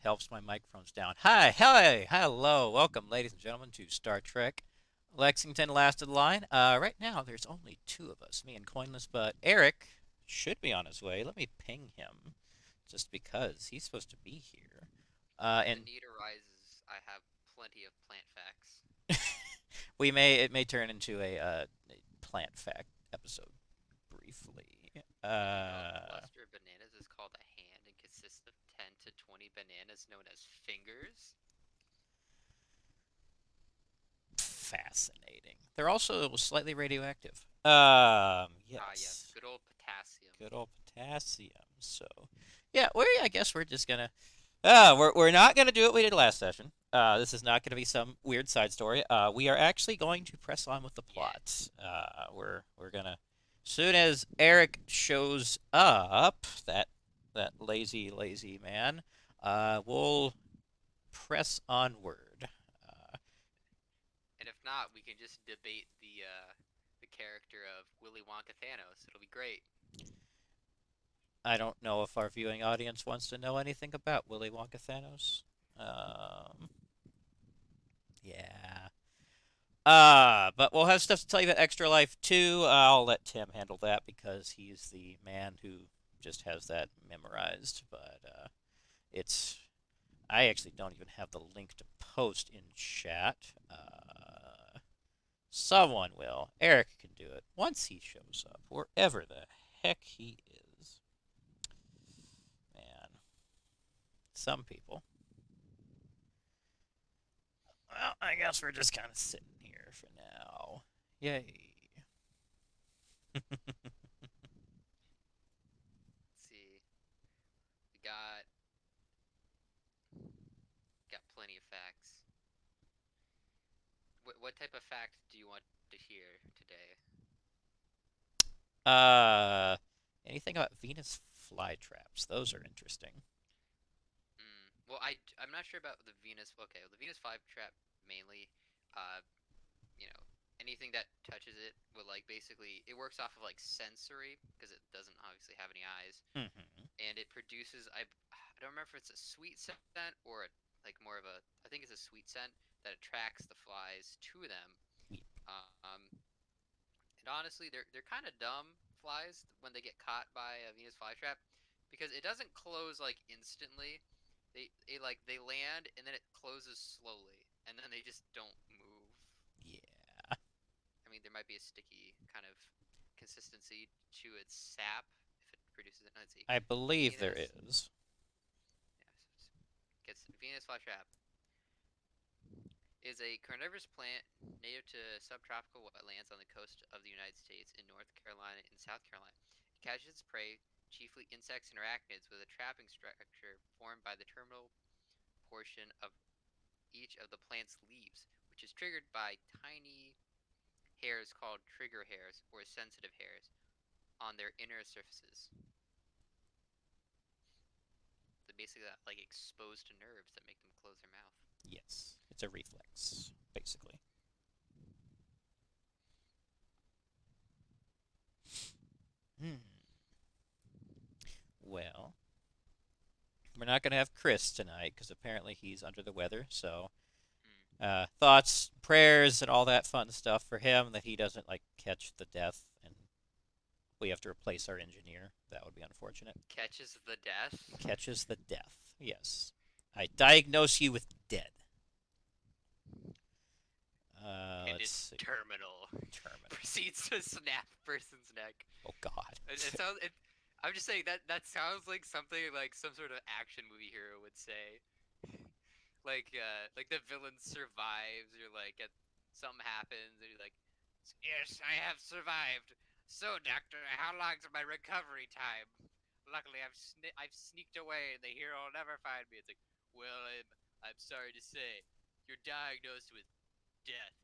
Helps my microphone's down. Hi, hello, welcome, ladies and gentlemen, to Star Trek Lexington Last of the Line. Right now, there's only two of us, me and Coinless, but Eric should be on his way. Let me ping him, just because he's supposed to be here. When And the need arises, I have plenty of plant facts. it may turn into a plant fact episode briefly. Did you know a Uh, cluster of bananas is called a hand and consists of 10 to 20 bananas known as fingers? Fascinating. They're also slightly radioactive. Ah, yes, Yes. good old potassium. Good old potassium. So, yeah, I guess we're just gonna. We're not gonna do what we did last session. This is not gonna be some weird side story. We are actually going to press on with the Yeah. plot. We're gonna. Soon as Eric shows up, that lazy man, we'll press onward. Uh, And if not, we can just debate the character of Willy Wonka Thanos. It'll be great. I don't know if our viewing audience wants to know anything about Willy Wonka Thanos. Um, yeah. But we'll have stuff to tell you about Extra Life too. I'll let Tim handle that because he's the man who just has that memorized. But it's I actually don't even have the link to post in chat. Someone will. Eric can do it once he shows up, wherever the heck he is. Man, some people. Well, I guess we're just kind of sitting here for now. Yay. Let's see. We got plenty of facts. What type of fact do you want to hear today? uh, Anything about Venus flytraps? Those are interesting. Well, I'm not sure about the Venus. Okay, well, the Venus five trap mainly. Uh, you know, anything that touches it will like basically it works off of like sensory because it doesn't obviously have any eyes, Mm-hmm. and it produces I don't remember if it's a sweet scent or like more of a I think it's a sweet scent that attracts the flies to them. And honestly, they're kind of dumb flies when they get caught by a Venus flytrap because it doesn't close like instantly. They land and then it closes slowly and then they just don't move. Yeah. I mean, there might might be a sticky kind of consistency to its sap if it produces it. Let's see. I believe there Venus. is. Yeah, gets Venus flytrap is a carnivorous plant native to subtropical wetlands on the coast of the United States in North Carolina and South Carolina. It catches its prey, chiefly insects and arachnids, with a trapping structure formed by the terminal portion of each of the plant's leaves, which is triggered by tiny hairs called trigger hairs or sensitive hairs on their inner surfaces. So basically, that like exposed nerves that make them close their mouth. Yes, it's a reflex, basically. Hmm. Well, we're not going to have Chris tonight because apparently he's under the weather. So, Hmm. thoughts, prayers, and all that fun stuff for him that he doesn't like catch the death and we have to replace our engineer. That would be unfortunate. Catches the death. Catches the death. Yes. I diagnose you with dead. And Let's it's see. terminal. Terminal. Proceeds to snap person's neck. Oh God. It sounds. I'm just saying that sounds like something like some sort of action movie hero would say. Like the villain survives, or like something happens, and you're like, "Yes, I have survived. So, doctor, how long's my recovery time? Luckily, I've sneaked away, and the hero will never find me." It's like, well, I'm sorry to say, you're diagnosed with death.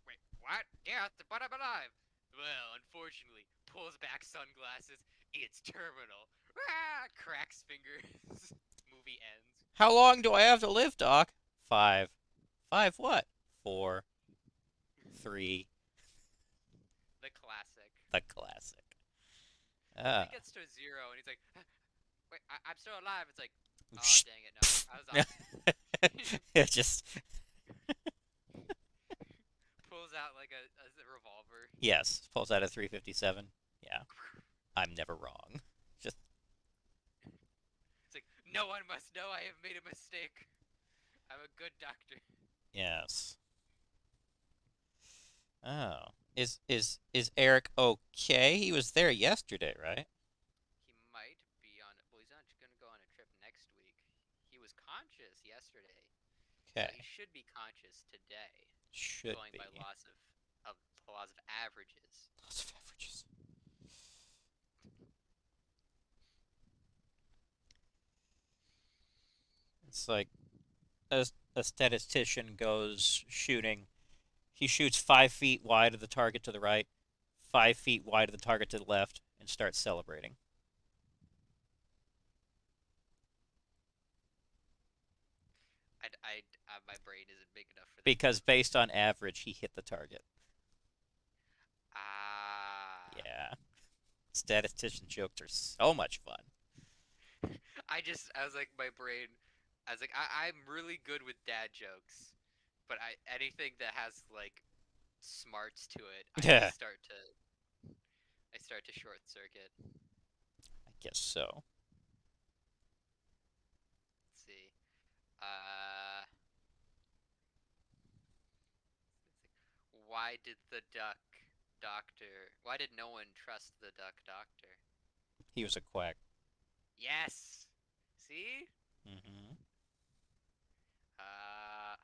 Wait, what? Death? But I'm alive. Well, unfortunately, pulls back sunglasses. It's terminal. Ah, cracks fingers. Movie ends. How long do I have to live, Doc? 5. 5 what? 4. 3. The classic. The classic. What if Ah. he gets to 0 and he's like, wait, I'm still alive? It's like, oh, dang it, no. I was off. It just Pulls out like a revolver. yes, pulls out a 357. Yeah, I'm never wrong. Just It's like, no one must know I have made a mistake. I'm a good doctor. yes. Oh, is Eric okay? He was there yesterday, right? He might be on. Well, he's not going to go on a trip next week. He was conscious yesterday, so he Okay, should be conscious today, should going be. by laws of averages. Lots of averages. It's like a statistician goes shooting. He shoots 5 feet wide of the target to the right, 5 feet wide of the target to the left, and starts celebrating. My brain isn't big enough for that Because joke. based on average, he hit the target. Ah. Yeah. Statistician jokes are so much fun. I was like, my brain, I was like, I'm really good with dad jokes, but anything that has like smarts to it, Yeah, I start to short circuit. I guess so. Let's see. Uh, why did the duck doctor? Why did no one trust the duck doctor? He was a quack. Yes. See? Hmm. Uh,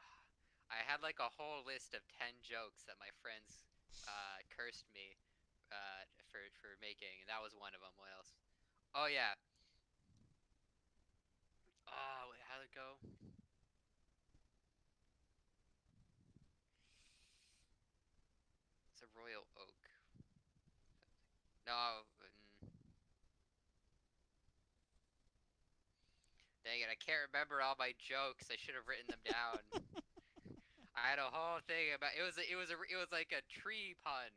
I had like a whole list of 10 jokes that my friends cursed me for making, and that was one of them. What else? Oh yeah. Oh, wait, how'd it go? It's a royal oak. No. Dang it, I can't remember all my jokes. I should have written them down. I had a whole thing about it was like a tree pun.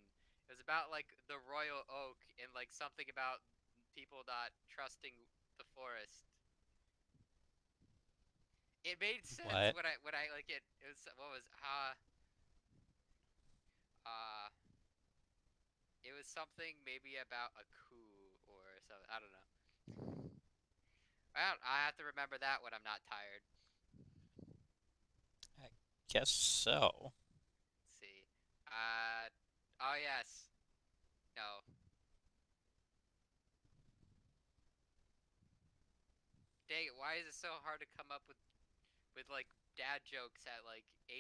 It was about like the royal oak and like something about people not trusting the forest. It made sense What? when I like it was what was uh it was something maybe about a coup or something. I don't know. Well, I have to remember that when I'm not tired. I guess so. Let's see. Uh oh yeah, why is it so hard to come up with like dad jokes at like 9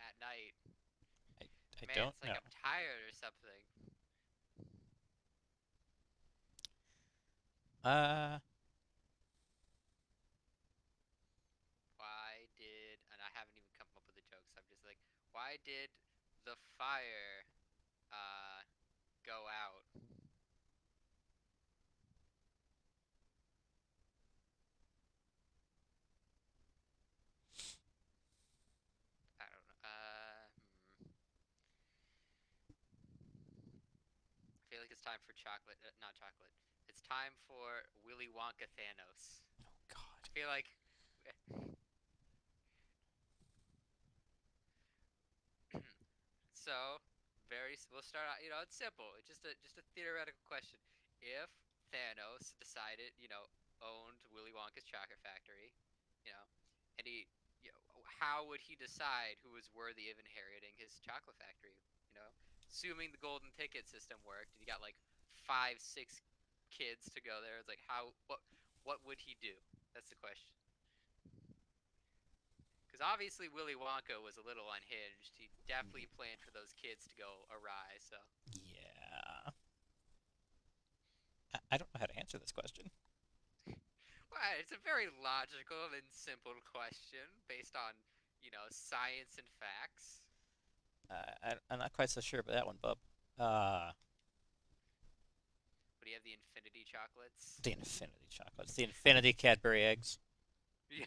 at night? I, I Man, don't it's like know. I'm tired or something. Uh, Why did, and I haven't even come up with a joke, so I'm just like, why did the fire uh go out? I don't know. I feel like it's time for chocolate, not chocolate. It's time for Willy Wonka Thanos. oh God. I feel like so we'll start out, it's simple. It's just a theoretical question. If Thanos decided, owned Willy Wonka's chocolate factory, you know, and how would he decide who was worthy of inheriting his chocolate factory? You know, assuming the golden ticket system worked, and he got like 5, 6 kids to go there. It's like what would he do? That's the question. Because obviously Willy Wonka was a little unhinged. He definitely planned for those kids to go awry. So, Yeah. I don't know how to answer this question. well, it's a very logical and simple question based on science and facts. I'm not quite so sure about that one, Bub. But do you have the infinity chocolates? The infinity chocolates, the infinity Cadbury eggs. He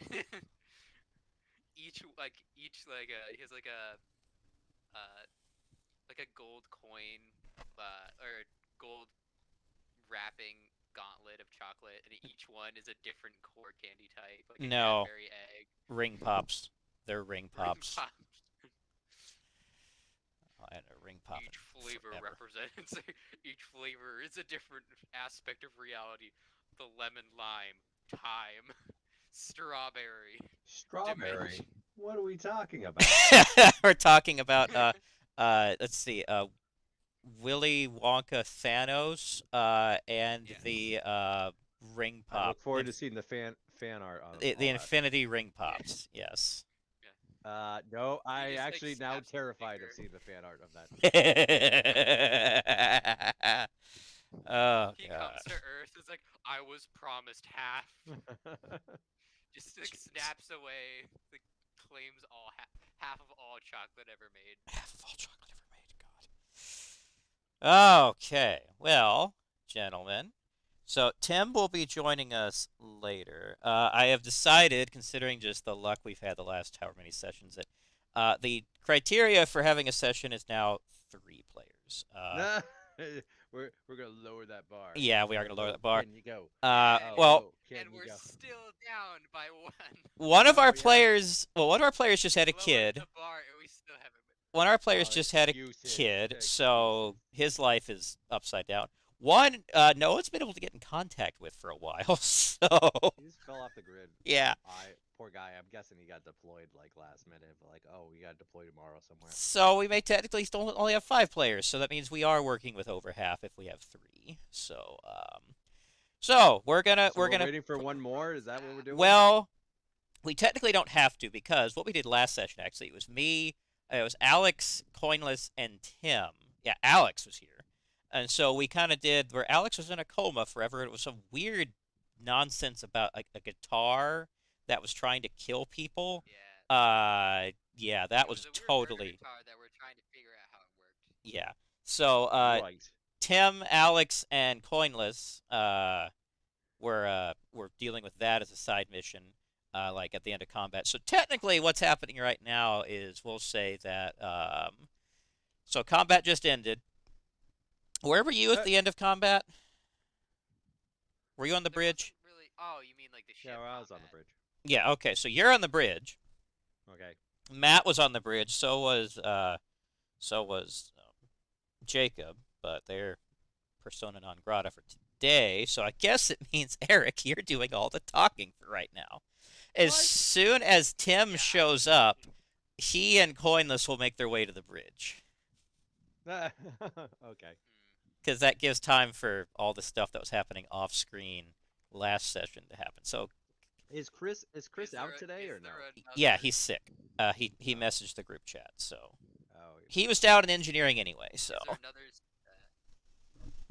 has uh like a gold coin or gold wrapping gauntlet of chocolate, and each one is a different core candy type, like a No, Cadbury egg, ring pops. They're ring ring pops. pop. I had a ring pop Each flavor forever. represents each flavor is a different aspect of reality. The lemon lime, thyme, strawberry, dimension. Strawberry? What are we talking about? We're talking about let's see, Willy Wonka Thanos, and Yes. the ring I pop, look forward to seeing the fan art on the all that. infinity ring Yeah. pops. Yes. Yeah. No, He I just like actually now snaps his terrified of finger. seeing the fan art of that. Oh He God. comes to Earth. It's like I was promised half. Just like Jeez. snaps away. Like claims half of all chocolate ever made. Half of all chocolate ever made. God. Okay. Well, gentlemen. So Tim will be joining us later. I have decided, considering just the luck we've had the last however many sessions, that the criteria for having a session is now 3 players. Nah, we're gonna lower that bar. Yeah, we are How going to lower low that bar. can you go? How And Well, low can and you we're go? still down by one. one of Oh our yeah. players, well, one of our players just had a We lowered kid. the bar and we still haven't been. One of our players Oh, just had a excuses, kid, so excuses. his life is upside down. One, no one's been able to get in contact with for a while, so He just fell off the grid. yeah. Poor guy. I'm guessing he got deployed like last minute. But like, oh, we got deployed tomorrow somewhere. So we may technically still only have 5 players, so that means we are working with over half if we have 3. So So we're we're gonna waiting for We're one more. from Is that what we're staff. doing? well, we technically don't have to because what we did last session actually it was me, it was Alex, Coinless, and Tim. Yeah, Alex was here, and so we kind of did where Alex was in a coma forever. It was some weird nonsense about a guitar that was trying to kill people. Yeah. Yeah, that It was was a weird murder totally guitar that we're trying to figure out how it worked. yeah. So Right. Tim, Alex, and Coinless were dealing with that as a side mission, like at the end of combat. So technically, what's happening right now is we'll say that so combat just ended. Where were you at the end of combat? Were you on the There wasn't bridge? really. Oh, you mean like the Yeah, ship well, I was on the combat? bridge. Yeah. Okay. So you're on the bridge. Okay. Matt was on the bridge. So was Jacob, but they're persona non grata for today. So I guess it means Eric, you're doing all the talking for right now. As What? soon as Tim Yeah, shows up, he and Coinless will make their way to the bridge. Okay. Because that gives time for all the stuff that was happening off screen last session to happen. So Is Chris out today is or no? there yeah, another he's sick. He Oh, messaged the group chat. So oh, he was down in engineering anyway. So is there another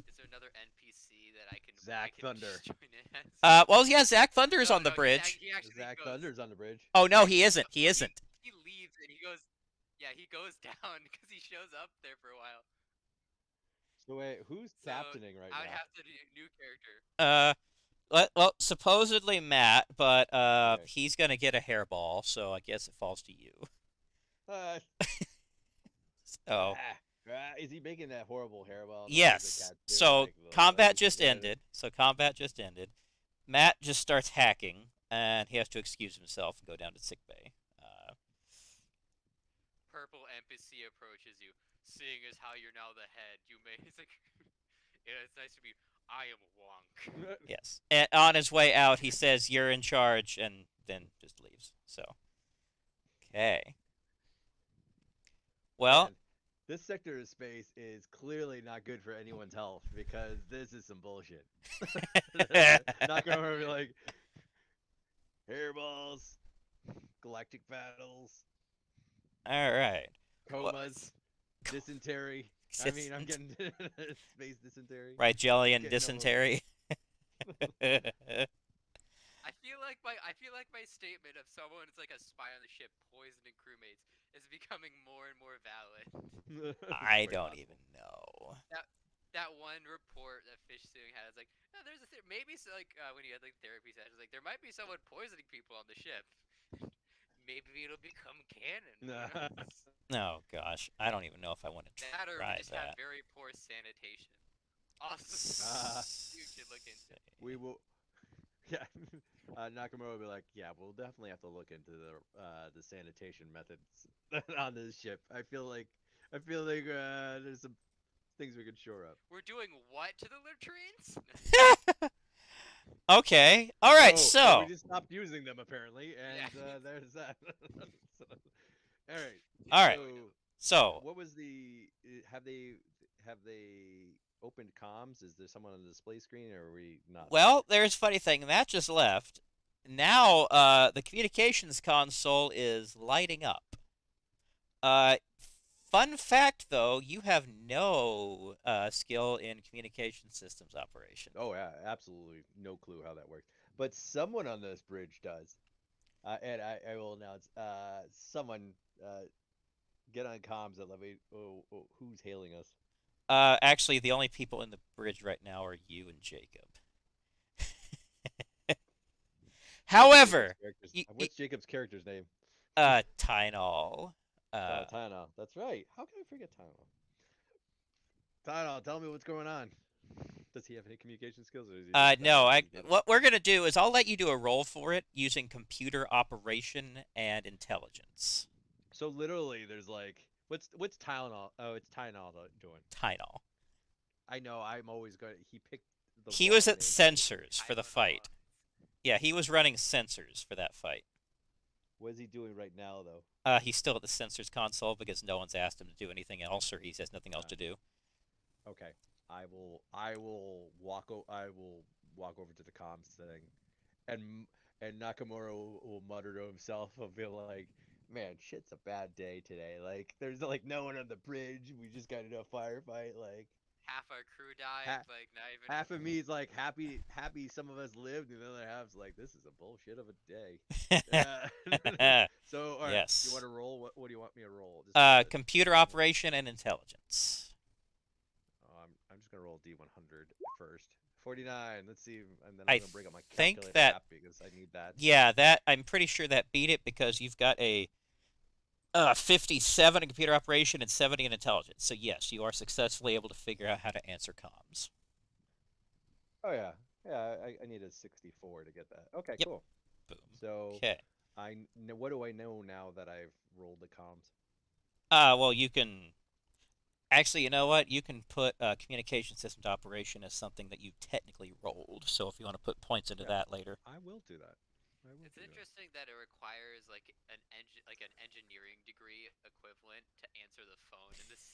is there another NPC that I Zach can Thunder. join in as? well, yeah, Zach Thunder is No, on the no, bridge. he actually Zach goes. Thunder's on the bridge. Oh no, Yeah, he isn't. He well, isn't. he leaves and he goes. Yeah, he goes down because he shows up there for a while. So wait, who's So captaining right I would now? have to do a new character. Uh, well, supposedly Matt, but Okay. he's gonna get a hairball, so I guess it falls to you. Uh, So is he making that horrible hairball noise that yes. cats do? So Like the combat like just ended. Matt just starts hacking, and he has to excuse himself and go down to sick bay. Purple NPC approaches you, seeing as how you're now the head. You may. It's like, yeah, it's nice to be. I am Wonk. Yes. And on his way out, he says, "You're in charge," and then just leaves. So okay. Well, Man, this sector of space is clearly not good for anyone's health because this is some bullshit. Not gonna be like hairballs, galactic battles, all right. Well, comas, dysentery. I mean, I'm getting space dysentery. right, jelly and Getting dysentery. I feel like my statement of someone is like a spy on the ship poisoning crewmates is becoming more and more valid. I Quite don't possible. even know. That one report that Fish Suing had is like, no, there's maybe like when you had like therapy sessions, like there might be someone poisoning people on the ship. Maybe it'll become canon. Who knows? Oh gosh, I don't even know if I want to That or we try just have that. very poor sanitation. Also, Uh, you should look into. we will. Yeah, Nakamura will be like, yeah, we'll definitely have to look into the sanitation methods on this ship. I feel like there's some things we could shore up. We're doing what to the latrines? Okay. All right. Oh, we So, just stopped using them apparently, and Yeah. there's that. So, all right. Yeah, all now right. we know. So, What was the? Have they opened comms? Is there someone on the display screen, or are we not there well, yet? there's a funny thing. Matt just left. Now, the communications console is lighting up. Uh, fun fact though, you have no skill in communication systems operation. Oh yeah, absolutely no clue how that works. But someone on this bridge does. And I will announce. Someone get on comms and let me. Oh, who's hailing us? Actually, the only people in the bridge right now are you and Jacob. However, What's Jacob's character's name? Tynol. Oh, Tylenol. That's right. How can I forget Tylenol? Tylenol, tell me what's going on. Does he have any communication skills, or is he just No. he's not What we're gonna do is I'll let you do a roll for it using computer operation and intelligence. So literally, there's like, what's Tylenol? Oh, it's Tylenol doing. Tynol. I know. I'm always going. He picked the He was wrong at name for me. sensors for the Tylenol. fight. Yeah, he was running sensors for that fight. What is he doing right now, though? He's still at the sensors console because no one's asked him to do anything else, or he has nothing else Uh, to do. okay. I will walk over to the comms thing, and Nakamura will mutter to himself. He'll be like, "Man, shit's a bad day today. Like, there's like no one on the bridge. We just got into a firefight. Like, Half our crew died. ha- Like not even. half of me is like happy some of us lived, and the other half's like, this is a bullshit of a day." So, all right, you want Yes. to roll? What do you want me to roll? Just a Computer normal. operation and intelligence. Oh, I'm just gonna roll D100 first. 49. Let's see, and then I'm I gonna bring up my think calculator that app because I need that. yeah, that I'm pretty sure that beat it because you've got a 57 in computer operation and 70 in intelligence. So yes, you are successfully able to figure out how to answer comms. Oh yeah, yeah. I need a 64 to get that. Okay, Yep. cool. Boom. So Okay. what do I know now that I've rolled the comms? Well, you can actually, you know what? You can put communication system to operation as something that you technically rolled. So if you want to put points into Yeah, that later. I will do that. I will It's do that. interesting that it requires like like an engineering degree equivalent to answer the phone in this.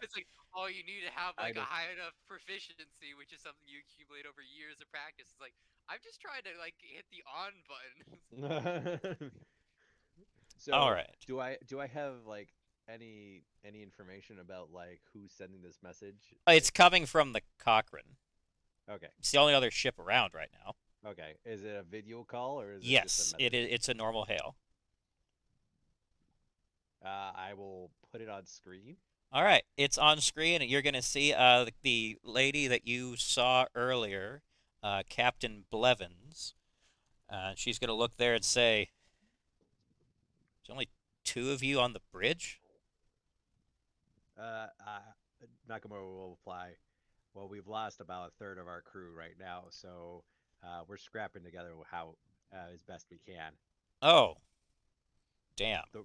It's like oh, you need to have I like a don't. high enough proficiency, which is something you accumulate over years of practice. It's like I'm just trying to like hit the on button. All So right. do I have like any information about like who's sending this message? It's coming from the Cochrane. Okay. It's the only other ship around right now. Okay. Is it a video call or is it just a Yes, it message? is. It's a normal hail. I will put it on screen. All right, it's on screen, and you're going to see the lady that you saw earlier, Captain Blevins. She's going to look there and say, "There's only two of you on the bridge." Uh, uh, Nakamura will reply, well, we've lost about a third of our crew right now, so we're scrapping together how as best we can. Oh, damn. The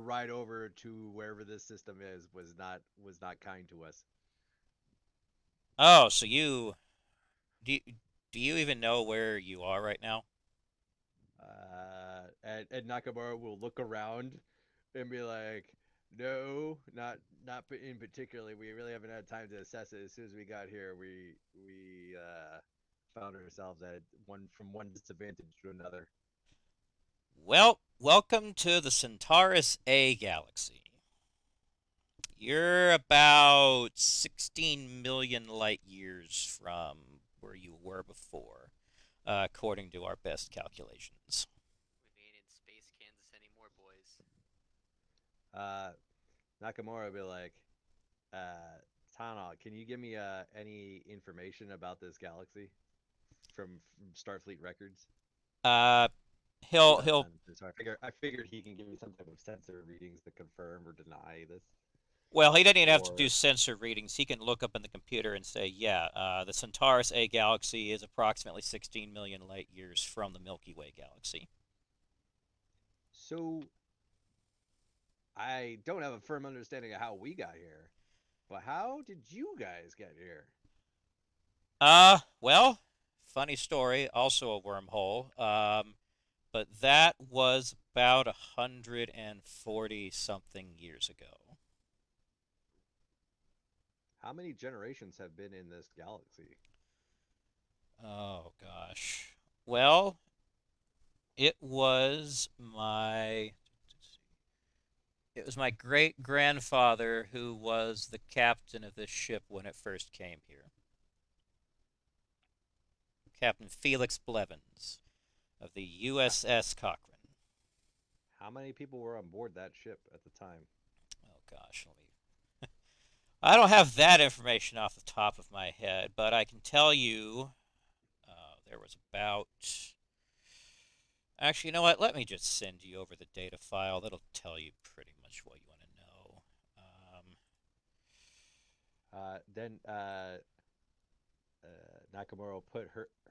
ride over to wherever this system is was not kind to us. Oh, so do you, do you even know where you are right now? And Nakamura will look around and be like, "No, not in particularly. We really haven't had time to assess it. As soon as we got here, we found ourselves at one disadvantage to another." Well, welcome to the Centaurus A galaxy. You're about 16 million light years from where you were before, according to our best calculations. We ain't in space, Kansas anymore, boys. Uh, Nakamura will be like, uh, "Tana, can you give me any information about this galaxy from Starfleet records?" Uh, He he'll does he'll send, so I figured he can give me some type of sensor readings to confirm or deny this. Well, he doesn't even have to do Or sensor readings. He can look up in the computer and say, yeah, the Centaurus A galaxy is approximately 16 million light years from the Milky Way galaxy. so I don't have a firm understanding of how we got here, but how did you guys get here? Well, funny story, also a wormhole. But that was about 140 something years ago. How many generations have been in this galaxy? Oh gosh. Well, it was my great grandfather who was the captain of this ship when it first came here. Captain Felix Blevins of the How, USS Cochrane. how many people were on board that ship at the time? Oh gosh, let me. I don't have that information off the top of my head, but I can tell you there was about. Actually, you know what? Let me just send you over the data file. That'll tell you pretty much what you want to know. Then Nakamura will put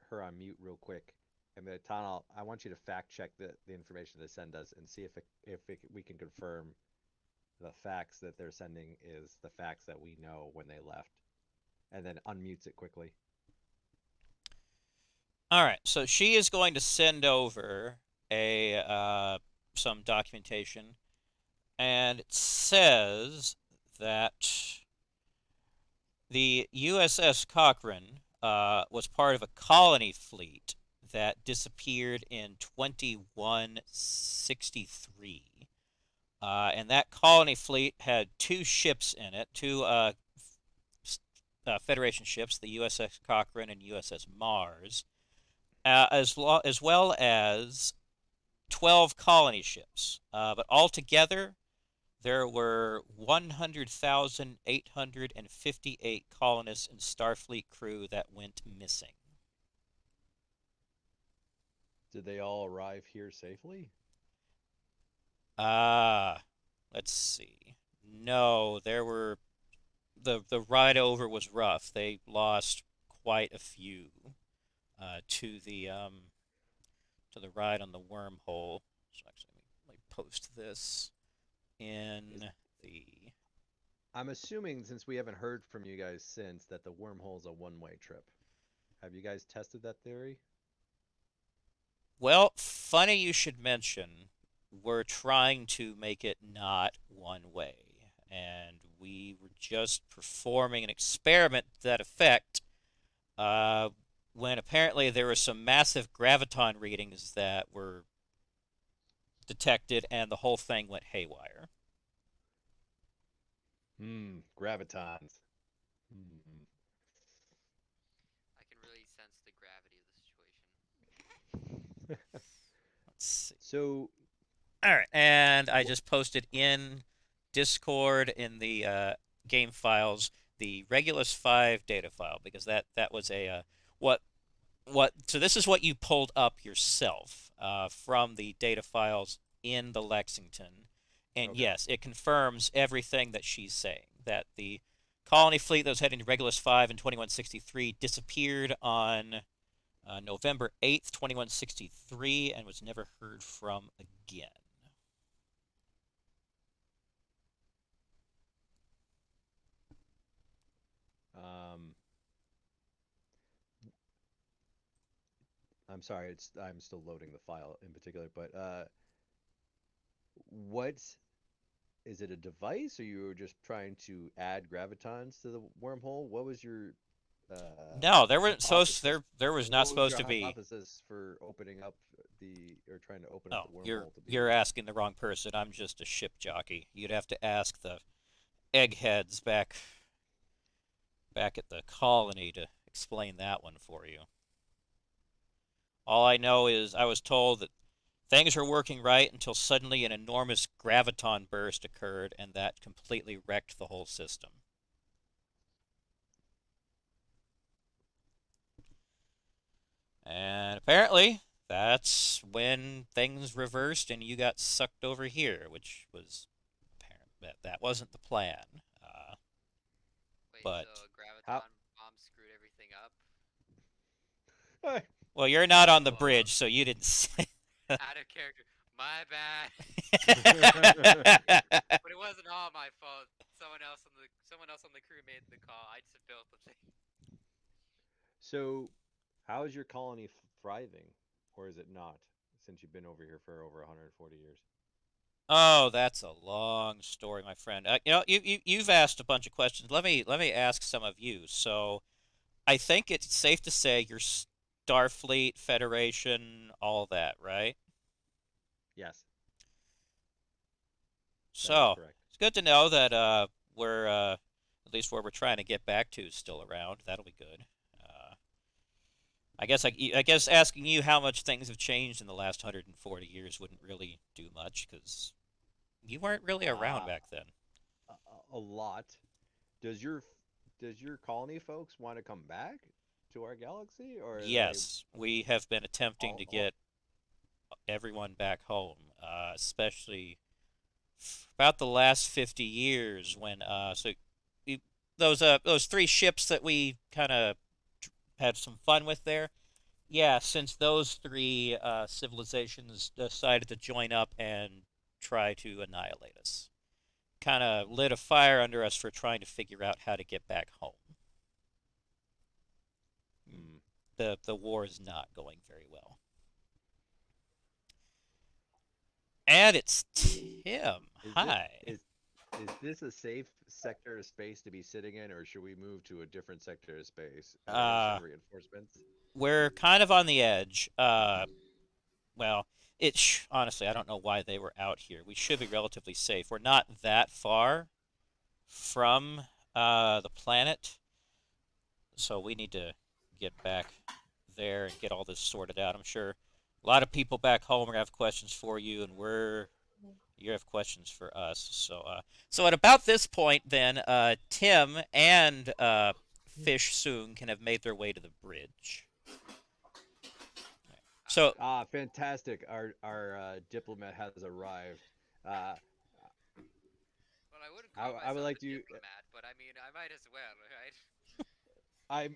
her on mute real quick, and then Tanal, I want you to fact check the information they send us and see we can confirm the facts that they're sending is the facts that we know when they left, and then unmutes it quickly. All right, so she is going to send over a some documentation, and it says that the USS Cochrane was part of a colony fleet that disappeared in 2163. And that colony fleet had two ships in it, two Federation ships, the USS Cochrane and USS Mars, as well as 12 colony ships. But altogether, there were 100,858 colonists and Starfleet crew that went missing. Did they all arrive here safely? Ah, let's see. No, there were the ride over was rough. They lost quite a few to the ride on the wormhole. So actually, let me post this Is in the. I'm assuming since we haven't heard from you guys since that the wormhole's a one-way trip. Have you guys tested that theory? Well, funny you should mention. We're trying to make it not one way, and we were were just performing an experiment to that effect uh, when apparently there were some massive graviton readings that were detected and the whole thing went haywire. Gravitons. Hmm. I can really sense the gravity of the situation. Let's see. So, All right, and I wh- just posted in Discord in the game files the Regulus 5 data file because that was a what so this is what you pulled up yourself from the data files in the Lexington, and okay. yes, it confirms everything that she's saying that the colony fleet that was heading to Regulus 5 in 2163 disappeared on November 8th, 2163, and was never heard from again. Um, I'm sorry, I'm still loading the file in particular, but what is it a device or you were just trying to add gravitons to the wormhole? What was your No, there was supposed hypothesis? there was not What was supposed your to be. hypothesis for opening up or trying to open up Oh, the you're wormhole to you're be? asking the wrong person. I'm just a ship jockey. You'd have to ask the eggheads back at the colony to explain that one for you. All I know is I was told that things were working right until suddenly an enormous graviton burst occurred and that completely wrecked the whole system. And apparently that's when things reversed and you got sucked over here, which was apparent that wasn't the plan. Wait, so But a How? graviton bomb screwed everything up? well, you're not on the Whoa, bridge, so you didn't see. out of character. My bad. But it wasn't all my fault. Someone else on the crew made the call. I just built the thing. So, how is your colony thriving, or is it not? Since you've been over here for over 140 years. Oh, that's a long story, my friend. You've asked a bunch of questions. Let me ask some of you. So, I think it's safe to say you're Starfleet, Federation, all that, right? Yes, that is So, correct. it's good to know that we're at least where we're trying to get back to is still around. That'll be good. Uh, I guess asking you how much things have changed in the last 140 years wouldn't really do much because you weren't really around Uh, back then. a lot. Does your does your colony folks want to come back to our galaxy, or are they Yes, we have been attempting to all get everyone back home, especially about the last 50 years when you, those three ships that we kind of had some fun with there. Yeah, since those three civilizations decided to join up and try to annihilate us, kind of lit a fire under us for trying to figure out how to get back home. Hmm. The war is not going very well. And it's Tim. Is this Hi. is this a safe sector of space to be sitting in, or should we move to a different sector of space? Are they going to Uh, send reinforcements? we're kind of on the edge. Well, honestly, I don't know why they were out here. We should be relatively safe. We're not that far from the planet, so we need to get back there and get all this sorted out. I'm sure a lot of people back home are gonna have questions for you, and you have questions for us. So at about this point, then Tim and Fish soon can have made their way to the bridge. So Ah, fantastic! Our diplomat has arrived. Uh, Well, I wouldn't call I would myself like a to. diplomat, but I mean, I might as well, right? I'm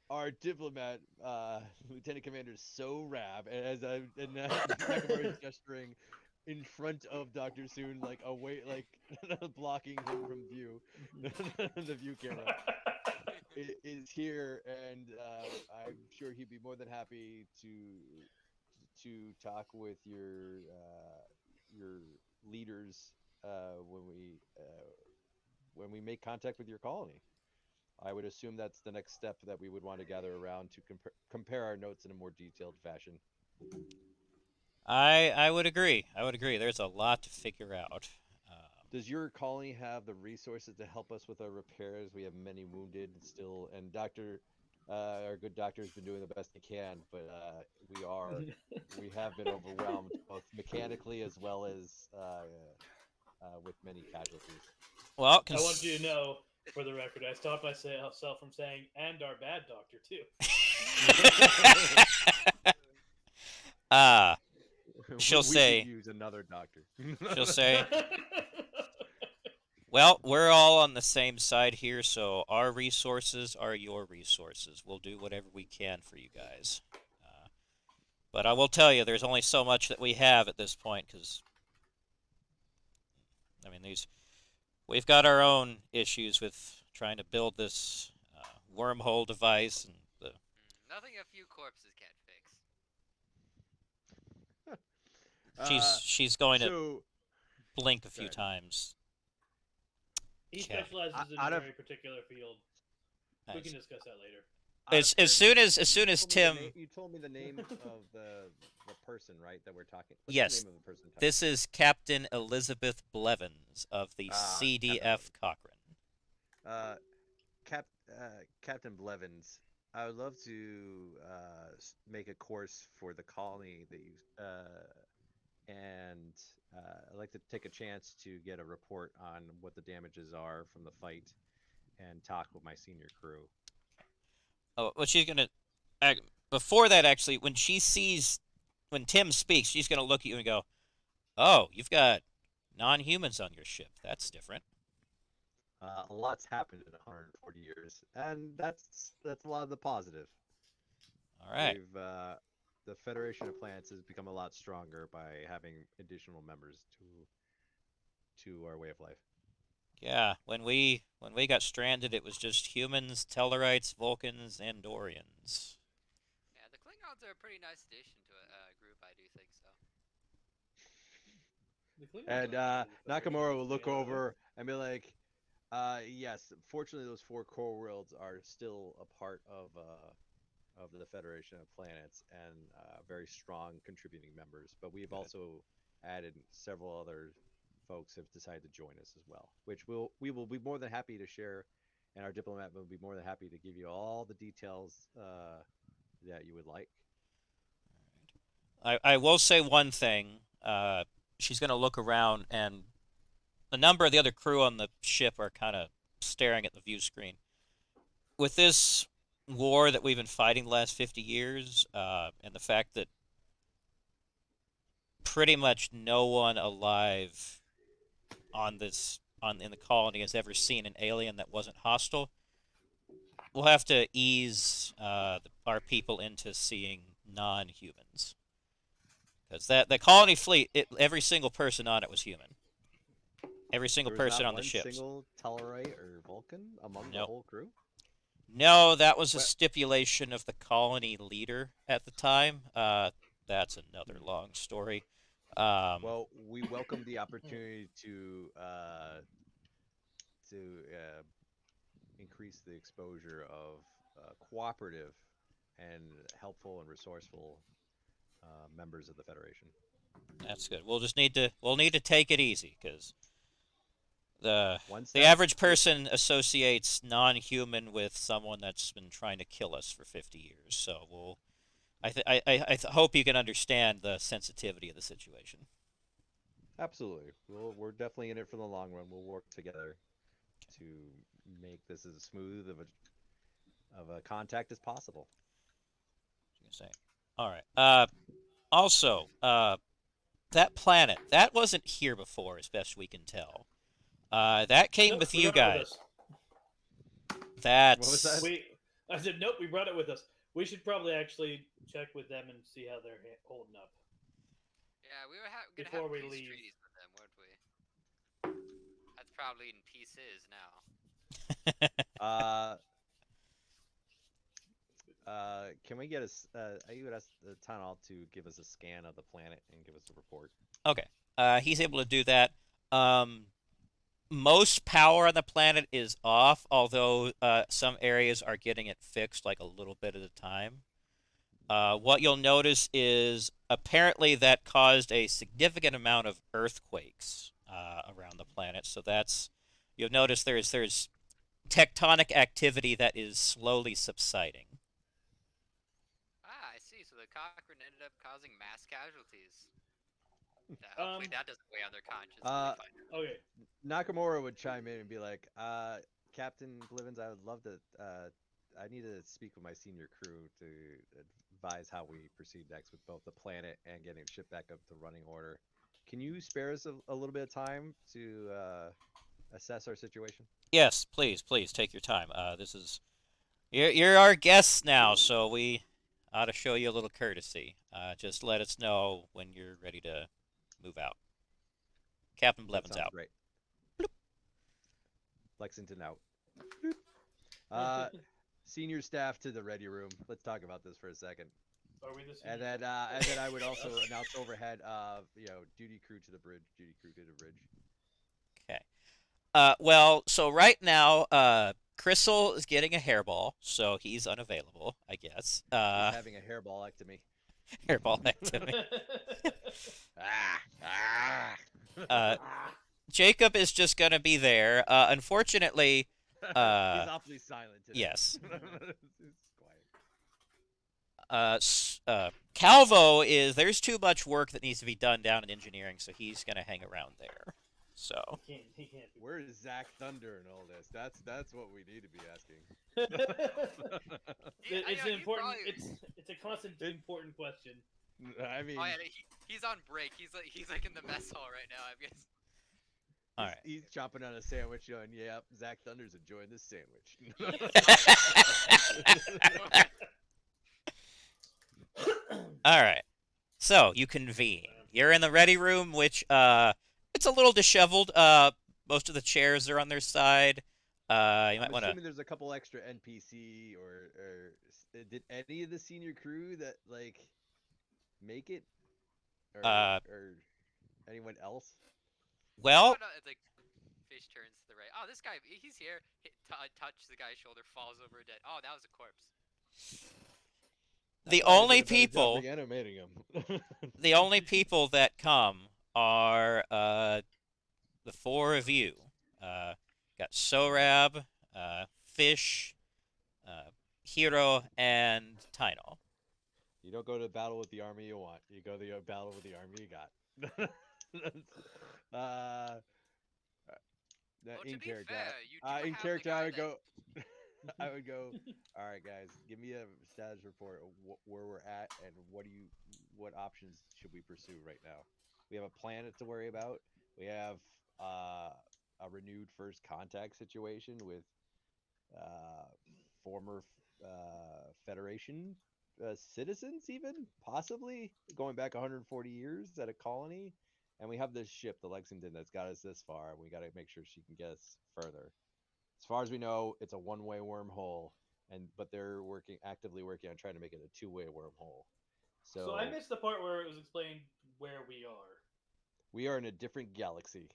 our diplomat, Lieutenant Commander So Rab, as Nakamura is gesturing in front of Doctor Soon, like away, like blocking him from view, the view camera, is here, and I'm sure he'd be more than happy to talk with your leaders when we when we make contact with your colony. I would assume that's the next step that we would want to gather around to compare our notes in a more detailed fashion. I would agree. I would agree. There's a lot to figure out. Does your colony have the resources to help us with our repairs? We have many wounded still, and our good doctor's been doing the best he can, but we have been overwhelmed both mechanically as well as with many casualties. Well, I want you to know, for the record, I stopped myself from saying, and our bad doctor, too. uh, she'll We say, could use another doctor. she'll say, well, we're all on the same side here, so our resources are your resources. We'll do whatever we can for you guys. But I will tell you, there's only so much that we have at this point, because, I mean, we've got our own issues with trying to build this wormhole device, and Nothing a few corpses can't fix. she's going to So, blink a few sorry. times. He Yeah. specializes in Out a of- very particular field. We can discuss that later. As soon as Tim, you told me the name of the person, right? That we're talking. What's Yes, the name of the person? this is Captain Elizabeth Blevins of the CDF Cochrane. Cap, Captain Blevins. I would love to make a course for the colony that you and I'd like to take a chance to get a report on what the damages are from the fight and talk with my senior crew. Oh, well, she's gonna. Before that, actually, when Tim speaks, she's gonna look at you and go, "Oh, you've got non-humans on your ship. That's different." A lot's happened in 140 years, and that's a lot of the positive. All right. The Federation of Planets has become a lot stronger by having additional members to our way of life. Yeah, when we got stranded, it was just humans, Tellarites, Vulcans, and Dorians. Yeah, the Klingons are a pretty nice addition to a group. I do think so. And Nakamura will look over and be like, yes, fortunately those four core worlds are still a part of the Federation of Planets and very strong contributing members. But we've also added several other folks have decided to join us as well, which we will be more than happy to share, and our diplomat will be more than happy to give you all the details that you would like. I will say one thing. She's gonna look around, and a number of the other crew on the ship are kind of staring at the view screen. With this war that we've been fighting the last 50 years, and the fact that pretty much no one alive in the colony has ever seen an alien that wasn't hostile, we'll have to ease our people into seeing non-humans. Because the colony fleet, every single person on it was human. Every single There was person not on the one ships. single Tellarite or Vulcan among the Nope. whole crew. No, that was a Well- stipulation of the colony leader at the time. That's another long story. Well, we welcome the opportunity to increase the exposure of cooperative and helpful and resourceful members of the Federation. That's good. We'll need to take it easy, because the Once the average person associates non-human with someone that's been trying to kill us for 50 years. So I hope you can understand the sensitivity of the situation. Absolutely, we're definitely in it for the long run. We'll work together to make this as smooth of a contact as possible. Say. All right. Also, that planet that wasn't here before, as best we can tell. That came Nope, with we you brought it with guys. us. That's What was that? I said, nope, we brought it with us. We should probably actually check with them and see how they're holding up. Yeah, we were gonna Before have we peace leave. treaties with them, weren't we? That's probably in pieces now. Can we get I would ask the town hall to give us a scan of the planet and give us a report. Okay. He's able to do that. Most power on the planet is off, although some areas are getting it fixed like a little bit at a time. What you'll notice is apparently that caused a significant amount of earthquakes around the planet. So that's you'll notice there's tectonic activity that is slowly subsiding. Ah, I see. So the Cochrane ended up causing mass casualties. Hopefully Um. that doesn't weigh on their conscience when they Uh, find out. Okay. Nakamura would chime in and be like, Captain Blivens, I would love to. I need to speak with my senior crew to advise how we proceed next with both the planet and getting the ship back up to running order. Can you spare us a little bit of time to assess our situation? Yes, please, please take your time. This is you're our guests now, so we ought to show you a little courtesy. Just let us know when you're ready to move out. Captain That Blevins sounds out. great. Lexington out. Uh, Senior staff to the ready room. Let's talk about this for a second. Are we the same? And then I would also announce overhead, duty crew to the bridge, duty crew to the bridge. Okay. Well, so right now, Crystal is getting a hairball, so he's unavailable, I guess. He's having a hairballectomy. Hairball activity. Ah, ah. Uh, Jacob is just gonna be there. Unfortunately, He's awfully silent today. yes. He's quiet. Calvo is there's too much work that needs to be done down in engineering, so he's gonna hang around there. So He can't. He can't. Be. Where is Zach Thunder and all this? That's what we need to be asking. It's Yeah, an important. probably- It's a constant important question. I mean, Oh yeah, he's on break. He's like in the mess hall right now. I guess. all right. he's chomping on a sandwich, going, "Yeah, Zach Thunder's enjoying this sandwich." All right. So you convene. You're in the ready room, which it's a little disheveled. Most of the chairs are on their side. You might I'm want to. assuming there's a couple extra NPC or did any of the senior crew that like make it or anyone else? Well, Oh no, it's like fish turns to the right. Oh, this guy, he's here. Touch the guy's shoulder, falls over dead. Oh, that was a corpse. the I thought you only did a better job people, reanimating him. the only people that come are the four of you. Got Sorab, Fish, Hero, and Tino. You don't go to battle with the army you want. You go to the battle with the army you got. uh, Well, to in be character, fair, you do in have character, the guy I would that... go. I would go. All right, guys, give me a status report of where we're at and what options should we pursue right now. We have a planet to worry about. We have a renewed first contact situation with uh, former Federation citizens, even possibly going back 140 years at a colony. And we have this ship, the Lexington, that's got us this far, and we got to make sure she can get us further. As far as we know, it's a one-way wormhole, but they're actively working on trying to make it a two-way wormhole. So I missed the part where it was explained where we are. We are in a different galaxy.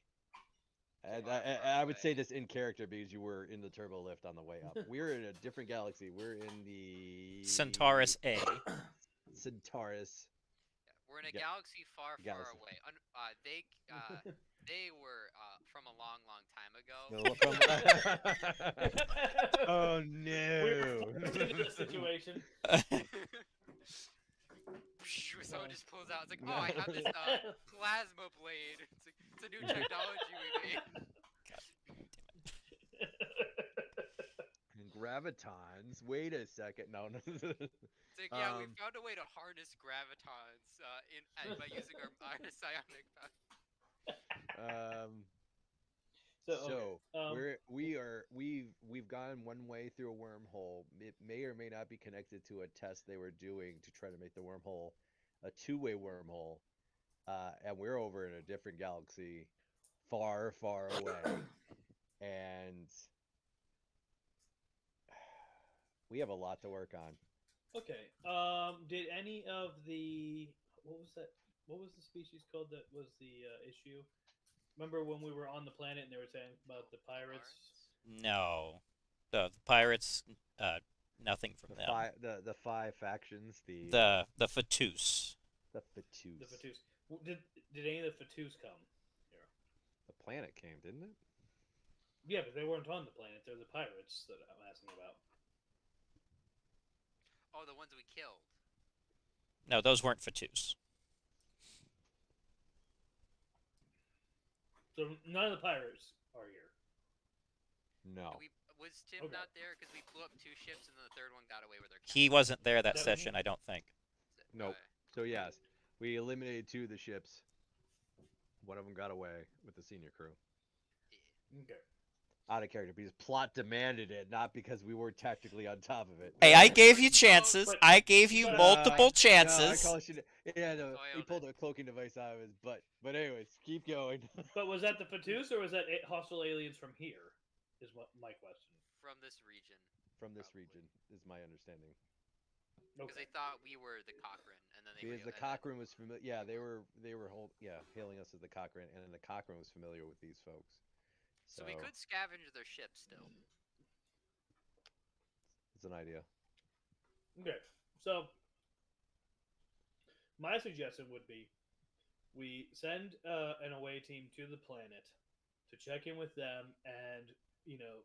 And Far, far I would away. say this in character because you were in the turbo lift on the way up. We're in a different galaxy. We're in the Centaurus A. Centaurus. We're in a Ga- galaxy far, far galaxy. away. They were from a long, long time ago. Oh We're no! forced into the situation. Someone just pulls out. It's like, oh, I have this plasma blade. It's like, it's a new technology we made. And gravitons. Wait a second. No. It's like, yeah, we found a way to harness gravitons by using our psionic power. So we've gone one way through a wormhole. It may or may not be connected to a test they were doing to try to make the wormhole a two-way wormhole. And we're over in a different galaxy, far, far away, and we have a lot to work on. Okay. Did any of the what was that? What was the species called that was the issue? Remember when we were on the planet and they were saying about the pirates? No, the pirates. Nothing from them. The five factions, The Fatus. the The Fatus. Fatus. Did any of the Fatus come here? The planet came, didn't it? Yeah, but they weren't on the planet. They're the pirates that I'm asking about. Oh, the ones we killed. No, those weren't Fatus. So none of the pirates are here. No. Was Tim Okay. not there because we blew up 2 ships and then the third one got away with our He captain? wasn't there that That- session, I don't think. Nope. So yes, we eliminated 2 of the ships. One of them got away with the senior crew. Okay. Out of character because plot demanded it, not because we were tactically on top of it. Hey, I gave you chances. But- I gave you but- multiple No, I chances. call it. Yeah, no, Soiled he it. pulled a cloaking device out of his butt. But anyways, keep going. But was that the Fatus or was that hostile aliens from here? Is what my question. From this region. From this Probably. region is my understanding. Because Okay. they thought we were the Cochrane, and then they Because the realized- Cochrane was familiar. Yeah, they were hailing us as the Cochrane, and then the Cochrane was familiar with these folks. So we could scavenge their ships still. It's an idea. Okay. So my suggestion would be we send an away team to the planet to check in with them and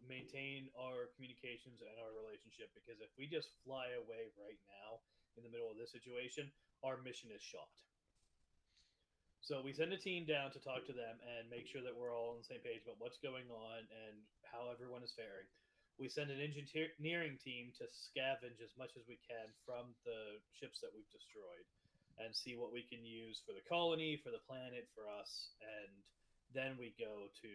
maintain our communications and our relationship, because if we just fly away right now in the middle of this situation, our mission is shot. So we send a team down to talk to them and make sure that we're all on the same page about what's going on and how everyone is faring. We send an engineering team to scavenge as much as we can from the ships that we've destroyed and see what we can use for the colony, for the planet, for us, and then we go to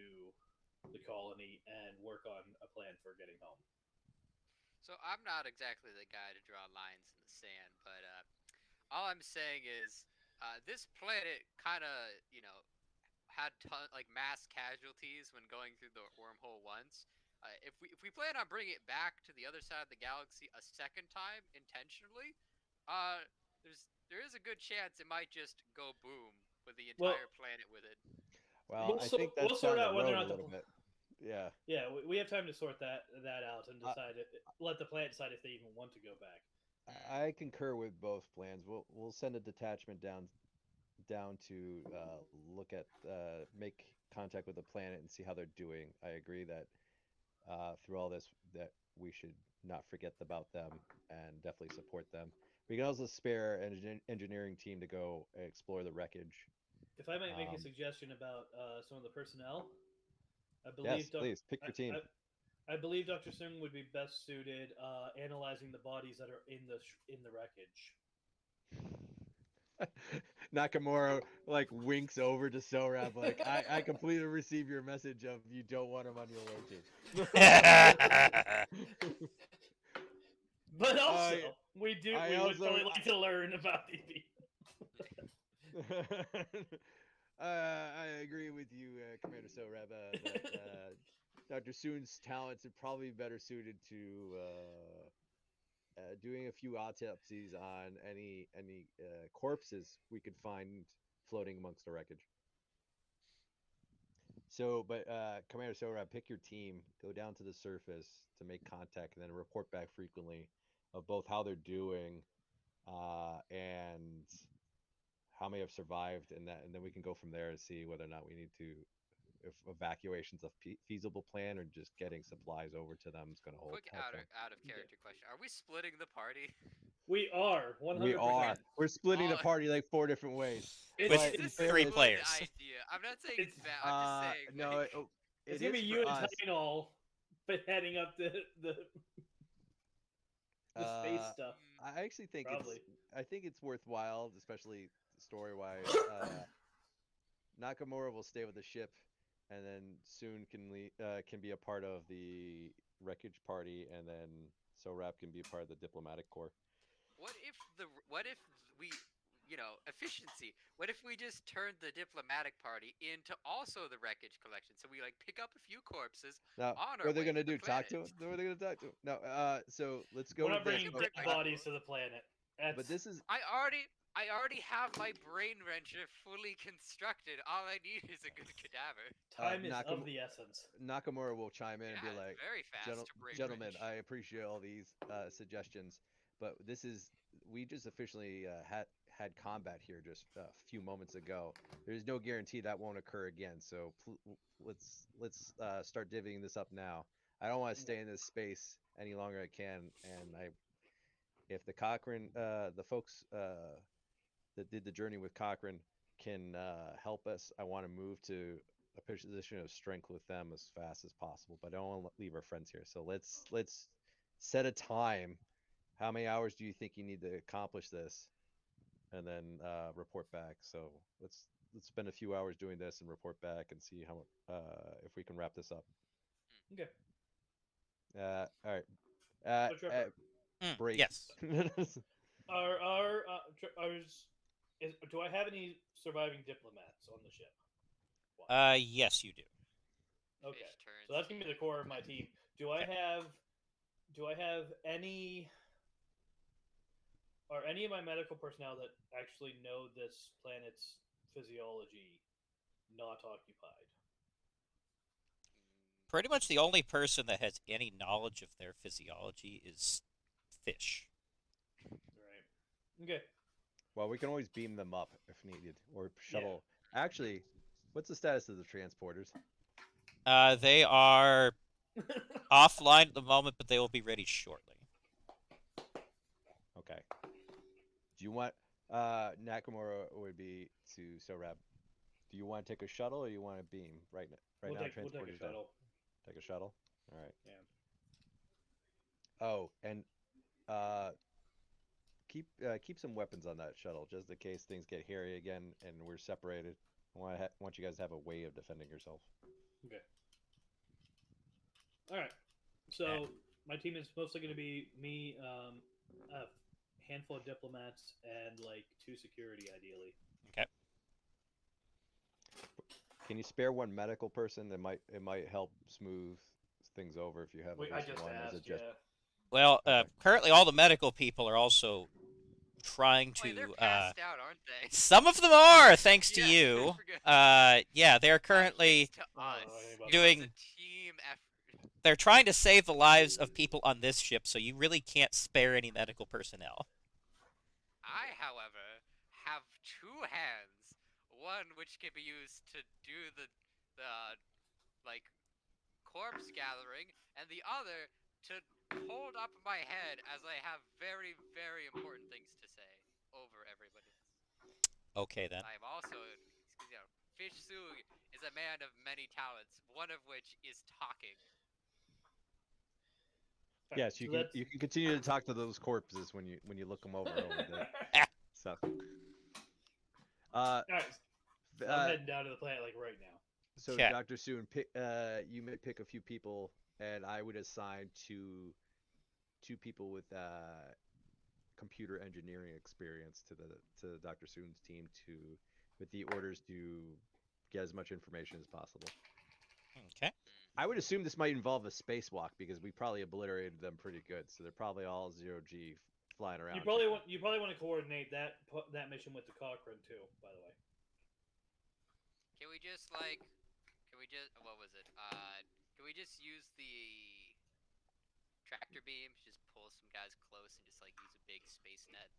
the colony and work on a plan for getting home. So I'm not exactly the guy to draw lines in the sand, but all I'm saying is this planet kind of, had like mass casualties when going through the wormhole once. If we plan on bringing it back to the other side of the galaxy a second time intentionally, there is a good chance it might just go boom with the Well- entire planet with it. Well, I think that's we'll sort down out the whether or road not a little bit. Yeah. Yeah, we have time to sort that out and decide let the planet decide if they even want to go back. I concur with both plans. We'll send a detachment down to look at make contact with the planet and see how they're doing. I agree that through all this that we should not forget about them and definitely support them. We can also spare an engineering team to go explore the wreckage. If I might make a Um, suggestion about some of the personnel, I Yes, believe please pick your team. I believe Dr. Sung would be best suited analyzing the bodies that are in the wreckage. Nakamura like winks over to Sorab like I completely receive your message of you don't want him on your away team. But also, we would also- probably like to learn about these people. I agree with you, Commander Sorab. That Dr. Soon's talents are probably better suited to doing a few autopsies on any corpses we could find floating amongst the wreckage. So, but Commander Sorab, pick your team, go down to the surface to make contact, and then report back frequently of both how they're doing and how many have survived, and then we can go from there and see whether or not we need to, if evacuation's a feasible plan or just getting supplies over to them is going to hold. Quick out of character question: are we splitting the party? We are 100%. We are. We're splitting the Oh. parti like 4 different ways. It's, With But Is in this three a fairness, good players. idea? I'm not saying it's It's- bad. I'm just saying. no, like, it's it gonna be is you for and us. Tylenol, but heading up the space Uh, stuff. I actually think Probably. I think it's worthwhile, especially story wise. Nakamura will stay with the ship, and then soon can be a part of the wreckage party, and then Sorab can be a part of the diplomatic corps. what if we, efficiency? What if we just turned the diplomatic party into also the wreckage collection? So we like pick up a few corpses. Now, On our what are they way gonna to the do? Talk to planet. him? What are they gonna talk to him? No. So let's go We're with not this. bringing but dead I- bodies to the planet. That's, But this is I already I already have my brain wrencher fully constructed. All I need is a good cadaver. Time is of Nakam- the essence. Nakamura will chime in and be Yeah, like, very fast to brain Gentlemen, wrench. I appreciate all these suggestions, but we just officially had combat here just a few moments ago. There's no guarantee that won't occur again, so let's start divvying this up now. I don't want to stay in this space any longer. I can, and if the Cochrane, the folks that did the journey with Cochrane can help us, I want to move to a position of strength with them as fast as possible. But I don't want to leave our friends here. So let's set a time. How many hours do you think you need to accomplish this, and then report back? So let's spend a few hours doing this and report back and see how if we can wrap this up. Okay. All right. Uh, So uh, Trevor, break. Yes. do I have any surviving diplomats on the ship? One. Yes, you do. Okay. Fish turns So that's gonna be the core of my team. Do I Okay. have any are any of my medical personnel that actually know this planet's physiology not occupied? Pretty much the only person that has any knowledge of their physiology is fish. Right. Okay. Well, we can always beam them up if needed, or Yeah. shuttle. Actually, what's the status of the transporters? They are offline at the moment, but they will be ready shortly. Okay. Do you want Nakamura would be to Sorab? Do you want to take a shuttle or you want a beam right now? Right now, we'll take a transporters down. shuttle. Take a shuttle. All right. Yeah. Oh, and uh, keep some weapons on that shuttle just in case things get hairy again and we're separated. I want you guys to have a way of defending yourself. Okay. All right. So my team is mostly going to be me, a handful of diplomats, and like 2 security, ideally. Okay. Can you spare one medical person? It might help smooth things over if you have Wait, at I least just one as a asked. just. Yeah. Well, Okay. currently all the medical people are also trying Wait, they're to. passed out, aren't they? Some of them are, thanks to Yeah, I you. forgot. Yeah, they're Thanks currently to I don't us. know anything about It was doing. a team effort. They're trying to save the lives of people on this ship, so you really can't spare any medical personnel. I, however, have 2 hands. One which can be used to do the like corpse gathering, and the other to hold up my head as I have very, very important things to say over everybody else. Okay then. I am also, Fish Sug is a man of many talents, one of which is talking. All right, Yes, you so can that's. you can continue to talk to those corpses when you look them over the stuff. Uh, All right. So I'm uh, heading down to the planet like right now. so Okay. Dr. Soon, you may pick a few people, and I would assign two people with computer engineering experience to Dr. Soon's team to with the orders to get as much information as possible. Okay. I would assume this might involve a spacewalk because we probably obliterated them pretty good, so they're probably all zero G flying around. You probably want to coordinate that mission with the Cochrane too. By the way. Can we just what was it? Can we just use the tractor beam to just pull some guys close and just like use a big space net?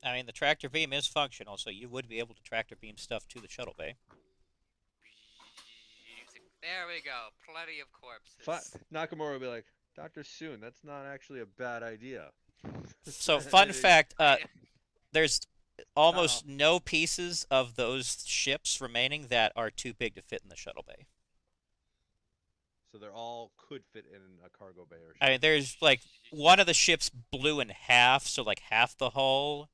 I mean, the tractor beam is functional, so you would be able to tractor beam stuff to the shuttle bay. There we go. Plenty of corpses. Nakamura will be like, Dr. Soon, that's not actually a bad idea. So, fun fact: I, there's almost no pieces of those ships remaining that are too big to fit in the shuttle bay. So they're all could fit in a cargo bay or I mean, something. there's like one of the ships blew in half, so like half the hull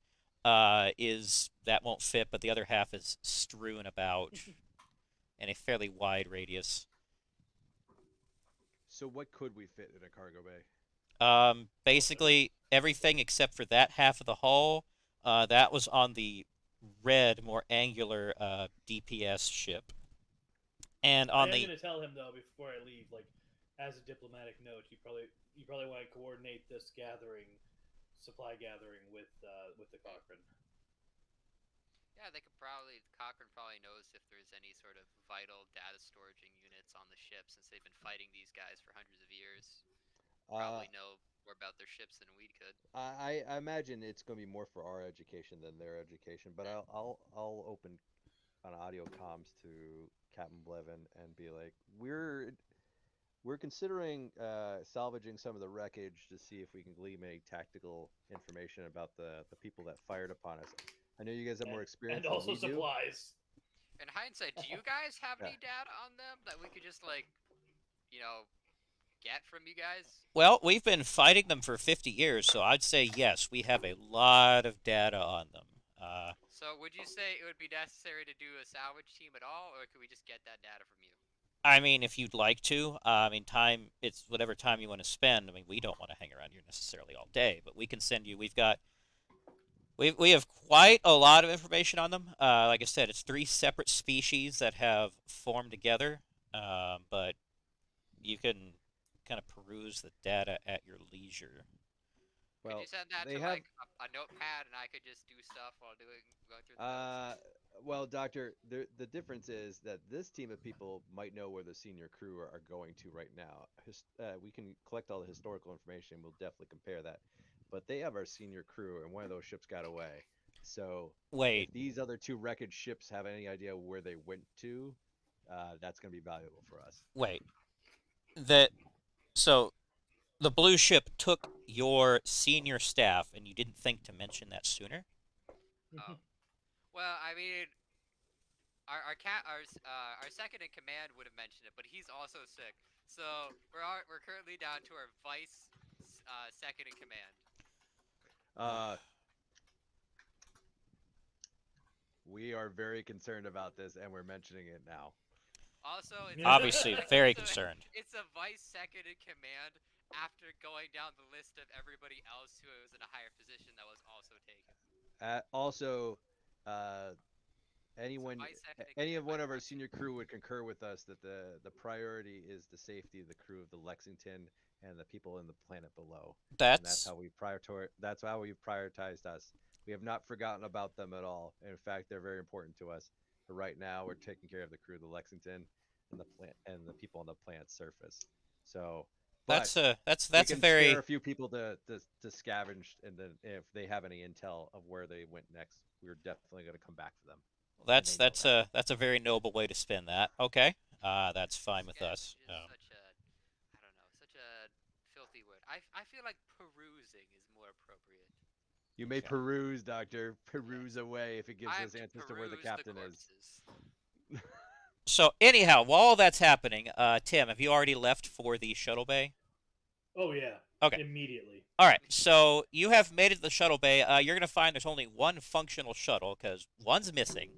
is that won't fit, but the other half is strewn about in a fairly wide radius. So what could we fit in a cargo bay? Basically everything except for that half of the hull. That was on the red, more angular DPS ship, and I on am the going to tell him though before I leave, like as a diplomatic note, you probably want to coordinate this supply gathering with the Cochrane. Yeah, they could probably. Cochrane probably knows if there's any sort of vital data storaging units on the ship since they've been fighting these guys for hundreds of years. Uh, Probably know more about their ships than we could. I imagine it's going to be more for our education than their education, but Eh, I'll open on audio comms to Captain Blevin and be like, we're considering salvaging some of the wreckage to see if we can glean any tactical information about the people that fired upon us. I know you guys have more and experience than also we do. supplies. In hindsight, do you guys have Yeah. any data on them that we could just you know, get from you guys? Well, we've been fighting them for 50 years, so I'd say yes, we have a lot of data on them. So would you say it would be necessary to do a salvage team at all, or could we just get that data from you? I mean, if you'd like to, I mean, time, it's whatever time you want to spend. I mean, we don't want to hang around here necessarily all day, but we can send you, we have quite a lot of information on them. Like I said, it's 3 separate species that have formed together, but you can kind of peruse the data at your leisure. Could you Well, send that they to have. a notepad and I could just do stuff while going through the notes? Uh, well, Doctor, the difference is that this team of people might know where the senior crew are going to right now. We can collect all the historical information. We'll definitely compare that. But they have our senior crew, and one of those ships got away. So if Wait, these other 2 wreckage ships have any idea where they went to, that's going to be valuable for us. wait. That so the blue ship took your senior staff, and you didn't think to mention that sooner? Oh, well, I mean, our second in command would have mentioned it, but he's also sick. So we're currently down to our vice second in command. Uh, we are very concerned about this, and we're mentioning it now. Also, Obviously, very it's a concerned. it's a vice second in command after going down the list of everybody else who was in a higher position that was also taken. Also, uh, So anyone vice second in any of command by one of our proxy. senior crew would concur with us that the priority is the safety of the crew of the Lexington and the people in the planet below. And That's that's how we've prioritized us. We have not forgotten about them at all. In fact, they're very important to us. But right now we're taking care of the crew of the Lexington and the people on the planet's surface. So, but we that's a can spare very a few people to scavenge, and then if they have any intel of where they went next, we're definitely going to come back for them, and they know that. that's a very noble way to spin that. Okay, that's fine with us. Scavenge is such a, I don't know, such a filthy word. I feel like perusing is more appropriate. You may Okay. peruse, Doctor. Yes. Peruse away if it gives I am us to answers to where the peruse the captain is. corpses. So anyhow, while that's happening, Tim, have you already left for the shuttle bay? Oh yeah, Okay. immediately. All right. So you have made it to the shuttle bay. You're gonna find there's only one functional shuttle because one's missing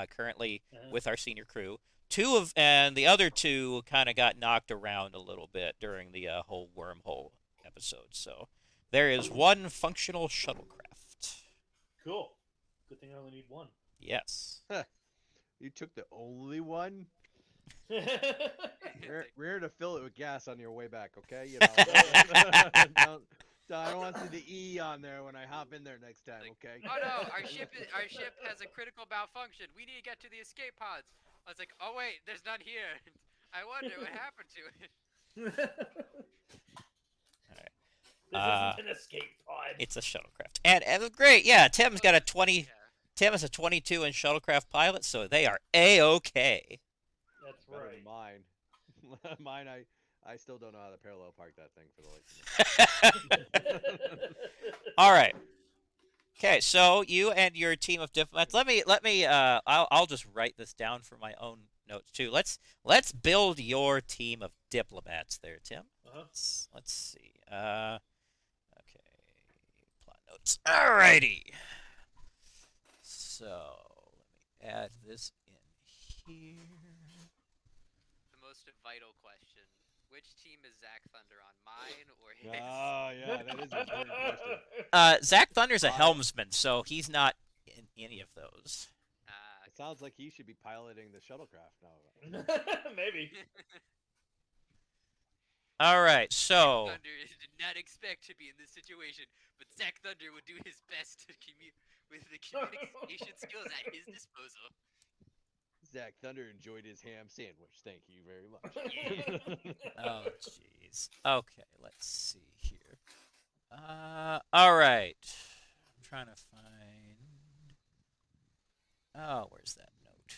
currently Uh-huh. with our senior crew. And the other 2 kind of got knocked around a little bit during the whole wormhole episode. So there is one functional shuttlecraft. Cool. Good thing I only need one. Yes. You took the only one. It's We're, like, we're here to fill it with gas on your way back, okay? You know, I don't want to see the E on there when I hop in there next time, like, okay? oh no, our ship has a critical malfunction. We need to get to the escape pods. I was like, oh wait, there's none here. I wonder what happened to it. All right. This isn't an escape pod. It's a shuttlecraft, and great. Yeah, Tim's got a 20. Yeah. Tim is a 22 in shuttlecraft pilot, so they are a-okay. That's Better right. than mine. Mine, I still don't know how to parallel park that thing for the life of me. All right. Okay, so you and your team of diplomats. I'll just write this down for my own notes too. Let's build your team of diplomats there, Tim. Uh-huh. Let's see. Okay. Plot notes. Alrighty. So let me add this in here. The most vital question: which team is Zach Thunder on, mine or his? Oh, yeah, that is an important question. Zach Thunder's a Fine. helmsman, so he's not in any of those. It sounds like he should be piloting the shuttlecraft now. Maybe. All right, so Thunder did not expect to be in this situation, but Zach Thunder would do his best to with the communication skills at his disposal. Zach Thunder enjoyed his ham sandwich. Thank you very much. Yeah. Oh, jeez. Okay, let's see here. All right. I'm trying to find. Oh, where's that note?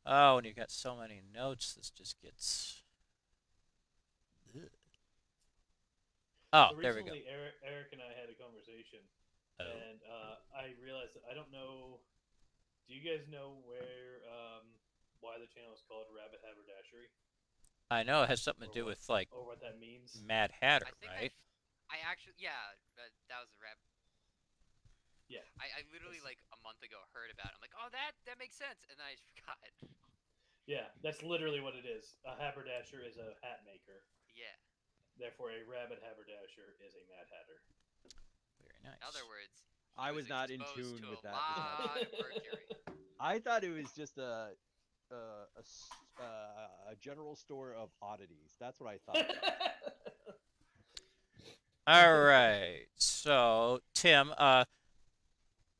Oh, and you got so many notes, this just gets. Ugh. Oh, So there we go. recently, Eric and I had a conversation, Oh. and I realized that I don't know. Do you guys know why the channel is called Rabbit Haberdashery, I know it has something to or do what with like or what that means? Mad Hatter, I think right? I actually, yeah, that was a rap. Yeah, I literally like a month ago heard about it. I'm like, oh, that makes sense, and then I just forgot. yeah, that's literally what it is. A haberdasher is a hat maker. Yeah. Therefore, a rabbit haberdasher is a Mad Hatter. Very nice. In other words, he I was not in exposed tune to with a that. lot of mercury. I thought it was just a general store of oddities. That's what I thought. All right. So, Tim,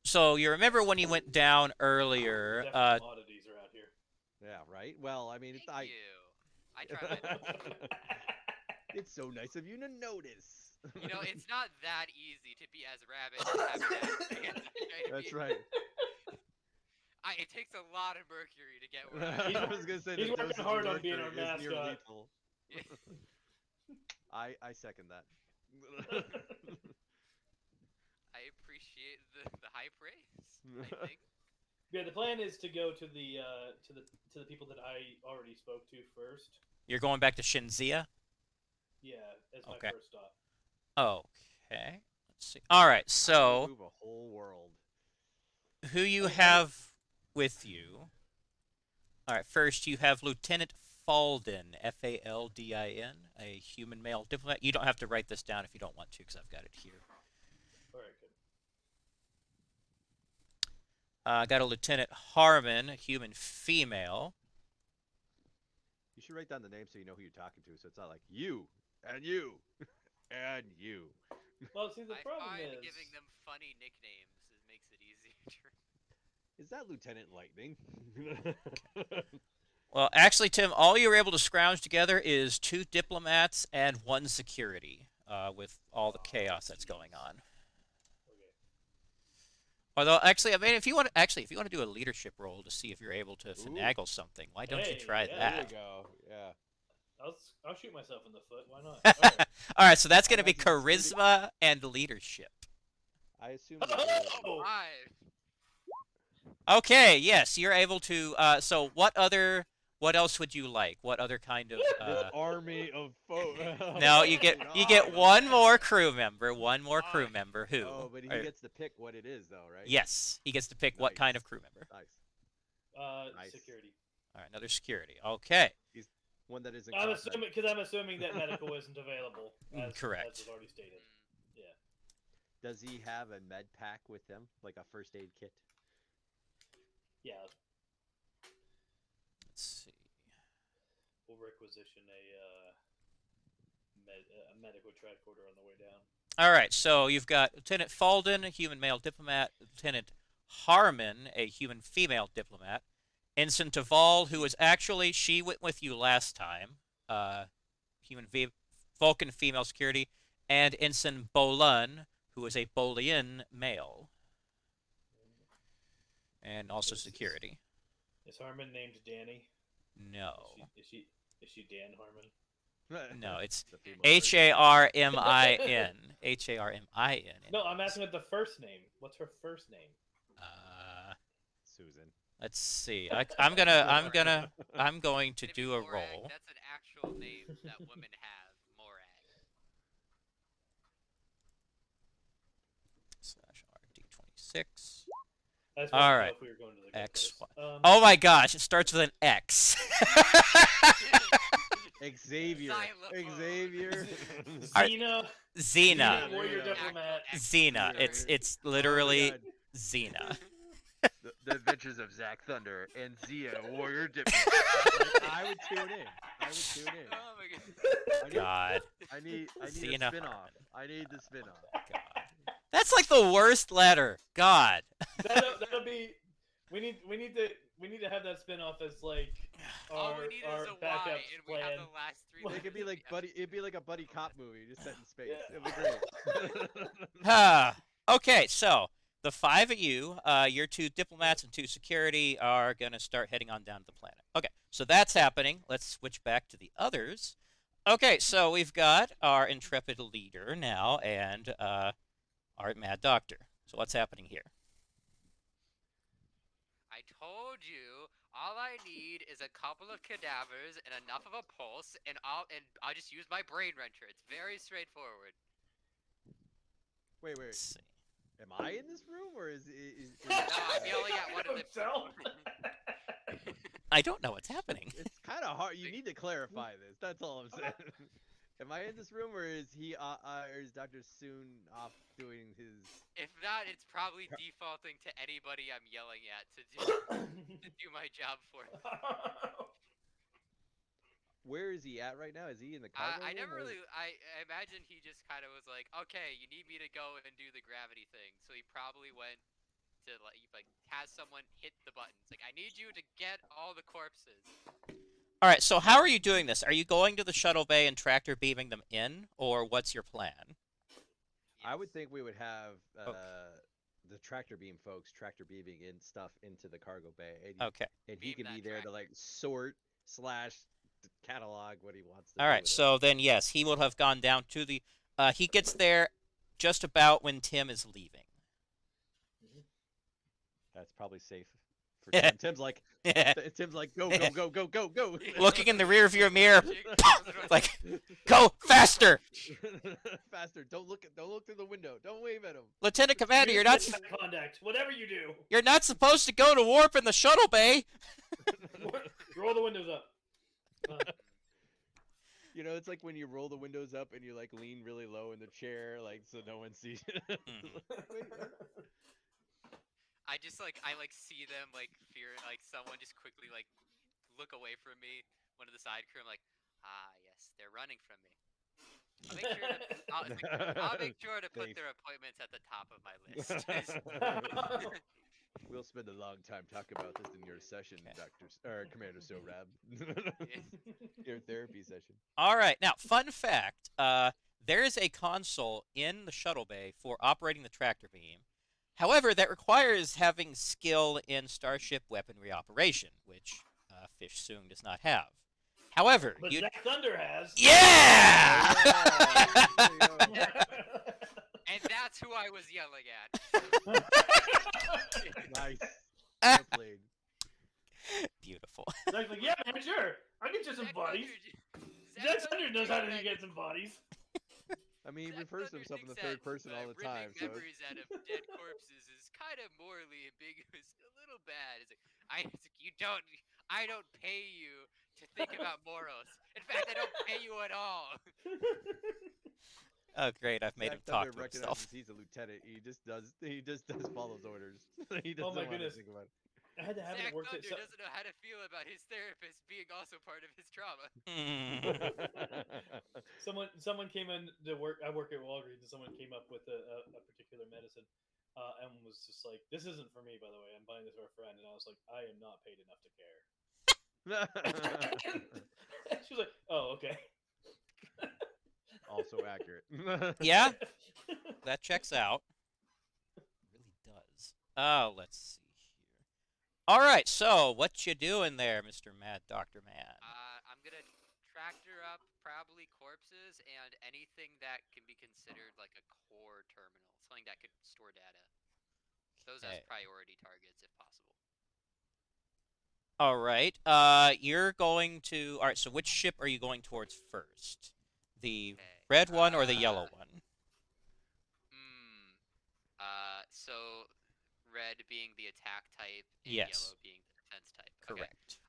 so you remember when you went down earlier, Definitely some oddities around here. Yeah, right. Well, I mean, Thank you. I try my best. It's so nice of you to notice. You know, it's not that easy to be as rabbit and have that. That's right. It takes a lot of mercury to get where I I am. was gonna say He's the working dosage hard of on being our mercury is near mascot. lethal. I second that. I appreciate the high praise. I think. Yeah, the plan is to go to the people that I already spoke to first. you're going back to Shinzia? Yeah, as my Okay. first stop. Okay. Let's see. All right. I would So, move a whole world. who you Okay. have with you? All right. First, you have Lieutenant Faldin, Faldin, a human male diplomat. You don't have to write this down if you don't want to, because I've got it here. All right, good. Got a Lieutenant Harmon, a human female. You should write down the name so you know who you're talking to. So it's not like you and you and you. Well, see, the I problem find is giving them funny nicknames makes it easier. Is that Lieutenant Lightning? Well, actually, Tim, all you were able to scrounge together is 2 diplomats and 1 security, with all the chaos that's going on. okay. Although, actually, I mean, if you want to do a leadership role to see if you're able to Ooh. finagle something, why don't you Hey, try yeah, There that? you go. Yeah. I'll shoot myself in the foot. Why not? All right. All right, so that's going to be imagine the security- charisma and leadership. I assume that the- Oh! Five. Okay, yes, you're able to. So, what else would you like? What other kind of? this army of foes. No, you get one more crew member. One more crew Alright. member. Who? Oh, but he Or- gets to pick what it is, though, right? Yes, he gets to pick what kind of crew member. Nice. Nice. Security. All right, another security. Okay. One that isn't. I'm cosmetic. assuming that medical isn't available. Correct. As was already stated. Does he have a med pack with him, like a first aid kit? Yeah, Let's see. we'll requisition a medical tricorder on the way down. All right, so you've got Lieutenant Faldin, a human male diplomat, Lieutenant Harmon, a human female diplomat, Ensign Taval, who was actually, she went with you last time, Vulcan female security, and Ensign Bolun, who is a Bolian male, and also security. Is Harmon named Danny? No. Is she Dan Harmon? No, it's The female Harmin. Harmin. No, I'm asking what the first name. What's her first name? Susan. Let's see. I'm going to Maybe do a Morag, roll. That's an actual name that women have. Morag. /RD26. I just All wanted to know right. if we were going to the good X. place. Oh my gosh! It starts with an X. Xavier. Xylophone. Xavier. Xena. Xena. Warrior There you go. diplomat. Xena. It's Oh my literally God. Xena. The Adventures of Zack Thunder and Zia, Warrior Diplomat. Like, I would tune in. I would tune in. Oh my god. I need, God. I need a Xena spin-off. Harmon. I need the spin-off. God. That's like the worst letter. God. That'll be. We need to have that spin-off as like All our we need our is a Y, backup and we plan. have the last three It letters could be of like the buddy. It'd be like a buddy cop movie, just set in space. Yeah. It'd be great. Ah, okay, so the five of you, your two diplomats and two security, are going to start heading on down to the planet. Okay, so that's happening. Let's switch back to the others. Okay, so we've got our intrepid leader now and our mad doctor. So what's happening here? I told you, all I need is a couple of cadavers and enough of a pulse, and I'll just use my brain wrencher. It's very straightforward. Wait. Let's see. Am I in this room or is No, I'm yelling at one of the Himself. I don't know what's happening. It's kind of hard. You need to clarify this. That's all I'm saying. Am I in this room or is he or is Dr. Soon off doing his? If not, it's probably defaulting to anybody I'm yelling at to do my job for me. Where is he at right now? Is he in the cargo I room, never or- really. I imagine he just kind of was like, okay, you need me to go and do the gravity thing. So he probably went to like has someone hit the buttons. Like, I need you to get all the corpses. All right, so how are you doing this? Are you going to the shuttle bay and tractor beaming them in, or what's your plan? I would Yes. think we would have Okay. the tractor beam folks tractor beaming in stuff into the cargo bay, and, Okay. and he Beam can be that there to like sort / catalog what he wants to. All do right, with it. so then yes, he will have gone down to the. He gets there just about when Tim is leaving. That's probably safe for Tim. Tim's like, go. Looking in the rearview mirror, Jake- like, go faster, Faster! Don't look through the window. Don't wave at him. Lieutenant Commander. You're not. Contact. Whatever you do, You're not supposed to go to warp in the shuttle bay. roll the windows up. You know, it's like when you roll the windows up and you like lean really low in the chair, like so no one sees. I see them like fear like someone just quickly like look away from me. One of the side crew. I'm like, ah yes, they're running from me. I'll make sure to put Thanks. their appointments at the top of my list. We'll spend a long time talking about this in your session, Commander Sorab. Your therapy session. All right, now fun fact: there is a console in the shuttle bay for operating the tractor beam. However, that requires having skill in starship weaponry operation, which Fish Soong does not have. However, But you. Zack Thunder has. Yeah! There you go. And that's who I was yelling at. Nice. Well played. Beautiful. Zack's like, yeah, man, sure. I'll get you some Zack bodies. Thunder Zack Thunder knows how to get some bodies. I mean, he Zack refers to Thunder himself in the thinks third that, person all the time. ripping So memories out of dead corpses is kind of morally ambiguous, a little bad. It's like, I don't pay you to think about morals. In fact, I don't pay you at all. Oh, great! I've made him Zack talk Thunder to himself. recognizes he's a lieutenant. He just does follows orders. He Oh doesn't my want to goodness. think about it. I had to have Zack it work. Thunder doesn't know how to feel about his therapist being also part of his trauma. Someone came in to work. I work at Walgreens, and someone came up with a particular medicine, and was just like, "This isn't for me, by the way. I'm buying this for a friend." And I was like, "I am not paid enough to care." She was like, "Oh, okay." Also accurate. Yeah, that checks out. It really does. Oh, let's see here. All right, so what you doing there, Mr. Mad Doctor Man? I'm gonna tractor up probably corpses and anything that can be considered like a core terminal, something that could store data. Those as Okay. priority targets, if possible. All right. You're going to. All right. So which ship are you going towards first? The Okay. red one or the yellow one? So red being the attack type and Yes. yellow being the defense type. Okay. Correct.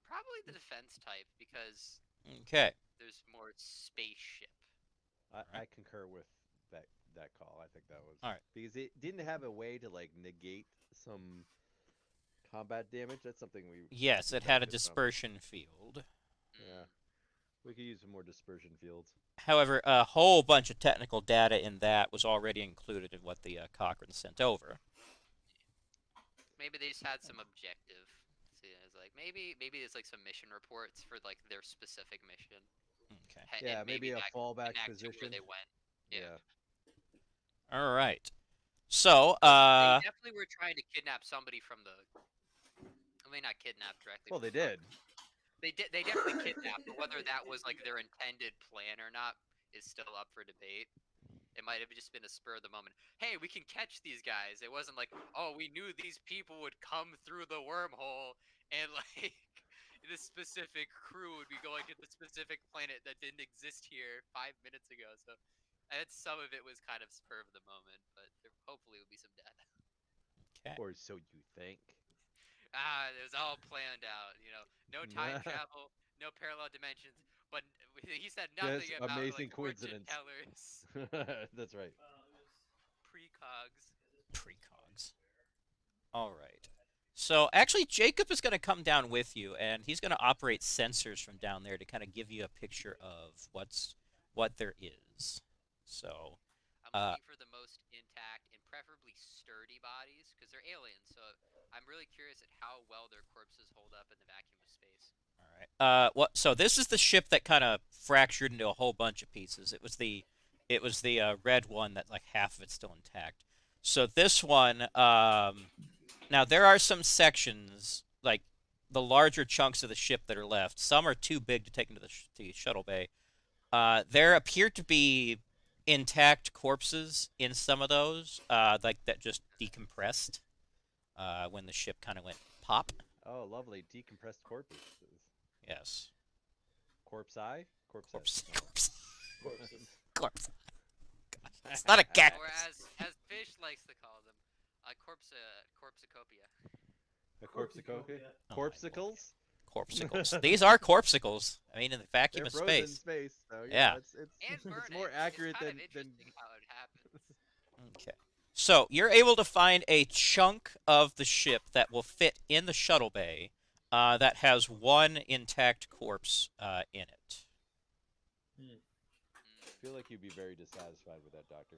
Probably the defense type because Okay. there's more spaceship. I concur with that call. I think that was All right. because it didn't have a way to like negate some combat damage. That's something we Yes, could it had a benefit from. dispersion field. Yeah. We could use some more dispersion fields. However, a whole bunch of technical data in that was already included in what the Cochrane sent over. Maybe they just had some objective. See, it's like maybe it's like some mission reports for like their specific mission. Okay. Yeah, And maybe a that fallback connect to where position. they went. Yeah. All right. So, They definitely were trying to kidnap somebody from the. I mean, not kidnap directly. Well, From they the did. They did. They definitely kidnapped, but whether that was like their intended plan or not is still up for debate. It might have just been a spur of the moment. Hey, we can catch these guys. It wasn't like, oh, we knew these people would come through the wormhole and like this specific crew would be going to the specific planet that didn't exist here 5 minutes ago. So, I had some of it was kind of spur of the moment, but there hopefully will be some data. okay. Or so you think. It was all planned out. No time travel, no parallel dimensions. But he said nothing Just about amazing like fortune coincidence. tellers, That's right. precogs. Precogs. All right. So actually, Jacob is going to come down with you, and he's going to operate sensors from down there to kind of give you a picture of what there is. So, I'm looking for the most intact and preferably sturdy bodies because they're aliens. So I'm really curious at how well their corpses hold up in the vacuum of space. all right. What? So this is the ship that kind of fractured into a whole bunch of pieces. It was the red one that like half of it's still intact. So this one, now there are some sections like the larger chunks of the ship that are left. Some are too big to take into the shuttle bay. There appear to be intact corpses in some of those, like that just decompressed when the ship kind of went pop. Oh, lovely. Decompressed corpses. Yes. Corpse eye? Corpse Corpse. eye. Corpse. Corpses. Corpse. Gosh, it's not a cactus. Or as Fish likes to call them, corpsicopia. A corpsicopia? Oh, my Corpsicles? Corpsicles. These are corpsicles. I mean, in the vacuum They're of frozen in space. space, so Yeah. it's And burn it's more it. accurate it's kind than of interesting how it happens. Okay. So you're able to find a chunk of the ship that will fit in the shuttle bay that has one intact corpse in it. I feel like you'd be very dissatisfied with that, Doctor.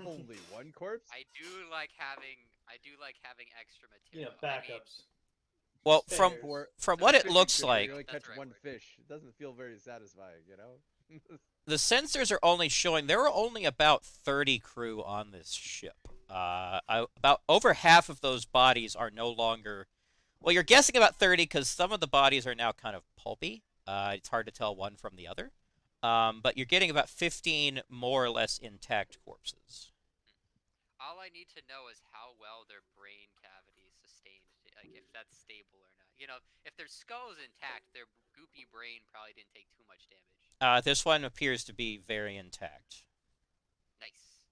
Only one corpse? I do like having extra Yeah, material. I mean, backups. Well, Spares. from So what it Fishing looks trip, like, you only That's catch the right one word. fish. It doesn't feel very satisfying, you know? the sensors are only showing there are only about 30 crew on this ship. About over half of those bodies are no longer. Well, you're guessing about 30 because some of the bodies are now kind of pulpy. It's hard to tell one from the other. But you're getting about 15 more or less intact corpses. All I need to know is how well their brain cavity sustained, like if that's stable or not. If their skull is intact, their goopy brain probably didn't take too much damage. This one appears to be very intact. Nice.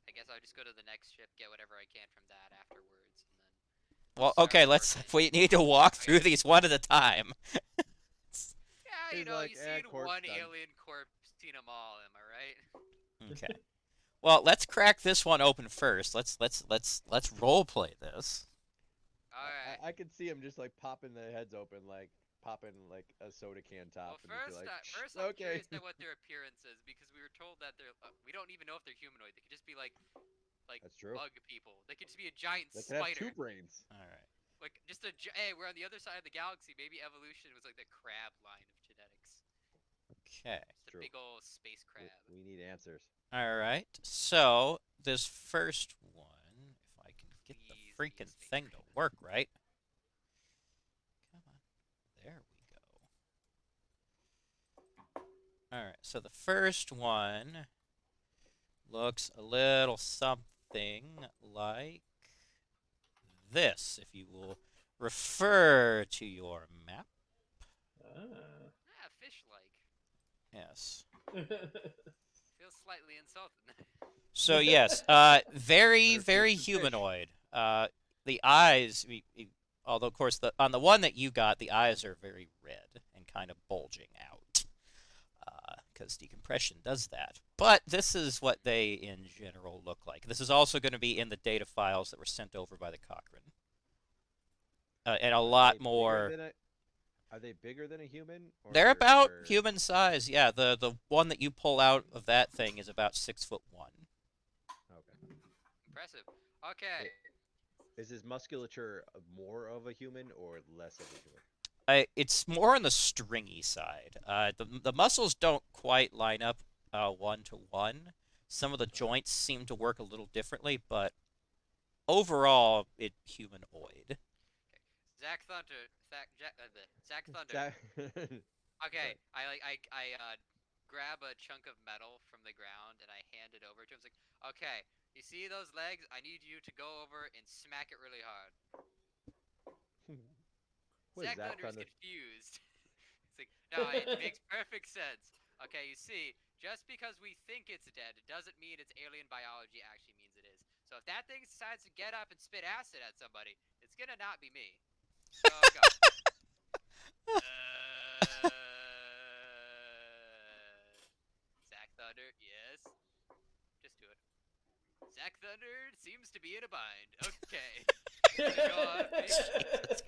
I guess I'll just go to the next ship, get whatever I can from that afterwards, and then. Well, start okay, working. we need to walk through these one at a time. Yeah, He's like, you see corpse one done. alien corpse, seen them all. Am I right? Okay. Well, let's crack this one open first. Let's role play this. All right. I could see him just like popping the heads open, like popping like a soda can top. Well, and just be like, first I'm okay. curious at what their appearance is because we were told that we don't even know if they're humanoid. They could just be like That's true. bug people. They could just be a giant They could have spider. two brains. All right. Like just hey, we're on the other side of the galaxy. Maybe evolution was like the crab line of genetics. Okay. Just a True. big old space crab. We need answers. All right. So this first one, if I can get the Please, freaking space thing to crab. work right. Come on. There we go. All right. So the first one looks a little something like this. If you will refer to your map. Fish-like. Yes. Feels slightly insulting. So yes, very Better very fish than fish. humanoid. The eyes, although of course on the one that you got, the eyes are very red and kind of bulging out, because decompression does that. But this is what they in general look like. This is also going to be in the data files that were sent over by the Cochrane, and a lot Hey, more. Are they bigger than a human, They're or about they're human size. Yeah, the one that you pull out of that thing is about 6'1". okay? Impressive. Okay. Is his musculature more of a human or less of a human? It's more on the stringy side. The muscles don't quite line up 1 to 1. Some of the Uh-huh. joints seem to work a little differently, but overall, it humanoid. Zach Thunder. Zach Thunder. Zach- Okay, Sorry. I grab a chunk of metal from the ground and I hand it over to him. It's like, okay, you see those legs? I need you to go over and smack it really hard. What is Zach Zach Thunder is Thunder? confused. It's like, no, it makes perfect sense. Okay, you see, just because we think it's dead, it doesn't mean its alien biology actually means it is. So if that thing decides to get up and spit acid at somebody, it's gonna not be me. So go. Uh, Zach Thunder, yes. Just do it. Zach Thunder seems to be in a bind. Okay. Go on, Jesus Christ.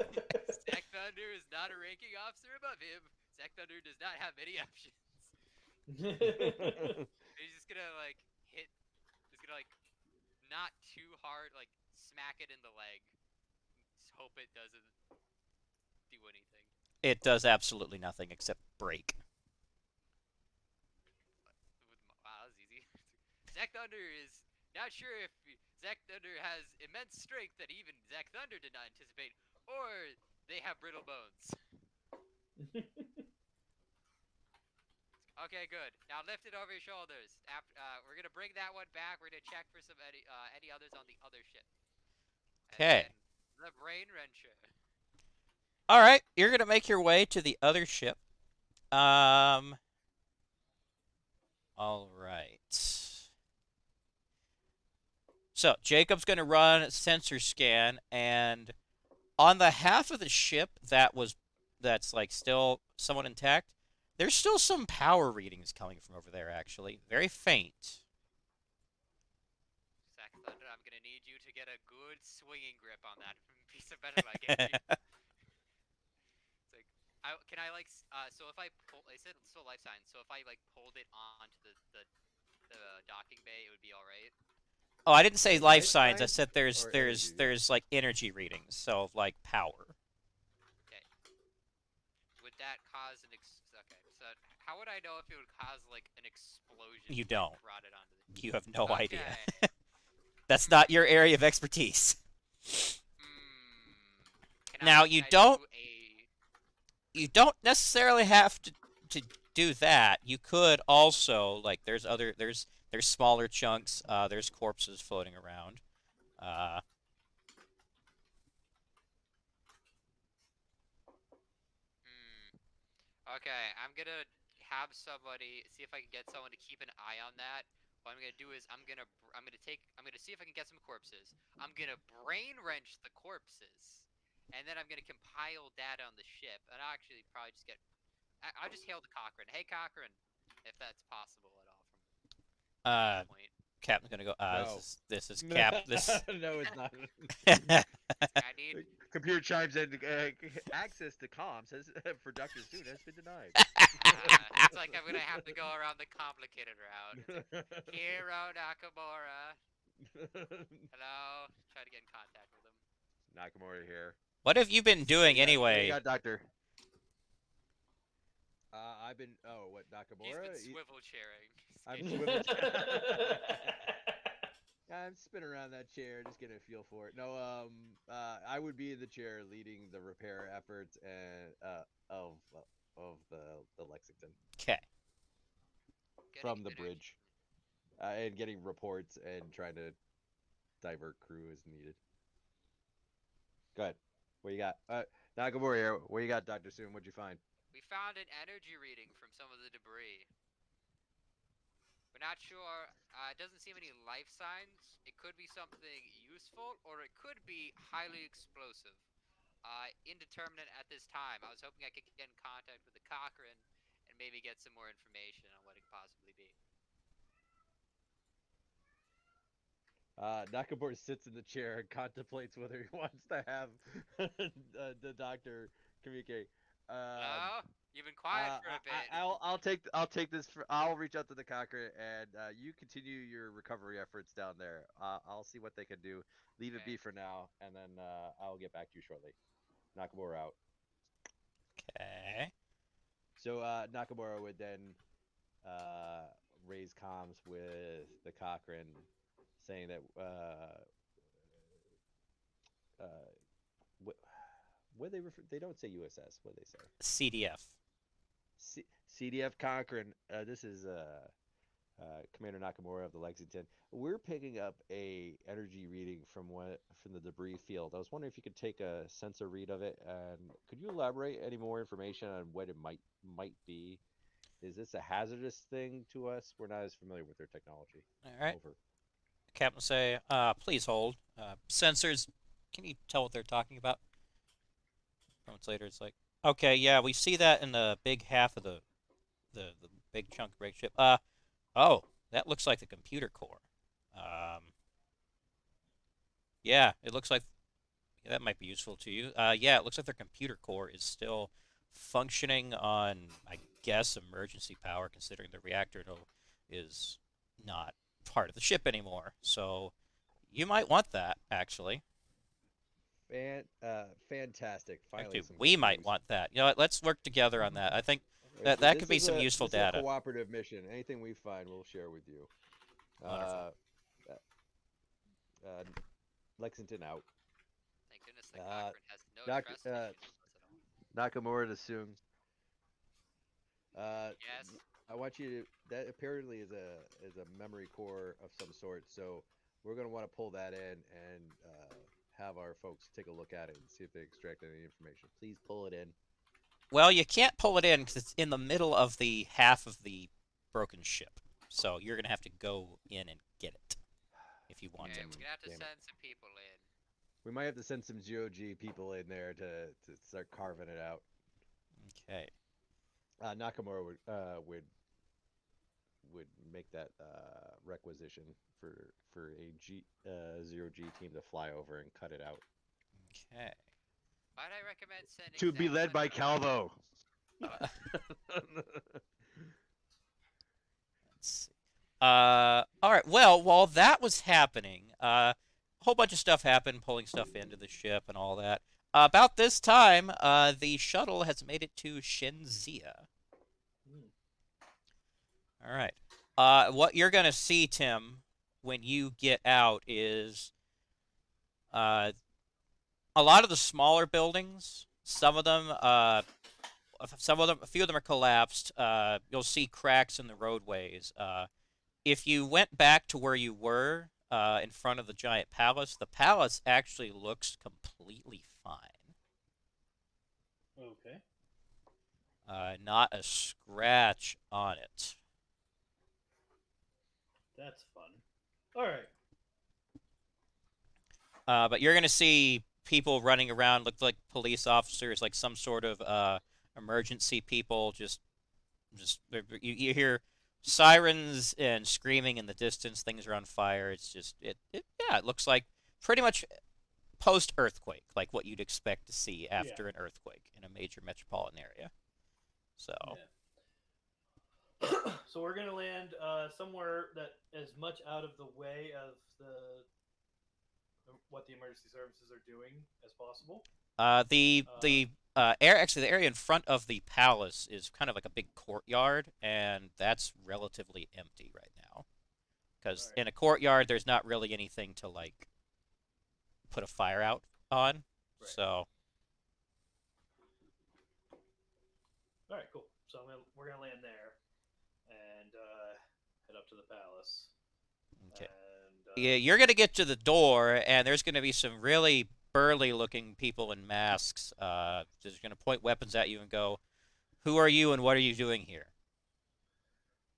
Zach Thunder is not a ranking officer above him. Zach Thunder does not have many options. He's just gonna like hit. He's gonna like not too hard, like smack it in the leg. Just hope it doesn't do anything. It does absolutely nothing except break. Wow, that was easy. Zach Thunder is not sure if Zach Thunder has immense strength that even Zach Thunder did not anticipate, or they have brittle bones. Okay, good. Now lift it over your shoulders. We're gonna bring that one back. We're gonna check for some any others on the other ship, and Okay. then the brain wrencher. All right, you're gonna make your way to the other ship. Um. All right. So Jacob's gonna run a sensor scan, and on the half of the ship that's like still somewhat intact, there's still some power readings coming from over there. Actually, very faint. Zach Thunder, I'm gonna need you to get a good swinging grip on that piece of metal I gave you. It's like, can I like so if I pull, I said still life signs. So if I like pulled it onto the docking bay, it would be all right. Oh, I didn't say Wait, life life signs. I signs said there's or there's energy? Yeah. there's like energy readings, so like power. Okay. Would that cause an okay? So how would I know if it would cause like an explosion You if I don't. brought it onto the? You have no idea. Okay. That's not your area of expertise. Hmm. Now Can I do a? you don't necessarily have to do that. You could also like there's smaller chunks. There's corpses floating around. Uh, Hmm. Okay, I'm gonna have somebody see if I can get someone to keep an eye on that. What I'm gonna do is I'm gonna see if I can get some corpses. I'm gonna brain wrench the corpses, and then I'm gonna compile data on the ship. And I'll actually probably just get I'll just hail the Cochrane. Hey Cochrane, if that's possible at all from any uh, point. Captain's gonna go. No. This is Cap. This. No, it's not. I need Computer chimes in. Access to comms has, for Doctor Soon has been denied. it's like I'm gonna have to go around the complicated route. It's like Hero Nakamura. Hello. Try to get in contact with him. Nakamura here. What have you been What do doing you got? What do you anyway? got, Doctor? I've been. Oh, what He's Nakamura? been swivel chairing. I'm Sketchy. swivel. I'm spinning around that chair, just getting a feel for it. No, I would be in the chair leading the repair efforts and of the Lexington Okay. from the Getting bridge, and getting reports and trying to divert crew as needed. Go ahead. What you got? Nakamura here. What you got, Doctor Soon? What'd you find? We found an energy reading from some of the debris. We're not sure. It doesn't seem any life signs. It could be something useful, or it could be highly explosive. Indeterminate at this time. I was hoping I could get in contact with the Cochrane and maybe get some more information on what it could possibly be. Nakamura sits in the chair and contemplates whether he wants to have the doctor communicate. Hello? You've been quiet for a bit. I'll take this for I'll reach out to the Cochrane and you continue your recovery efforts down there. I'll see what they can do. Leave it Okay. be for now, and then I'll get back to you shortly. Nakamura out. Okay. So Nakamura would then uh, raise comms with the Cochrane, saying that uh, what what they don't say USS. What do they say? CDF. CDF Cochrane. This is Commander Nakamura of the Lexington. We're picking up a energy reading from the debris field. I was wondering if you could take a sensor read of it, and could you elaborate any more information on what it might be? Is this a hazardous thing to us? We're not as familiar with their technology. All right. Over. Captain will say, please hold. Sensors, can you tell what they're talking about? Moments later, it's like, okay, yeah, we see that in the big half of the big chunk break ship. Oh, that looks like the computer core. Um, yeah, it looks like yeah, that might be useful to you. Yeah, it looks like their computer core is still functioning on, I guess, emergency power, considering the reactor is not part of the ship anymore. So you might want that, actually. Fantastic. Finally, Actually, some we good might news. want that. You know what? Let's work together on that. I think that could This be is some useful this is a data. cooperative mission. Anything we find, we'll share with you. Wonderful. Uh, uh, Lexington out. Thank goodness the Uh, Cochrane has no Nak trust issues with us at all. Nakamura to Soong. Uh, Yes. I want you to. That apparently is a memory core of some sort. So we're gonna want to pull that in and have our folks take a look at it and see if they extract any information. Please pull it in. Well, you can't pull it in because it's in the middle of the half of the broken ship. So you're going to have to go in and get it if you want Okay, it. we're gonna have to Damn it. send some people in. We might have to send some GOG people in there to start carving it out. Okay. Nakamura would make that requisition for a zero G team to fly over and cut it out. Okay. Why'd I recommend sending To be Sam led by Hunter? Calvo. Let's see. All right. Well, while that was happening, a whole bunch of stuff happened, pulling stuff into the ship and all that. About this time, the shuttle has made it to Shinzia. Hmm. All right. What you're gonna see, Tim, when you get out is uh, a lot of the smaller buildings. A few of them are collapsed. You'll see cracks in the roadways. If you went back to where you were in front of the giant palace, the palace actually looks completely fine. Okay. Not a scratch on it. That's fun. All right. But you're gonna see people running around, look like police officers, like some sort of emergency people. You hear sirens and screaming in the distance. Things are on fire. It's just yeah. It looks like pretty much post earthquake, like what you'd expect to see after an earthquake in a major metropolitan area. So Yeah. So we're gonna land somewhere that as much out of the way of what the emergency services are doing as possible. the area in front of the palace is kind of like a big courtyard, and that's relatively empty right now. Because Right. in a courtyard, there's not really anything to like put a fire out on. Right. So All right. Cool. So we're gonna land there and head up to the palace. okay. And Yeah, you're gonna get to the door, and there's gonna be some really burly-looking people in masks. Just gonna point weapons at you and go, "Who are you, and what are you doing here?"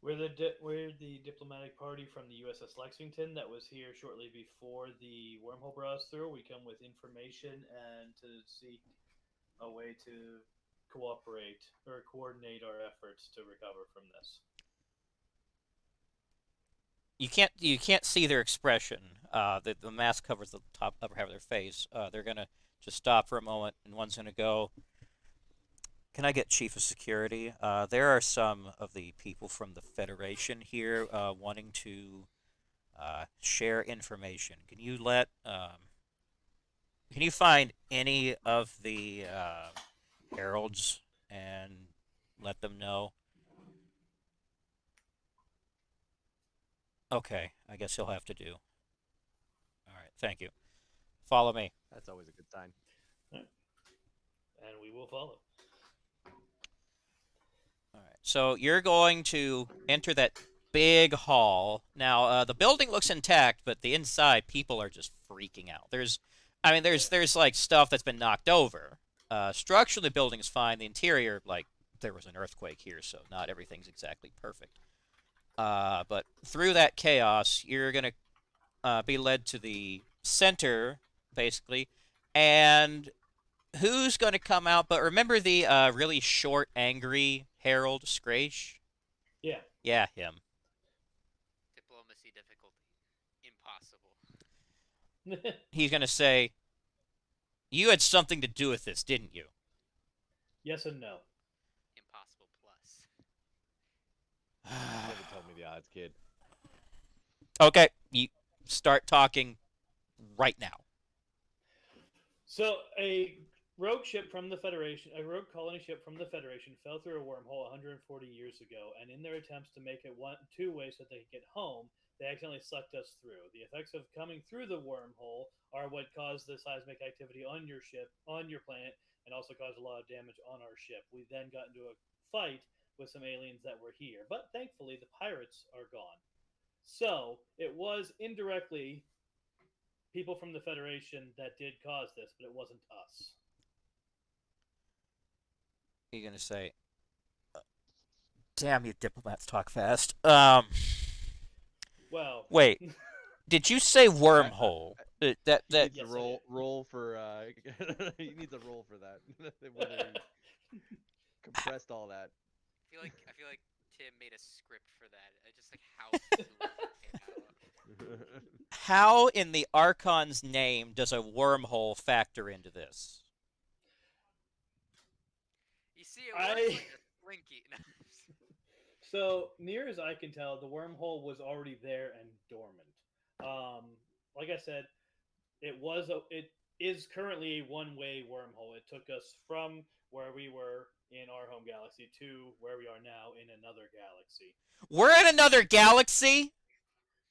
we're the diplomatic party from the USS Lexington that was here shortly before the wormhole browse through. We come with information and to seek a way to cooperate or coordinate our efforts to recover from this. You can't see their expression. The mask covers the upper half of their face. They're gonna just stop for a moment, and one's gonna go, Can I get Chief of Security? There are some of the people from the Federation here wanting to share information. Can you find any of the heralds and let them know? Okay, I guess he'll have to do. All right, thank you. Follow me. That's always a good sign. Alright. And we will follow. All right, so you're going to enter that big hall. Now, the building looks intact, but the inside, people are just freaking out. There's like stuff that's been knocked over. Structurally, the building is fine. The interior, like, there was an earthquake here, so not everything's exactly perfect. But through that chaos, you're gonna be led to the center, basically, and who's going to come out? But remember the really short, angry Harold Scraish? Yeah. Yeah, him. Diplomacy difficulty. Impossible. He's going to say, "You had something to do with this, didn't you?" Yes and no. Impossible plus. You never told me the odds, kid. Okay, you start talking right now. So a rogue ship from the Federation, a rogue colony ship from the Federation, fell through a wormhole 140 years ago, and in their attempts to make it two ways so that they could get home, they accidentally sucked us through. The effects of coming through the wormhole are what caused the seismic activity on your ship, on your planet, and also caused a lot of damage on our ship. We then got into a fight with some aliens that were here, but thankfully the pirates are gone. So it was indirectly people from the Federation that did cause this, but it wasn't us. You're going to say, "Damn, you diplomats talk fast." Well, Wait, did you say I, wormhole? That he that needs Yes, a I roll for he needs a roll for that. Whether he compressed all that. I feel like Tim made a script for that. Just like how fluent it came out. How in the Archon's name does a wormhole factor into this? You see, it works like a slinky. so near as I can tell, the wormhole was already there and dormant. Like I said, it is currently a one-way wormhole. It took us from where we were in our home galaxy to where we are now in another galaxy. We're in another galaxy?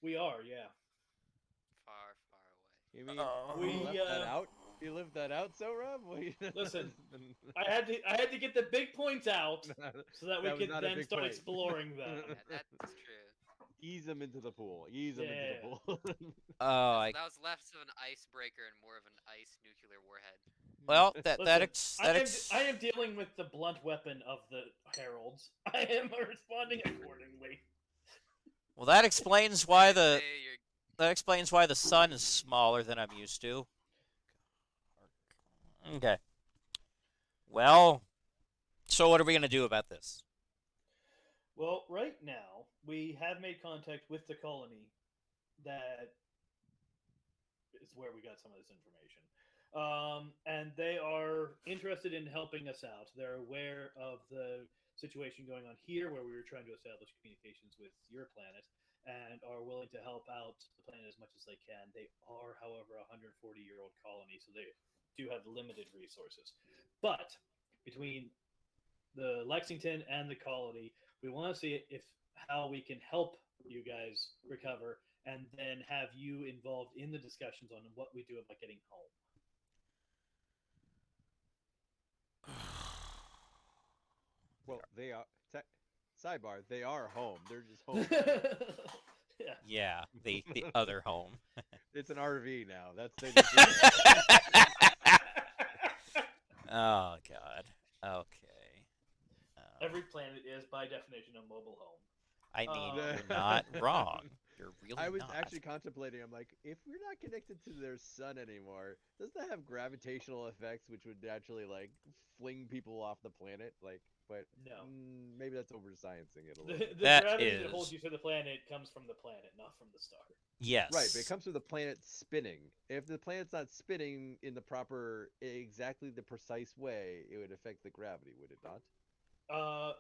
We are, yeah. Far, far away. You mean Oh. you We left that out? You left that out, so Rob? Listen, I had to get the big points out so that we That was could not a then big start point. exploring them. Yeah, that's true. Ease them into the pool. Ease them into the Yeah. pool. Oh, That was less of an icebreaker and more of an ice nuclear warhead. well, Listen, I am dealing with the blunt weapon of the heralds. I am responding accordingly. well, that explains why the Say you're that explains why the sun is smaller than I'm used to. Okay. Well, so what are we gonna do about this? Well, right now we have made contact with the colony. That is where we got some of this information. And they are interested in helping us out. They're aware of the situation going on here, where we were trying to establish communications with your planet, and are willing to help out the planet as much as they can. They are, however, a 140-year-old colony, so they do have limited resources. But between the Lexington and the colony, we want to see if how we can help you guys recover, and then have you involved in the discussions on what we do about getting home. Well, they are. Sidebar: they are home. They're just home. Yeah. Yeah, the other home. It's an RV now. That's they. Oh God. Okay. Every planet is, by definition, a mobile home. I mean, Um, you're not wrong. You're really I was not. actually contemplating. I'm like, if we're not connected to their sun anymore, doesn't that have gravitational effects which would naturally like fling people off the planet? Like, but No. maybe that's over sciencing it a little The bit. That gravity that holds is you to the planet comes from the planet, not from the star. Right, but it yes. comes from the planet spinning. If the planet's not spinning in the proper, exactly the precise way, it would affect the gravity, would it not?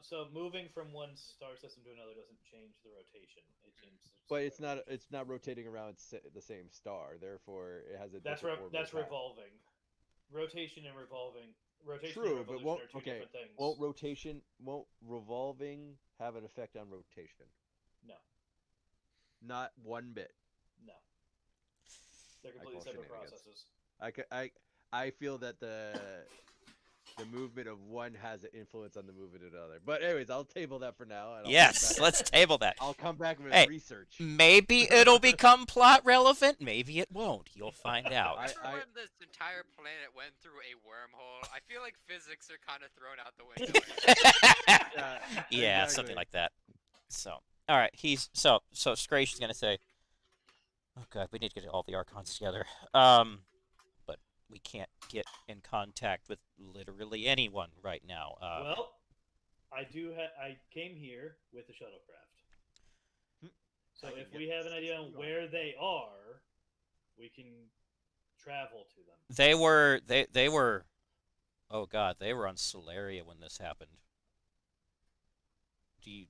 So moving from one star system to another doesn't change the rotation. It changes the But revolution. it's not rotating around the same star. Therefore, it has a different orbital That's path. revolving. Rotation and revolving. Rotation and True, but revolution won't are two okay? different things. Won't revolving have an effect on rotation? No, Not one bit. no. They're I completely call separate shenanigans. processes. I feel that the movement of one has an influence on the movement of the other. But anyways, I'll table that for now, and Yes, let's table that. I'll come back with Hey, research. maybe it'll become plot relevant. Maybe it won't. You'll find out. Remember when this entire planet went through a wormhole? I feel like physics are kind of thrown out the window. Yeah, Exactly. something like that. So, all right, so Scraish is gonna say, "Oh God, we need to get all the Archons together." But we can't get in contact with literally anyone right now. Well, I came here with a shuttlecraft. So I can if get we have an idea on you on where they are, we can travel to them. they were. Oh God, they were on Solaria when this happened. Do you?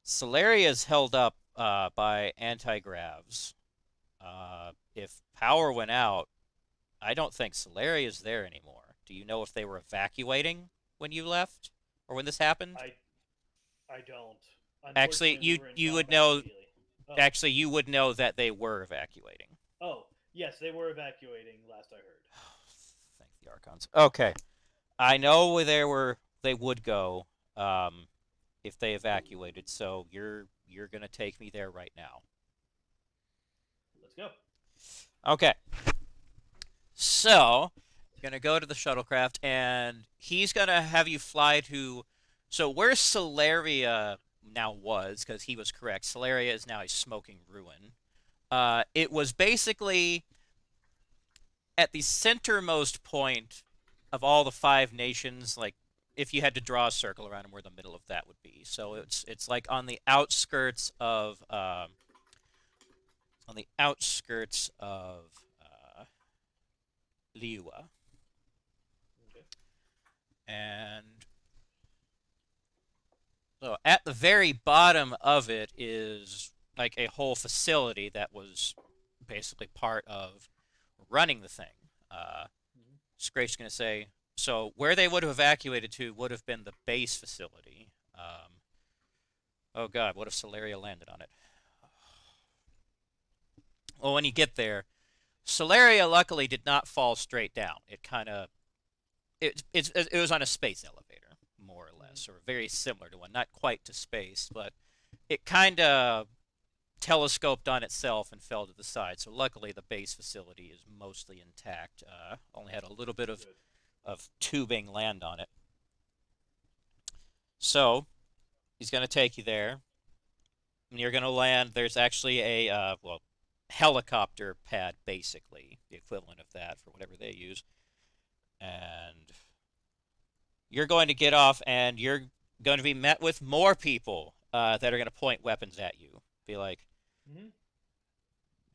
Solaria is held up by anti-gravs. If power went out, I don't think Solaria is there anymore. Do you know if they were evacuating when you left or when this happened? I don't. Actually, Unfortunately, we were in you would combat know. immediately. Oh, Actually, you would know that they were evacuating. oh, yes, they were evacuating. Last I heard. Thank the Archons. Okay, I know where they would go if they evacuated. So you're gonna take me there right now. Let's go. Okay. So, gonna go to the shuttlecraft, and he's gonna have you fly to. So where Solaria now was, because he was correct. Solaria is now a smoking ruin. It was basically at the centermost point of all the five nations. Like, if you had to draw a circle around them, where the middle of that would be. So it's like on the outskirts of Liua. Okay. And so at the very bottom of it is like a whole facility that was basically part of running the thing. Scrape's going to say, so where they would have evacuated to would have been the base facility. Oh God, what if Solaria landed on it? Well, when you get there, Solaria luckily did not fall straight down. It kind of it was on a space elevator, more or less, or very similar to one. Not quite to space, but it kind of telescoped on itself and fell to the side. So luckily, the base facility is mostly intact. Only had a little bit of tubing land on it. So he's going to take you there, and you're going to land. There's actually a helicopter pad, basically the equivalent of that for whatever they use, and you're going to get off, and you're going to be met with more people that are going to point weapons at you. Be like,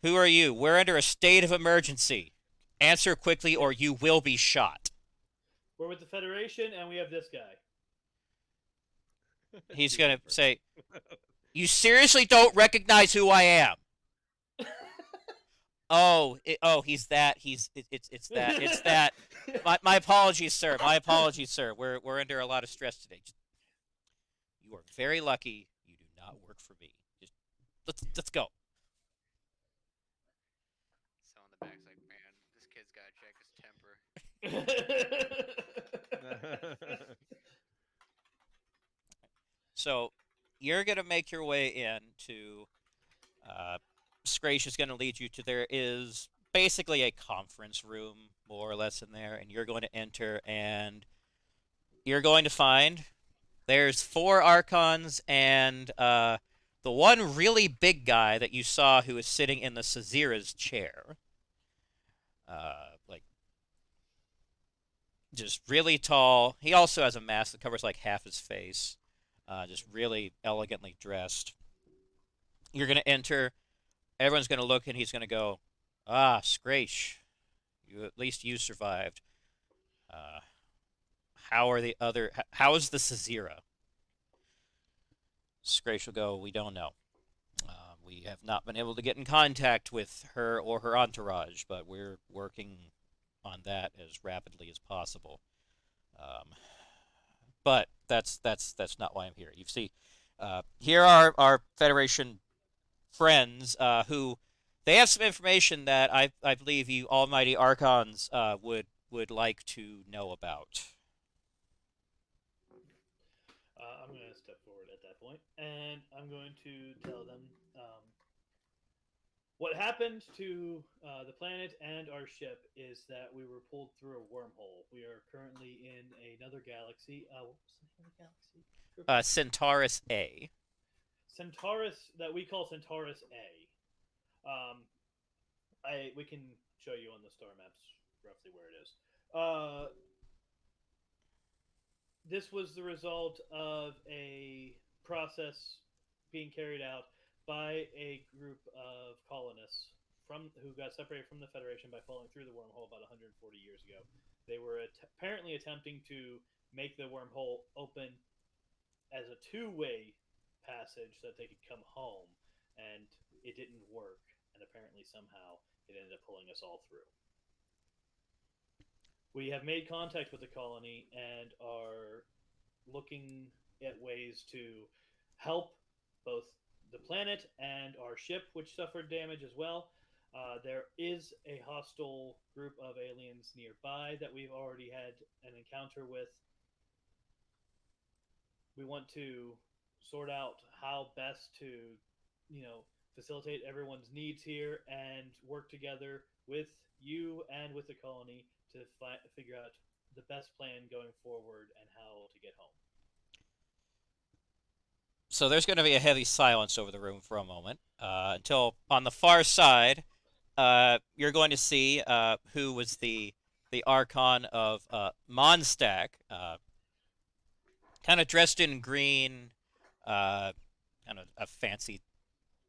who are you? We're under a state of emergency. Answer quickly, or you will be shot. We're with the Federation, and we have this guy. He's going to say, you seriously don't recognize who I am? He's that. It's that. My apologies, sir. My apologies, sir. We're under a lot of stress today. You are very lucky you do not work for me. Just let's go. So on the back's like, man, this kid's gotta check his temper. So you're gonna make your way in to. Scratch is gonna lead you to. There is basically a conference room, more or less, in there, and you're going to enter, and you're going to find there's 4 Archons and the one really big guy that you saw who was sitting in the Sazira's chair, like just really tall. He also has a mask that covers like half his face. Just really elegantly dressed. You're gonna enter. Everyone's gonna look, and he's gonna go, "Ah, Scraish, you at least you survived. Uh, how are the other? How is the Sazira?" Scraish will go, "We don't know. We have not been able to get in contact with her or her entourage, but we're working on that as rapidly as possible. Um, but that's not why I'm here. You see, here are our Federation friends who they have some information that I believe you almighty archons would like to know about." I'm going to step forward at that point, and I'm going to tell them what happened to the planet and our ship is that we were pulled through a wormhole. We are currently in another galaxy. What was the name of the galaxy? Centaurus A. Centaurus, that we call Centaurus A. We can show you on the star maps roughly where it is. This was the result of a process being carried out by a group of colonists who got separated from the Federation by falling through the wormhole about 140 years ago. They were apparently attempting to make the wormhole open as a two-way passage so that they could come home, and it didn't work. And apparently, somehow, it ended up pulling us all through. We have made contact with the colony and are looking at ways to help both the planet and our ship, which suffered damage as well. There is a hostile group of aliens nearby that we've already had an encounter with. We want to sort out how best to, facilitate everyone's needs here and work together with you and with the colony to figure out the best plan going forward and how to get home. So there's going to be a heavy silence over the room for a moment until on the far side, you're going to see who was the Archon of Mondstack, kind of dressed in green, kind of a fancy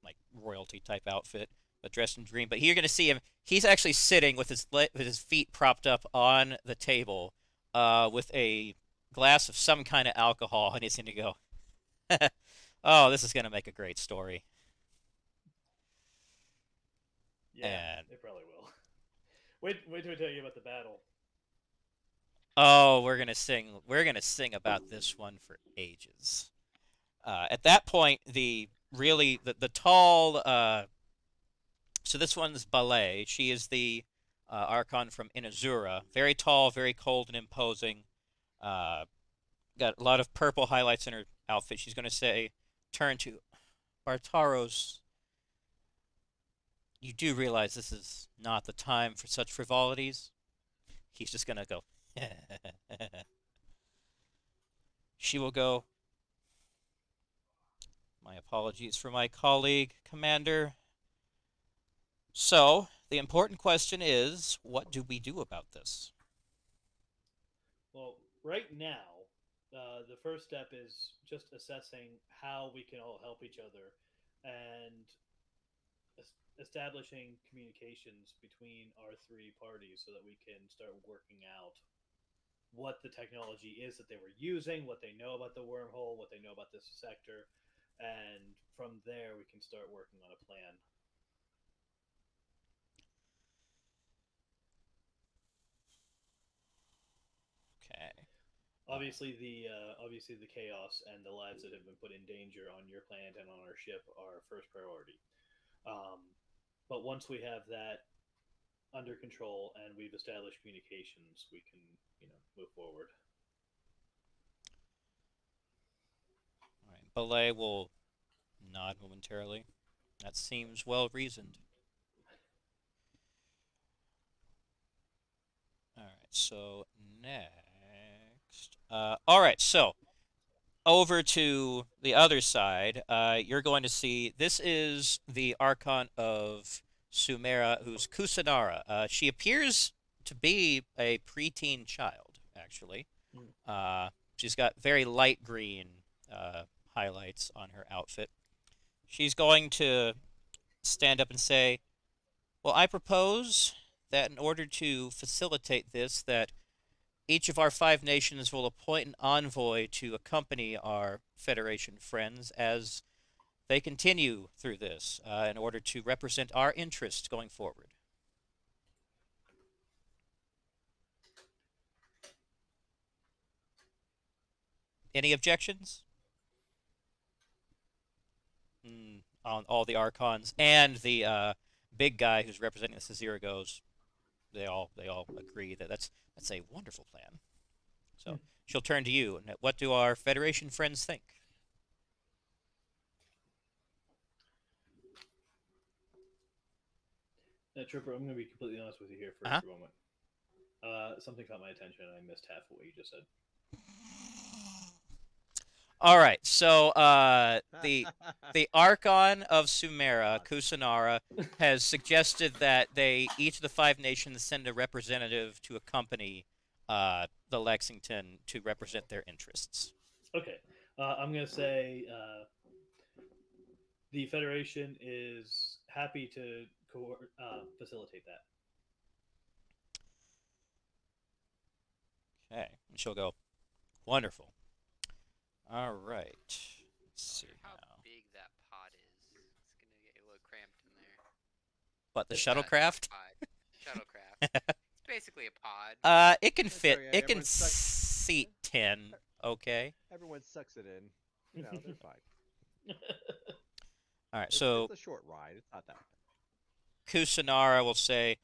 like royalty type outfit, but dressed in green. But you're going to see him. He's actually sitting with his feet propped up on the table, with a glass of some kind of alcohol, and he's going to go, "Oh, this is going to make a great story." Yeah, And it probably will. Wait till I tell you about the battle. oh, we're gonna sing about this one for ages. At that point, the tall so this one's Ballet. She is the Archon from Inazura. Very tall, very cold and imposing. Uh, got a lot of purple highlights in her outfit. She's gonna turn to Bartaros. You do realize this is not the time for such frivolities? He's just gonna go. She will go, "My apologies for my colleague, Commander. So, the important question is, what do we do about this?" Well, right now, the first step is just assessing how we can all help each other and establishing communications between our three parties so that we can start working out what the technology is that they were using, what they know about the wormhole, what they know about this sector, and from there we can start working on a plan. Okay. Obviously the chaos and the lives that have been put in danger on your planet and on our ship are first priority. Um, but once we have that under control and we've established communications, we can move forward. All right. Belay will nod momentarily. That seems well reasoned. All right. So next. All right. So over to the other side, you're going to see this is the Archon of Sumera, who's Kusanara. She appears to be a preteen child, actually. Mm. She's got very light green uh, highlights on her outfit. She's going to stand up and say, "Well, I propose that in order to facilitate this, that each of our five nations will appoint an envoy to accompany our Federation friends as they continue through this in order to represent our interests going forward." Any objections? On all the Archons and the big guy who's representing the Caziragos, they all agree that that's a wonderful plan. So she'll turn to you. And what do our Federation friends think? Trooper, I'm going to be completely honest with you here for Uh-huh. a moment. Something caught my attention, and I missed half of what you just said. All right, so the Archon of Sumera, Kusanara, has suggested that they each of the five nations send a representative to accompany the Lexington to represent their interests. Okay, I'm going to say the Federation is happy to facilitate that. Okay, and she'll go, "Wonderful. All right. Let's see How now. big that pod is. It's gonna get a little cramped in there. What, the It's that shuttlecraft? pod. Shuttlecraft. It's basically a pod. It can That's fit. alright, It can everyone sucks. seat 10. Okay. Everyone sucks it in. You know, they're fine. All right. It's, So it's a short ride. It's not that bad. Kusanara will say,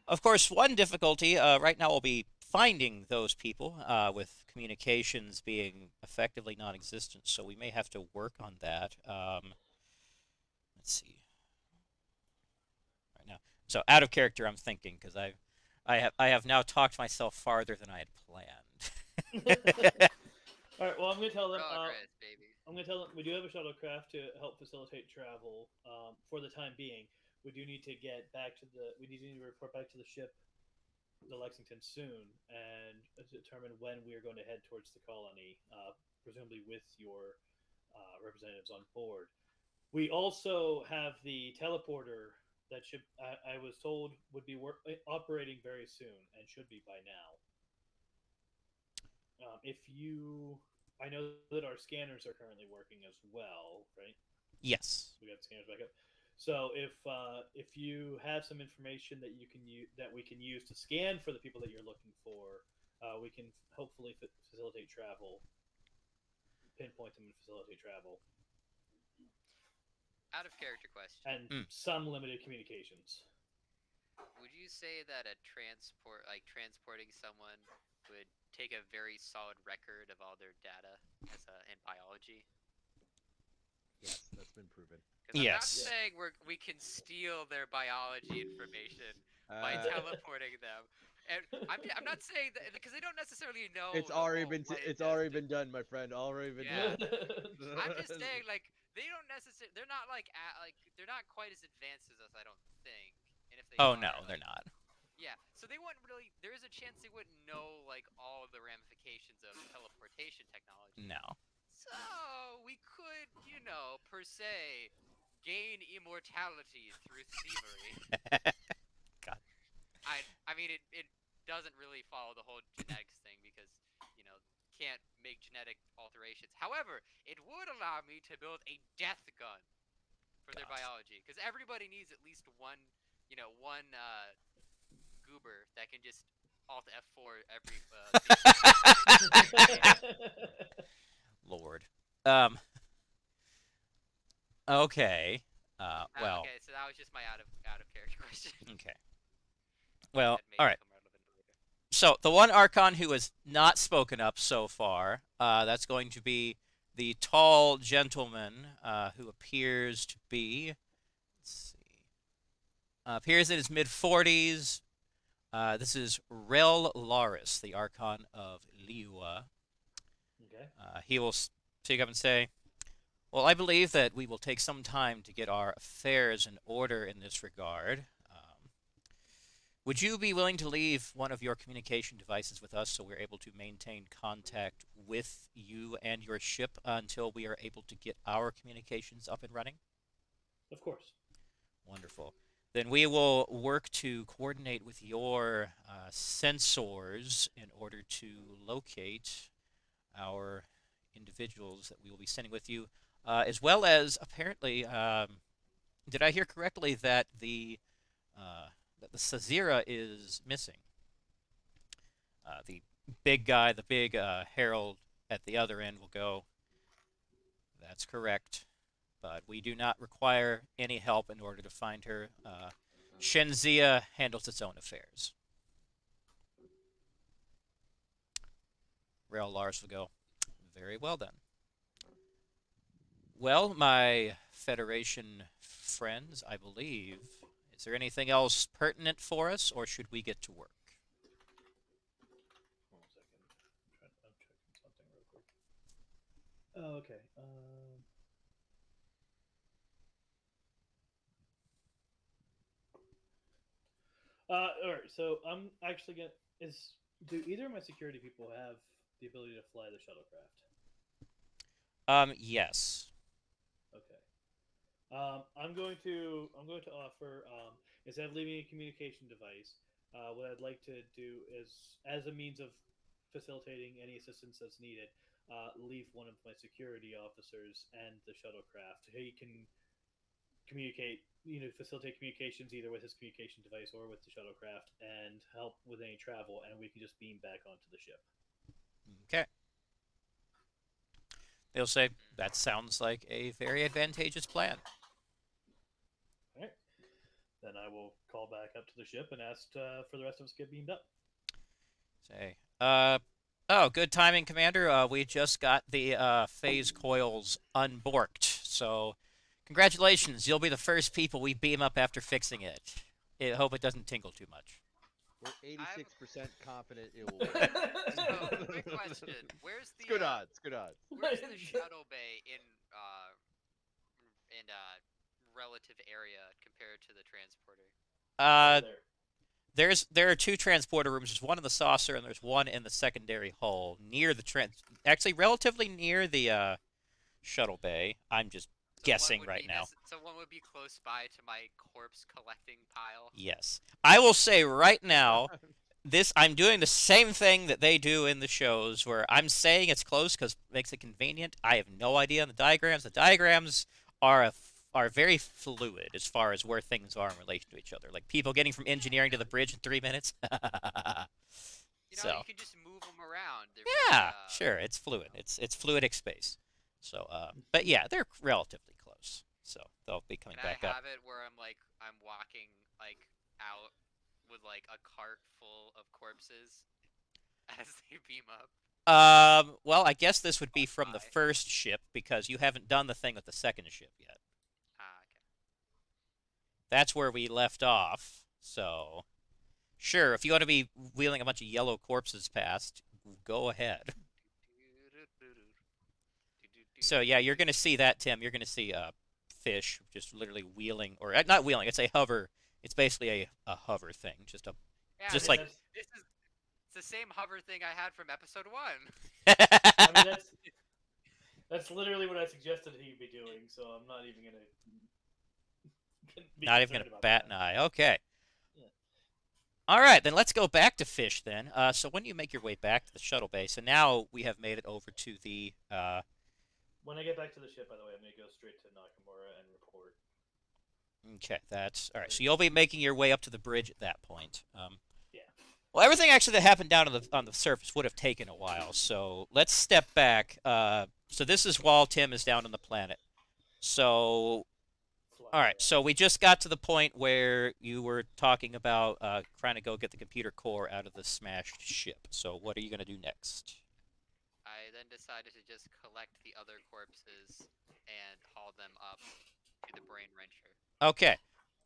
"Of course, one difficulty right now will be finding those people with communications being effectively non-existent. So we may have to work on that. Let's see. Right now, so out of character, I'm thinking because I have now talked myself farther than I had planned." All right. Well, I'm going to tell them. Progress, baby. I'm going to tell them we do have a shuttlecraft to help facilitate travel for the time being. We do need to get back to the. We need to report back to the ship, the Lexington, soon, and determine when we are going to head towards the colony, presumably with your representatives on board. We also have the teleporter that should. I was told would be operating very soon and should be by now. If you, I know that our scanners are currently working as well, right? Yes. We got scanners back up. So if you have some information that you can use that we can use to scan for the people that you're looking for, we can hopefully facilitate travel, pinpoint them and facilitate travel, Out of character question. and some limited communications. Would you say that transporting someone would take a very solid record of all their data in biology? Yes, that's been proven. Because I'm not Yes. saying we can steal their biology information by teleporting them. And I'm not saying that because they don't necessarily know. It's the already whole been flight it's already testing. been done, my friend. Already been Yeah. done. I'm just saying, like they don't necessarily. They're not they're not quite as advanced as us. I don't think. And if they Oh are, no, they're not. Yeah, so they wouldn't really. There is a chance they wouldn't know like all of the ramifications of teleportation technology. No. So we could, per se, gain immortality through thievery. God. I mean, it doesn't really follow the whole genetics thing because can't make genetic alterations. However, it would allow me to build a death gun for their God. biology because everybody needs at least one goober that can just alt F4 every. Lord. Okay. Well. Okay, so that was just my out of character question. Okay. Well. That may All right. become relevant later. So the one Archon who has not spoken up so far, that's going to be the tall gentleman who appears to be. Let's see. Appears in his mid-40s. This is Rel Laris, the Archon of Liua. Okay. He will So you come and say, well, I believe that we will take some time to get our affairs in order in this regard. Would you be willing to leave one of your communication devices with us so we're able to maintain contact with you and your ship until we are able to get our communications up and running? Of course. Wonderful. Then we will work to coordinate with your sensors in order to locate our individuals that we will be sending with you, as well as apparently, did I hear correctly that the Sazira is missing? The big guy, the big herald at the other end will go. That's correct, but we do not require any help in order to find her. Shenzia handles its own affairs. Rail Lars will go. Very well then. Well, my Federation friends, I believe. Is there anything else pertinent for us, or should we get to work? Hold on a second. I'm checking something real quick. Oh, okay. All right. So I'm actually gonna. Do either of my security people have the ability to fly the shuttlecraft? Yes. Okay. I'm going to offer instead of leaving a communication device, what I'd like to do is, as a means of facilitating any assistance that's needed, leave one of my security officers and the shuttlecraft. He can communicate, facilitate communications either with his communication device or with the shuttlecraft, and help with any travel, and we can just beam back onto the ship. Okay. They'll say, that sounds like a very advantageous plan. All right. Then I will call back up to the ship and ask for the rest of us to get beamed up. Say, oh, good timing, Commander. We just got the phase coils unborked, so congratulations. You'll be the first people we beam up after fixing it. I hope it doesn't tingle too much. We're 86% confident it will work. So, quick question: Where's the It's good odds. Good odds. where's the shuttle bay in relative area compared to the transporter? There. There are two transporter rooms. There's one in the saucer, and there's one in the secondary hull near the actually relatively near the shuttle bay. I'm just guessing right now. So one would be close by to my corpse collecting pile. Yes, I will say right now, I'm doing the same thing that they do in the shows, where I'm saying it's close because it makes it convenient. I have no idea on the diagrams. The diagrams are very fluid as far as where things are in relation to each other. Like people getting from engineering to the bridge in 3 minutes. You So can just move them around. yeah, sure, it's fluid. It's fluidic space. So, but yeah, they're relatively close. So they'll be coming Can back I up. have it where I'm walking out with a cart full of corpses as they beam up? Well, I guess this would be from the first ship because you haven't done the thing with the second ship yet. Okay. That's where we left off. So, sure, if you want to be wheeling a bunch of yellow corpses past, go ahead. So yeah, you're gonna see that, Tim. You're gonna see fish just literally wheeling, or not wheeling. It's a hover. It's basically a hover thing. Just Yeah, like it's the same hover thing I had from episode 1. I mean, that's literally what I suggested he'd be doing. So I'm not even gonna. Not even gonna bat an eye. Okay. Yeah. All right, then let's go back to fish. Then, so when you make your way back to the shuttle bay, so now we have made it over to the. When I get back to the ship, by the way, I'm gonna go straight to Nakamura and report. Okay, that's all right. So you'll be making your way up to the bridge at that point. Yeah. Well, everything actually that happened down on the surface would have taken a while. So let's step back. So this is while Tim is down on the planet. So. All right, so we just got to the point where you were talking about trying to go get the computer core out of the smashed ship. So what are you going to do next? I then decided to just collect the other corpses and haul them up to the brain wrencher. Okay.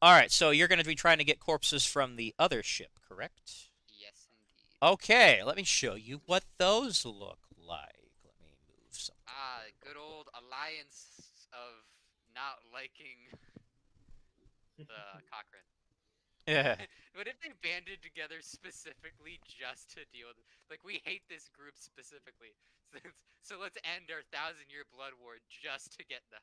All right, so you're going to be trying to get corpses from the other ship, correct? Yes, indeed. Okay, let me show you what those look like. Let me move something Good old alliance of not liking the Cochrane. Yeah. What if they banded together specifically just to deal with like we hate this group specifically, so let's end our 1,000-year blood war just to get them.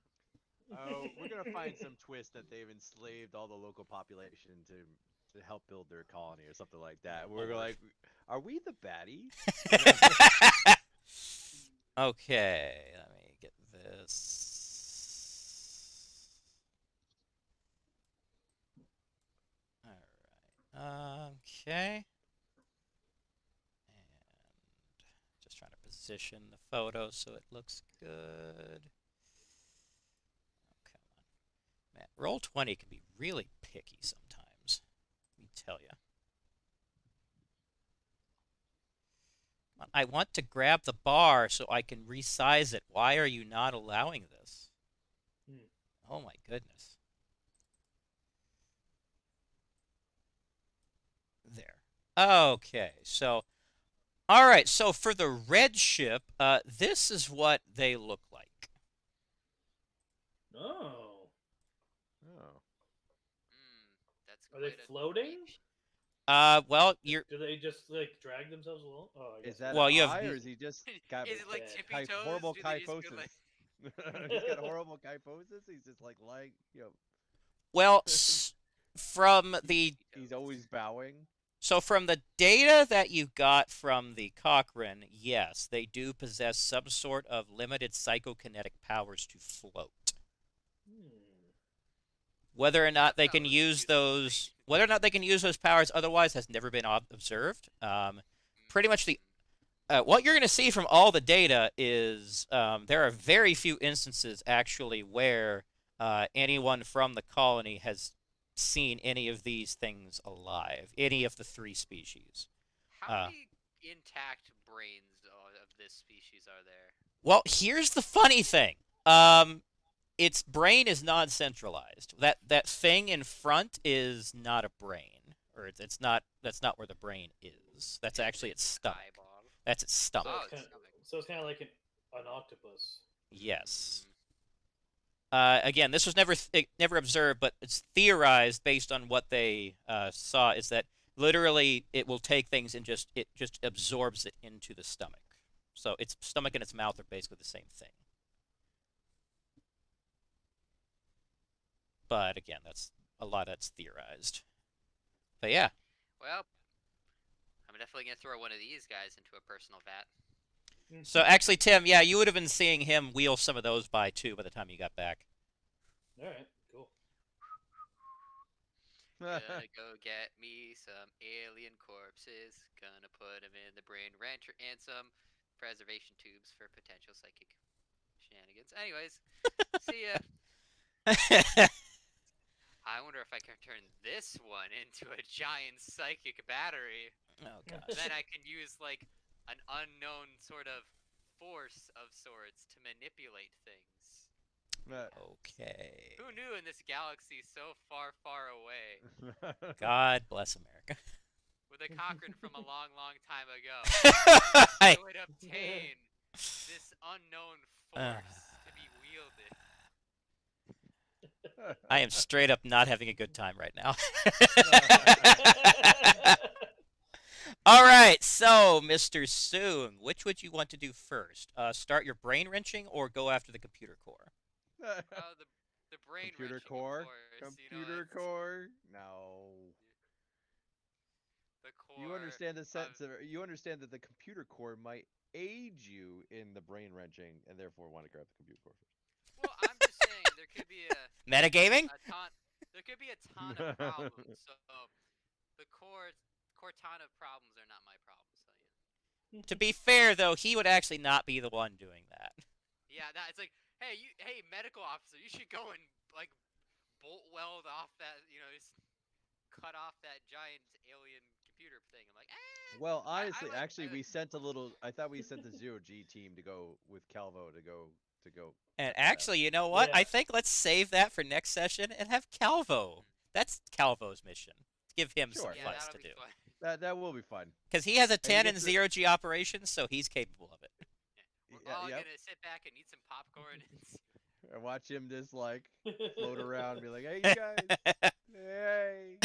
Oh, we're gonna find some twist that they've enslaved all the local population to help build their colony or something like that. We're Lord. like, are we the baddies? Okay, let me get this. All right. Okay. And just trying to position the photo so it looks good. Oh, come on. Man, Roll20 can be really picky sometimes. Let me tell you. I want to grab the bar so I can resize it. Why are you not allowing this? Hmm. Oh my goodness. There. Okay, so, all right, so for the red ship, this is what they look like. Oh. Oh. That's Are they quite a floating? beach. Well, you're, Do they just like drag themselves along? Oh, I guess. Is that well, an you have, eye, or is he just got Is it like dead. tippy toes? horrible Do they just go kyphosis? like? He's got horrible kyphosis. He's just like lying. well, from the, He's always bowing. so from the data that you got from the Cochrane, yes, they do possess some sort of limited psychokinetic powers to float. Hmm. Whether or not That's they not can what use useful those, thing to whether or not they can use those powers otherwise has never been observed. Pretty much the what you're going to see from all the data is there are very few instances actually where anyone from the colony has seen any of these things alive, any of the three species. How Uh, many intact brains of this species are there? well, here's the funny thing. Its brain is non-centralized. That thing in front is not a brain, or it's not. That's not where the brain is. That's actually its stomach. Eyeball. That's its stomach. So Oh, it's kind it's of, stomach. so it's kind of like an octopus. Yes. Again, this was never observed, but it's theorized based on what they saw is that literally it will take things and it just absorbs it into the stomach. So its stomach and its mouth are basically the same thing. But again, that's a lot that's theorized. But yeah. Well, I'm definitely gonna throw one of these guys into a personal vat. So actually, Tim, yeah, you would have been seeing him wheel some of those by too by the time you got back. All right, cool. Gonna go get me some alien corpses. Gonna put them in the brain rancher and some preservation tubes for potential psychic shenanigans. Anyways, see ya. I wonder if I can turn this one into a giant psychic battery. Oh gosh. Then I can use like an unknown sort of force of sorts to manipulate things. Okay. Who knew in this galaxy so far, far away, God bless America. with a Cochrane from a long, long time ago, I, I would obtain this unknown force to be wielded. I am straight up not having a good time right now. All right, so Mr. Soong, which would you want to do first? Start your brain wrenching or go after the computer core? Oh, the brain Computer wrenching, core. of course. Computer core. No. The core. You understand the sense of, of, you understand that the computer core might aid you in the brain wrenching, and therefore want to grab the computer core first. Well, I'm just saying there could be Metagaming? a ton. There could be a ton of problems. So the core ton of problems are not my problems. So yeah. To be fair, though, he would actually not be the one doing that. Yeah, it's like, hey, medical officer, you should go and like bolt weld off that, just cut off that giant alien computer thing. I'm like, Well, I honestly, like- actually, I we like- sent a little. I thought we sent the Zero G team to go with Calvo to go. And check that out. actually, you know what? Yeah. I think let's save that for next session and have Calvo. That's Calvo's mission. Give him Sure. some yeah, quests that'll to be do. fun. That will be fun. Because he has a 10 gets and to- 0G operation, so he's capable of it. we're all yep. gonna sit back and eat some popcorn. And watch him just like float around and be like, "Hey, you guys, hey."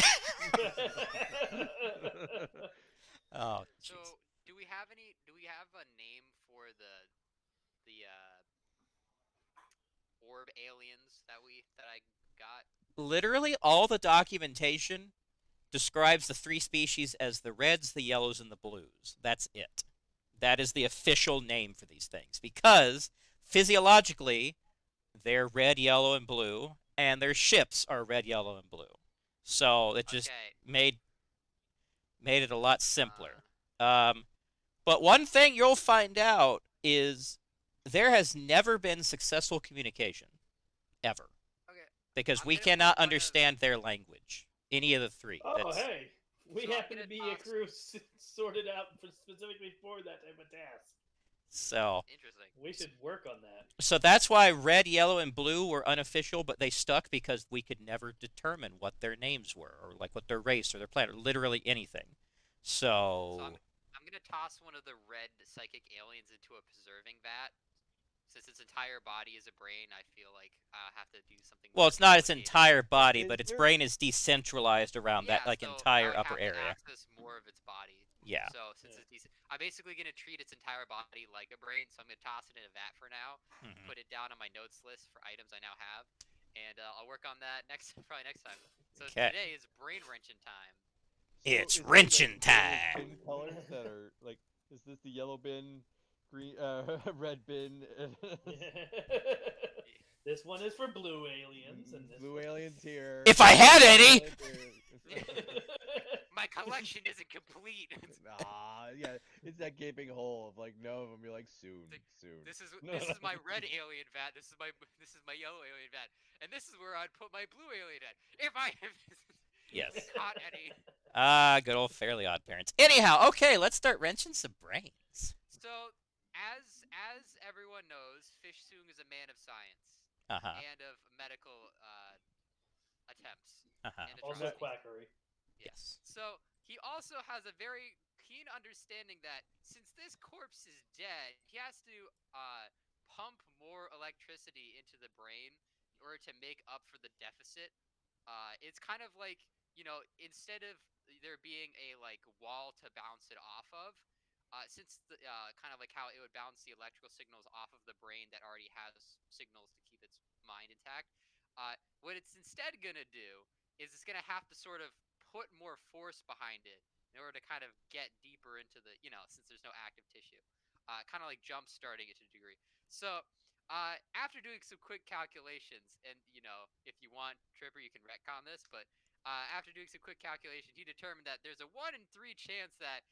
Oh, jeez. So, do we have any? Do we have a name for the orb aliens that I got? Literally, all the documentation describes the three species as the reds, the yellows, and the blues. That's it. That is the official name for these things because physiologically, they're red, yellow, and blue, and their ships are red, yellow, and blue. So it just Okay. made made it a lot simpler. Uh, Um, but one thing you'll find out is there has never been successful communication ever okay. because I'm we gonna put cannot one of. understand their language. Any of the three. Oh, That's hey, we So I'm happen to gonna be a toss. crew sorted out specifically for that type of task. so Interesting. We should work on that. so that's why red, yellow, and blue were unofficial, but they stuck because we could never determine what their names were or like what their race or their planet, or literally anything. So So I'm gonna toss one of the red psychic aliens into a preserving vat. Since its entire body is a brain, I feel like I have to do something well, more it's not its complicated. entire body, Is but its there? brain is decentralized around that Yeah, like so I entire would upper have to area. access more of its body. Yeah. So since Yeah. it's decent, I'm basically gonna treat its entire body like a brain. So I'm gonna toss it in a vat for now, Mhm. put it down on my notes list for items I now have, and I'll work on that next probably next time. So Okay. today is brain wrenching time. So It's is there wrenching like various time. bin colors that are like? Is this the yellow bin, green, red bin? This one is for blue aliens, and this Blue one... aliens here. If I had any. Red here. My collection isn't complete. Ah, yeah, it's that gaping hole of like no of them. You're like soon, soon. This is my red alien vat. This is my yellow alien vat, and this is where I'd put my blue alien vat if I Yes. caught any. Ah, good old Fairly Odd Parents. Anyhow, okay, let's start wrenching some brains. So, as everyone knows, Fish Soong is a man of science Uh huh. and of medical attempts Uh huh. and Also atrocities. quackery. Yes. So he also has a very keen understanding that since this corpse is dead, he has to pump more electricity into the brain in order to make up for the deficit. It's kind of like, instead of there being a like wall to bounce it off of, since the kind of like how it would bounce the electrical signals off of the brain that already has signals to keep its mind intact. What it's instead gonna do is it's gonna have to sort of put more force behind it in order to kind of get deeper into the, since there's no active tissue, kind of like jump starting it to a degree. So after doing some quick calculations, and if you want, Tripper, you can retcon this, but after doing some quick calculations, he determined that there's a 1 in 3 chance that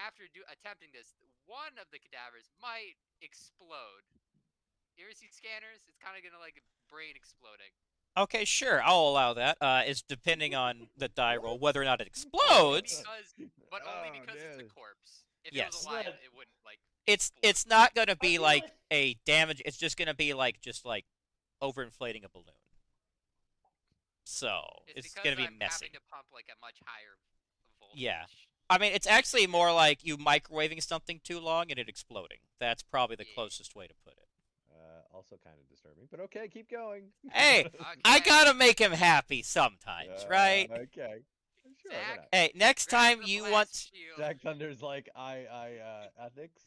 after attempting this, one of the cadavers might explode. You ever see scanners? It's kind of gonna like a brain exploding. Okay, sure, I'll allow that. It's depending on the die roll whether or not it Only explodes. because it's a Dude. corpse. If it Yes. was alive, Right. it wouldn't like. It's not gonna I be feel like like... a damage. It's just gonna be like overinflating a balloon. So It's it's because gonna be I'm messy. having to pump like a much higher voltage. Yeah. I mean, it's actually more like you microwaving something too long and it exploding. That's probably the Yeah. closest way to put it. Also kind of disturbing, but okay, keep going. Hey, I Okay. gotta make him happy sometimes, right? Okay. Sure, why Zach? not? Hey, next Grab time the you blast want, shield. Jack Thunder's like ethics.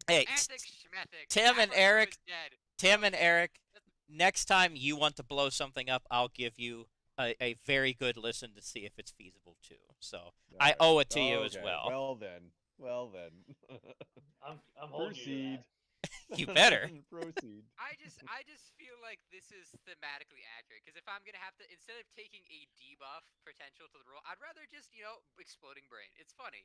hey, Ethics, schmethics. Tim and Abercrombie Eric, is dead. Tim Fuck and you. Eric, next time you want to blow something up, I'll give you a very good listen to see if it's feasible too. So I Alright. owe it to you as Okay, well. Well then. I'm holding you to Proceed. that. You better. Proceed. I just feel like this is thematically accurate because if I'm gonna have to, instead of taking a debuff potential to the roll, I'd rather just exploding brain. It's funny,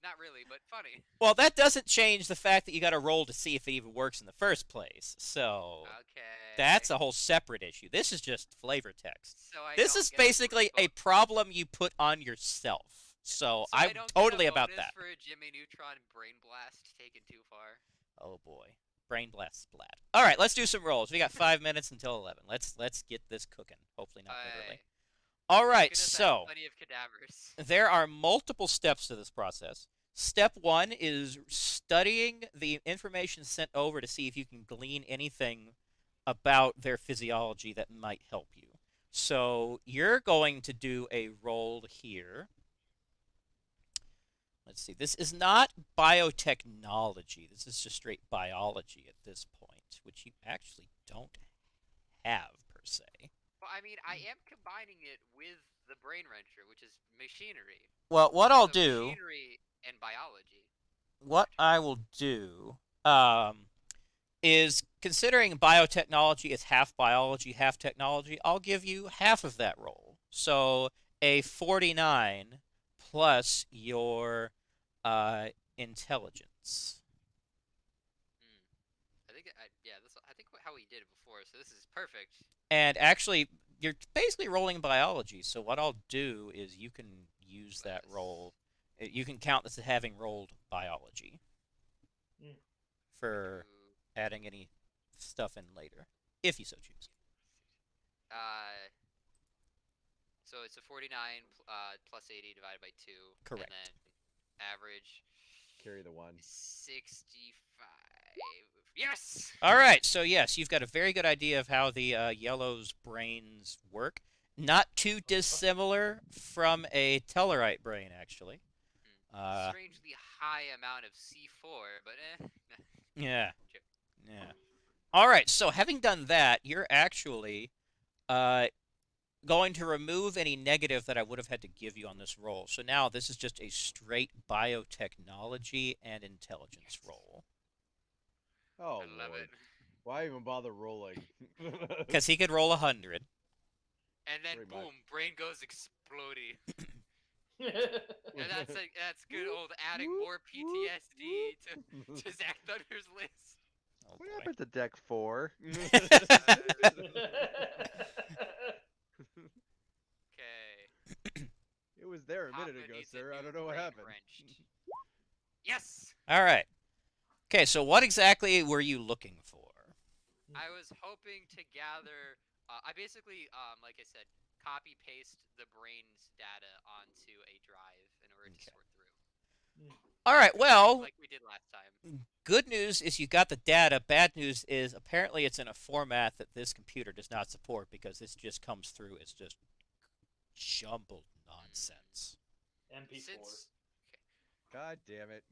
not really, but funny. Well, that doesn't change the fact that you got to roll to see if it even works in the first place. So Okay. that's a whole separate issue. This is just flavor text. So I This don't is get basically a bonus. problem you put on yourself. So I I'm don't totally get a about bonus that. for a Jimmy Neutron brain blast taken too far. Oh boy. Brain blast splat. All right, let's do some rolls. We got 5 minutes until 11. Let's get this cooking. Hopefully not literally. All right, Goodness, I have so plenty of cadavers. there are multiple steps to this process. Step 1 is studying the information sent over to see if you can glean anything about their physiology that might help you. So you're going to do a roll here. Let's see. This is not biotechnology. This is just straight biology at this point, which you actually don't have per se. Well, I mean, I am combining it with the brain wrencher, which is machinery. Well, what I'll So do, machinery and biology. what I will do, um, is considering biotechnology is half biology, half technology, I'll give you half of that roll. So a 49 plus your uh, intelligence. Hmm. Yeah, this I think how we did it before. So this is perfect. And actually, you're basically rolling biology. So what I'll do is you can use that Plus roll. You can count this as having rolled biology Mm. for adding any stuff in later, if you so choose. uh, so it's a 49 plus 80 divided by 2, and Correct. then average Carry the one. 65. Yes. All right. So yes, you've got a very good idea of how the yellow's brains work. Not too dissimilar from a Tellarite brain, actually. Strangely high amount of C4, but Yeah. Joke. Yeah. All right. So having done that, you're actually uh, going to remove any negative that I would have had to give you on this roll. So now this is just a straight biotechnology and intelligence roll. Oh I love lord. it. Why even bother rolling? Because he could roll 100. And then Pretty much. boom, brain goes exploding. Yeah. And that's good old adding Whoop, more PTSD to Zach Thunder's list. Oh What boy. happened to deck 4? Okay. It was there a minute Papa ago, needs a sir. I new don't know what brain happened. wrenched. Yes. All right. Okay. So what exactly were you looking for? I was hoping to gather. I basically, like I said, copy paste the brain's data onto a drive in order to Okay. sort through. All right. Well, Like we did last time. good news is you got the data. Bad news is apparently it's in a format that this computer does not support because this just comes through as just jumbled nonsense. MP4. Since God damn it.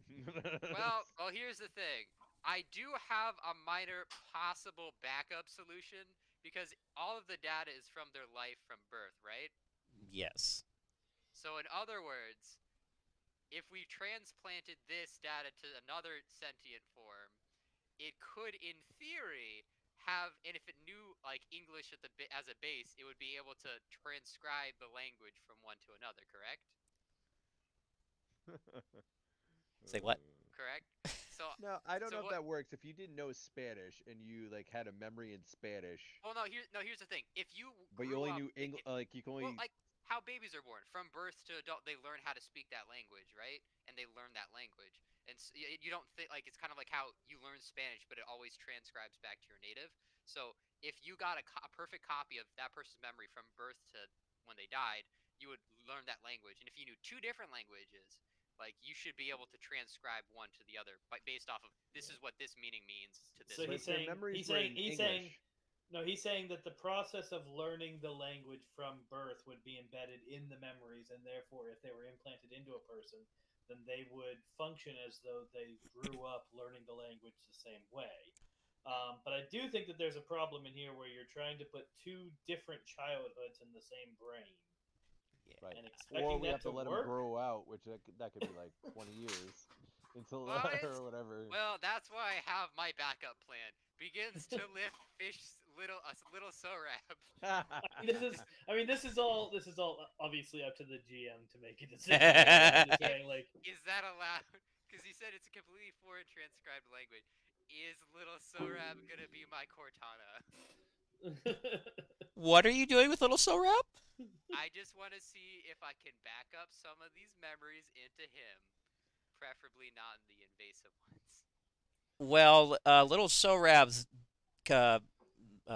well, here's the thing. I do have a minor possible backup solution because all of the data is from their life from birth, right? Yes. So in other words, if we transplanted this data to another sentient form, it could, in theory, have, and if it knew like English as a base, it would be able to transcribe the language from one to another. Correct? Say what? Correct. So, No, I don't so know if what? that works. If you didn't know Spanish and you like had a memory in Spanish, Well, no. Here's the thing. If you but you grew only up, knew English, like you can well, only. like how babies are born, from birth to adult, they learn how to speak that language, right? And they learn that language, and you don't think like it's kind of like how you learn Spanish, but it always transcribes back to your native. So if you got a perfect copy of that person's memory from birth to when they died, you would learn that language. And if you knew two different languages, like you should be able to transcribe one to the other, but based off of this is what this meaning means to this So But one. if their memories were in he's saying English, no, he's saying that the process of learning the language from birth would be embedded in the memories, and therefore, if they were implanted into a person, then they would function as though they grew up learning the language the same way. But I do think that there's a problem in here where you're trying to put two different childhoods in the same brain Yeah. right? and Or expecting we that have to to let them work. grow out, which that could be like 20 years until Well, or whatever. well, that's why I have my backup plan. Begins to lift fish, little Sorab. This is all obviously up to the GM to make a decision. I'm just saying, like, Is that allowed? Because he said it's a completely foreign transcribed language. Is little Sorab gonna be my Cortana? What are you doing with little Sorap? I just want to see if I can back up some of these memories into him, preferably not in the invasive ones. Well, little Sorab's uh,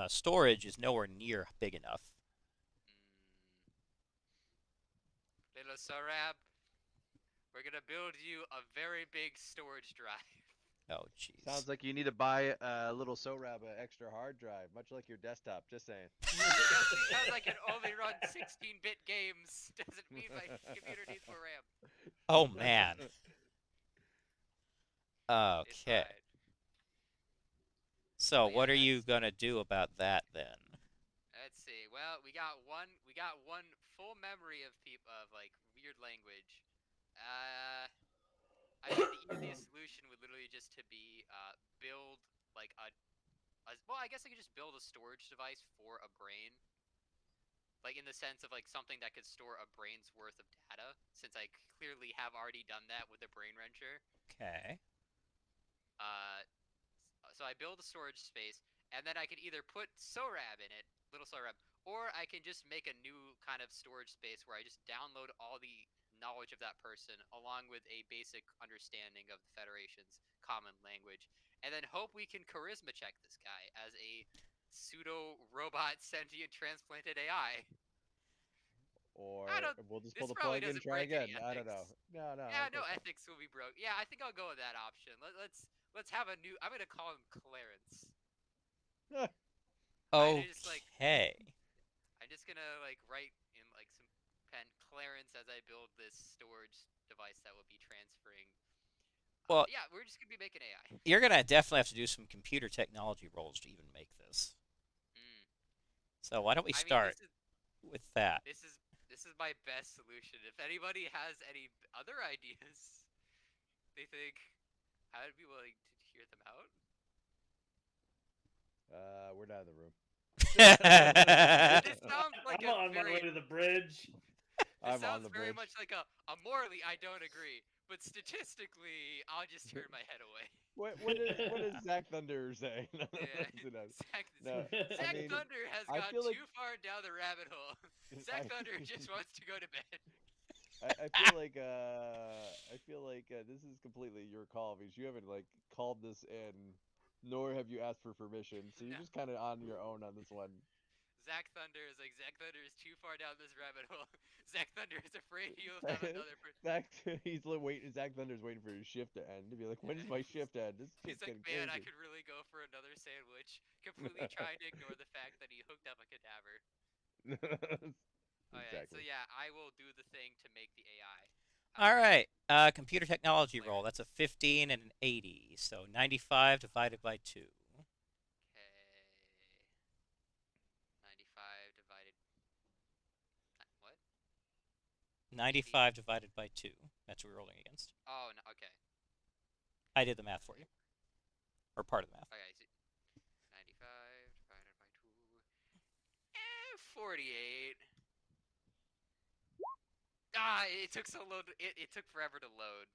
storage is nowhere near big enough. Little Sorab, we're gonna build you a very big storage drive. Oh, jeez. Sounds like you need to buy a little SORAB extra hard drive, much like your desktop. Just saying. Just because I can only run 16-bit games doesn't mean my computer needs more RAM. Oh man. It's Okay. fine. So But yeah, what are you that's. gonna do about that then? Let's see. Well, we got one. We got one full memory of like weird language. Uh, I mean, the easiest solution would literally just to be build like well, I guess I could just build a storage device for a brain, like in the sense of like something that could store a brain's worth of data, since I clearly have already done that with a brain wrencher. Okay. Uh, so I build a storage space, and then I can either put SORAB in it, little SORAB, or I can just make a new kind of storage space where I just download all the knowledge of that person along with a basic understanding of the Federation's common language, and then hope we can charisma check this guy as a pseudo robot sentient transplanted AI. I Or don't. we'll just pull This the probably plug and doesn't try break any again. I don't know. ethics. No, no, Yeah, no that's fine. ethics will be broke. Yeah, I think I'll go with that option. Let's have a new. I'm gonna call him Clarence. I just like Okay. I'm just gonna like write in like some pen Clarence as I build this storage device that will be transferring. Well, Yeah, we're just gonna be making AI. you're gonna definitely have to do some computer technology roles to even make this. Mm. So why don't we I mean, start with that? this is this is my best solution. If anybody has any other ideas, they think I would be willing to hear them out. We're not in the room. This sounds like I'm a on my way very to the bridge. This I'm on sounds the very bridge. much like a morally I don't agree, but statistically I'll just turn my head away. What does Zach Thunder say? No, Yeah, no, no, Zack, no. I Zack mean, Thunder has I gone feel like too far down the rabbit hole. Zack I, Thunder just wants to go to bed. I feel like this is completely your call because you haven't like called this in, nor have you asked for permission. So you're No, just kind of on your own on this one. Zack Thunder is too far down this rabbit hole. Zack Thunder is afraid he'll have another. Zach, Zach Thunder's waiting for his shift to end to be like, when's my shift end? This He's shit's like, getting man, I crazy. could really go for another sandwich. Completely trying to ignore the fact that he hooked up a cadaver. Oh yeah, so Exactly. yeah, I will do the thing to make the AI. All right. Computer technology roll. Clarence. That's a 15 and an 80. So 95 divided by 2. Okay. 95 divided. What? 80? 95 divided by 2. That's what we're rolling against. Oh, no, okay. I did the math for you, or part of the math. Okay, so 95 divided by 2. 48. Ah, it took so long. It took forever to load.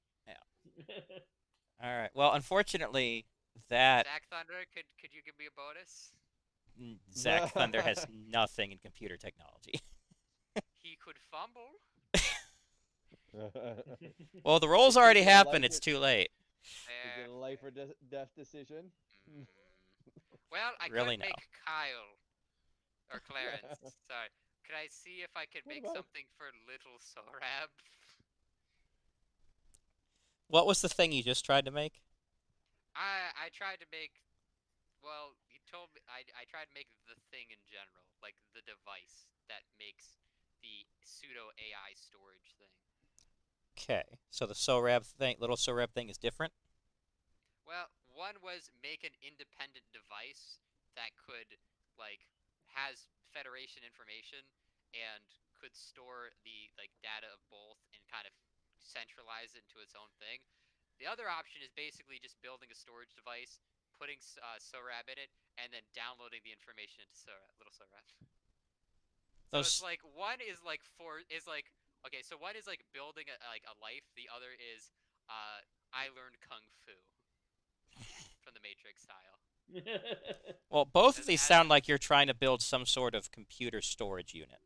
All right. Well, unfortunately, that Zack Thunder, could you give me a bonus? Zach Thunder has nothing in computer technology. He could fumble. Well, the roll's already Is it a happened. life It's too late. Is it a life or death decision? Mm. Well, I Really, could no. make Kyle or Clarence. Sorry. Could I see if I could What make about- something for Little Sorab? What was the thing you just tried to make? I tried to make. Well, you told me I tried to make the thing in general, like the device that makes the pseudo AI storage thing. Okay. So the SORAB thing, little SORAB thing, is different. Well, one was make an independent device that could like has Federation information and could store the like data of both and kind of centralize it into its own thing. The other option is basically just building a storage device, putting SORAB in it, and then downloading the information into SORAB, little SORAB. So Those. it's like one is like okay, so one is like building a life. The other is I learned kung fu from the Matrix style. Well, both of As, these as sound like you're trying to build some sort of computer storage unit.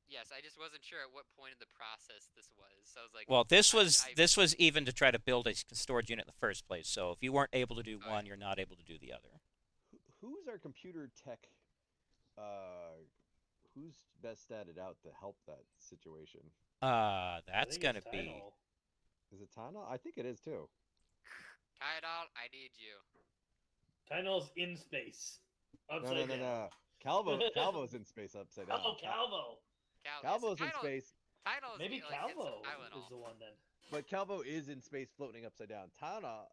Yes, I just wasn't sure at what point in the process this was. So I was like, Well, this I, was I this was even to try to build a storage unit in the first place. So if you weren't able to do one, Alright. you're not able to do the other. Who's our computer tech? Who's best statted out to help that situation? That's I think gonna it's be. Tylenol. Is it Tana? I think it is too. Tidal, I need you. Tylenol's in space, No, upside down. Calvo's in space upside down. Oh, Calvo. Calvo's in Tidal. space, Tidal is Maybe like it's Calvo is Tylenol. the one then. but Calvo is in space floating upside down. Tana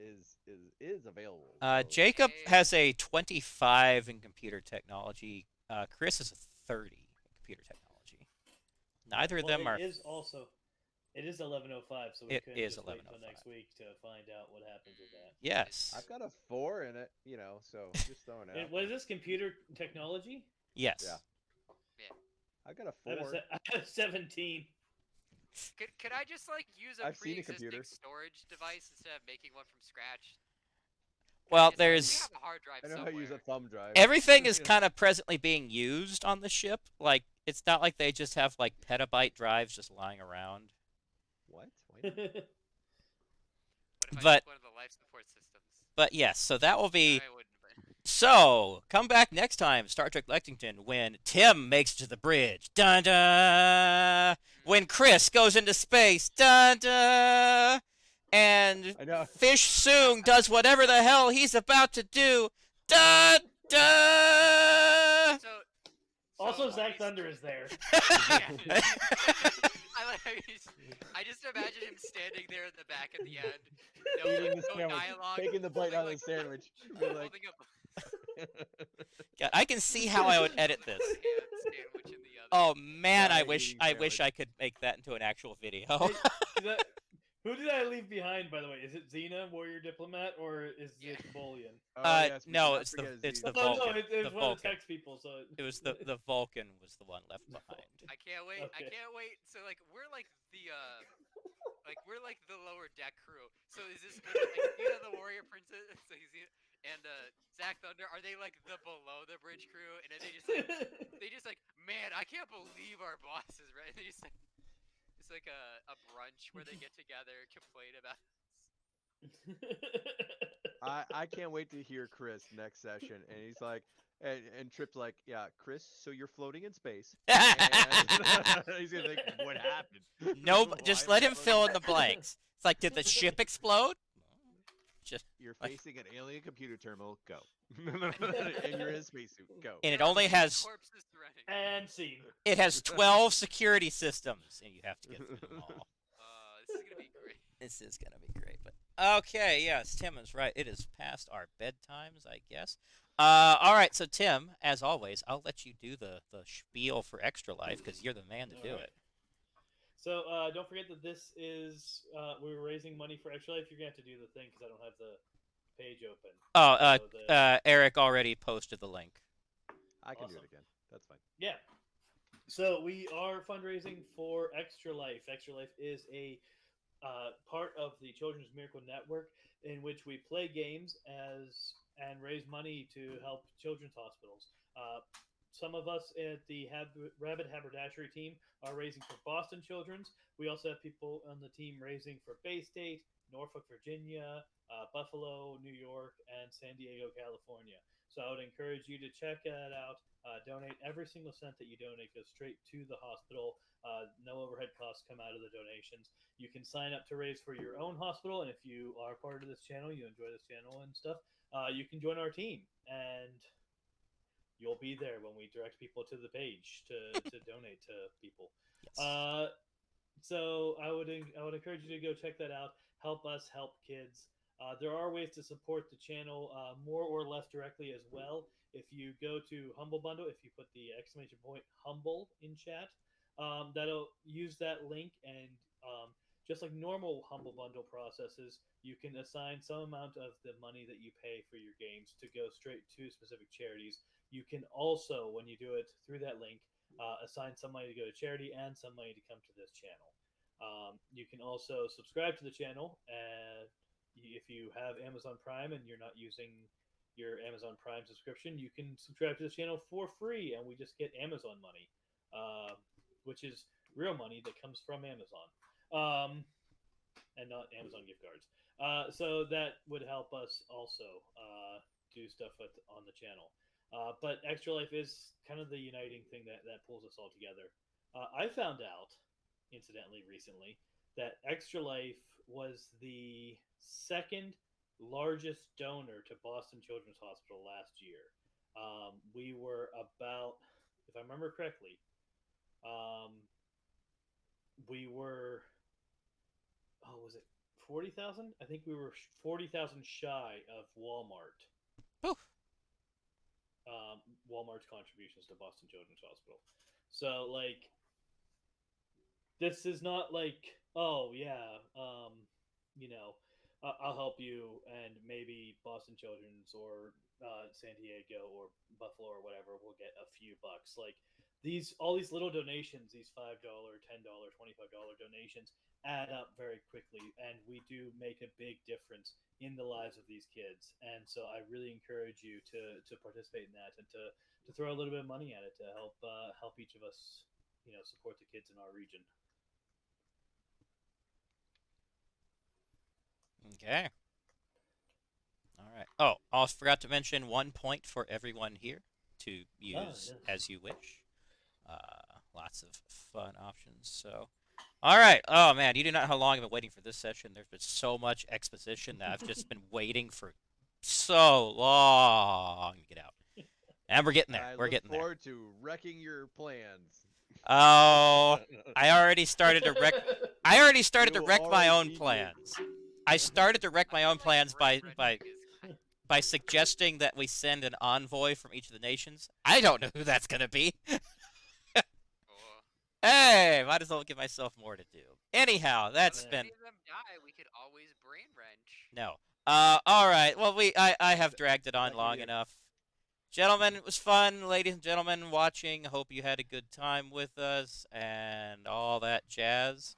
is available. So Jacob Hey, has a 25 in computer technology. Chris is a 30 in computer technology. Neither of Well, them are. it is also. It is 11:05, so we It couldn't is just wait till 11:05. next week to find out what happens with that. Yes. I've got a 4 in it, so just throwing it out What is there. this computer technology? Yes. Yeah. Yeah. I've got a I have, 4. I have 17. Could I just like use a I've seen a pre-existing computer. storage device instead of making one from scratch? Well, Just, like, we there's have a hard drive I know how somewhere. to use a thumb drive. everything is You know. kind of presently being used on the ship. Like it's not like they just have like petabyte drives just lying around. What? Why not? What if I But took one of the life support systems? but yes, so that will be. I wouldn't. But... So come back next time, Star Trek Lexington, when Tim makes it to the bridge. Dun dun. When Chris goes into space. Dun dun. And I know. Fish Soong does whatever the hell he's about to do. Dun dun. So Also, Zach he's- Thunder is there. I just imagine him standing there in the back at the end. Eating the No sandwich, dialogue. taking the bite out of holding, the sandwich. Be like, holding up God, I can see how I would edit this. one hand sandwich in the other. Oh man, Yeah, I wish eating I could make that into an actual video. Hey, who did I leave behind, by the way? Is it Xena, Warrior Diplomat, or is Yeah. it Bolian? oh, yes, we no, cannot it's forget it's Xena. the Oh no, Vulcan. it was The one of the Vulcan. text people. So It was the Vulcan was the one left behind. I can't wait. I Okay. can't wait. So like we're like the lower deck crew. So is this like the warrior princess? So he's and Zach Thunder, are they like the below the bridge crew? And are they just like man, I can't believe our bosses, right? They just like it's like a brunch where they get together, complain about. I can't wait to hear Chris next session, and he's like, and Trip's like, yeah, Chris, so you're floating in space, and he's gonna think, what happened? No, Why just am let I him floating fill in in the space? blanks. It's like, did the ship explode? Just You're like- facing an alien computer terminal. Go, and you're in a spacesuit. Go. and it There are only two has corpses running. and scene. 12 security systems, and you have to get through them all. This is gonna be great. This is gonna be great. But okay, yes, Tim is right. It is past our bedtimes, I guess. All right, so Tim, as always, I'll let you do the spiel for Extra Life because you're the man to do Alright. it. So don't forget that this is we're raising money for Extra Life. You're gonna have to do the thing because I don't have the page open. Oh, So Eric already posted the link. I can do Awesome. it again. That's fine. Yeah. So we are fundraising for Extra Life. Extra Life is a part of the Children's Miracle Network in which we play games and raise money to help children's hospitals. Some of us at the Rabbit Haberdashery team are raising for Boston Children's. We also have people on the team raising for Bay State, Norfolk, Virginia, Buffalo, New York, and San Diego, California. So I would encourage you to check that out. Donate every single cent that you donate goes straight to the hospital. No overhead costs come out of the donations. You can sign up to raise for your own hospital, and if you are part of this channel, you enjoy this channel and stuff, you can join our team, and you'll be there when we direct people to the page to donate to people. Yes. So I would encourage you to go check that out. Help us help kids. There are ways to support the channel more or less directly as well. If you go to Humble Bundle, if you put the exclamation point Humble in chat, that'll use that link, and just like normal Humble Bundle processes, you can assign some amount of the money that you pay for your games to go straight to specific charities. You can also, when you do it through that link, assign some money to go to charity and some money to come to this channel. You can also subscribe to the channel, and if you have Amazon Prime and you're not using your Amazon Prime subscription, you can subscribe to this channel for free, and we just get Amazon money, which is real money that comes from Amazon, and not Amazon gift cards. So that would help us also do stuff on the channel. But Extra Life is kind of the uniting thing that pulls us all together. I found out, incidentally, recently, that Extra Life was the second largest donor to Boston Children's Hospital last year. We were about, if I remember correctly, um, we were, oh, was it 40,000? I think we were 40,000 shy of Walmart. Whew. Walmart's contributions to Boston Children's Hospital. So, like, this is not like, oh yeah, you know, I'll help you, and maybe Boston Children's or San Diego or Buffalo or whatever will get a few bucks. Like all these little donations, these $5, $10, $25 donations add up very quickly, and we do make a big difference in the lives of these kids. And so I really encourage you to participate in that and to throw a little bit of money at it to help each of us, support the kids in our region. Okay. All right. Oh, also forgot to mention 1 point for everyone here to use Yes. as you wish. Lots of fun options. So, all right. Oh man, you do not know how long I've been waiting for this session. There's been so much exposition that I've just been waiting for so long to get out. And we're getting there. I We're look getting there. forward to wrecking your plans. Oh, I already started to wreck. I already started to You wreck my own already did. plans. I started to wreck my I own feel like plans brain by wrenching is by suggesting that we send an envoy from each of the nations. I don't know who that's gonna be. Oh. Hey, might as well give myself more to do. Anyhow, that's If been any of them die, we could always brain wrench. no. All right. Well, I have dragged it on That could long be a- enough. Gentlemen, it was fun. Ladies and gentlemen watching, hope you had a good time with us and all that jazz.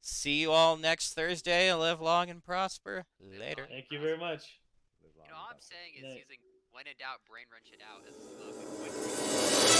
See you all next Thursday. Live long and prosper. Later. Thank you very much. Live long You know, and all I'm prosper. saying is Night. using "when in doubt, brain wrench it out" as a slogan.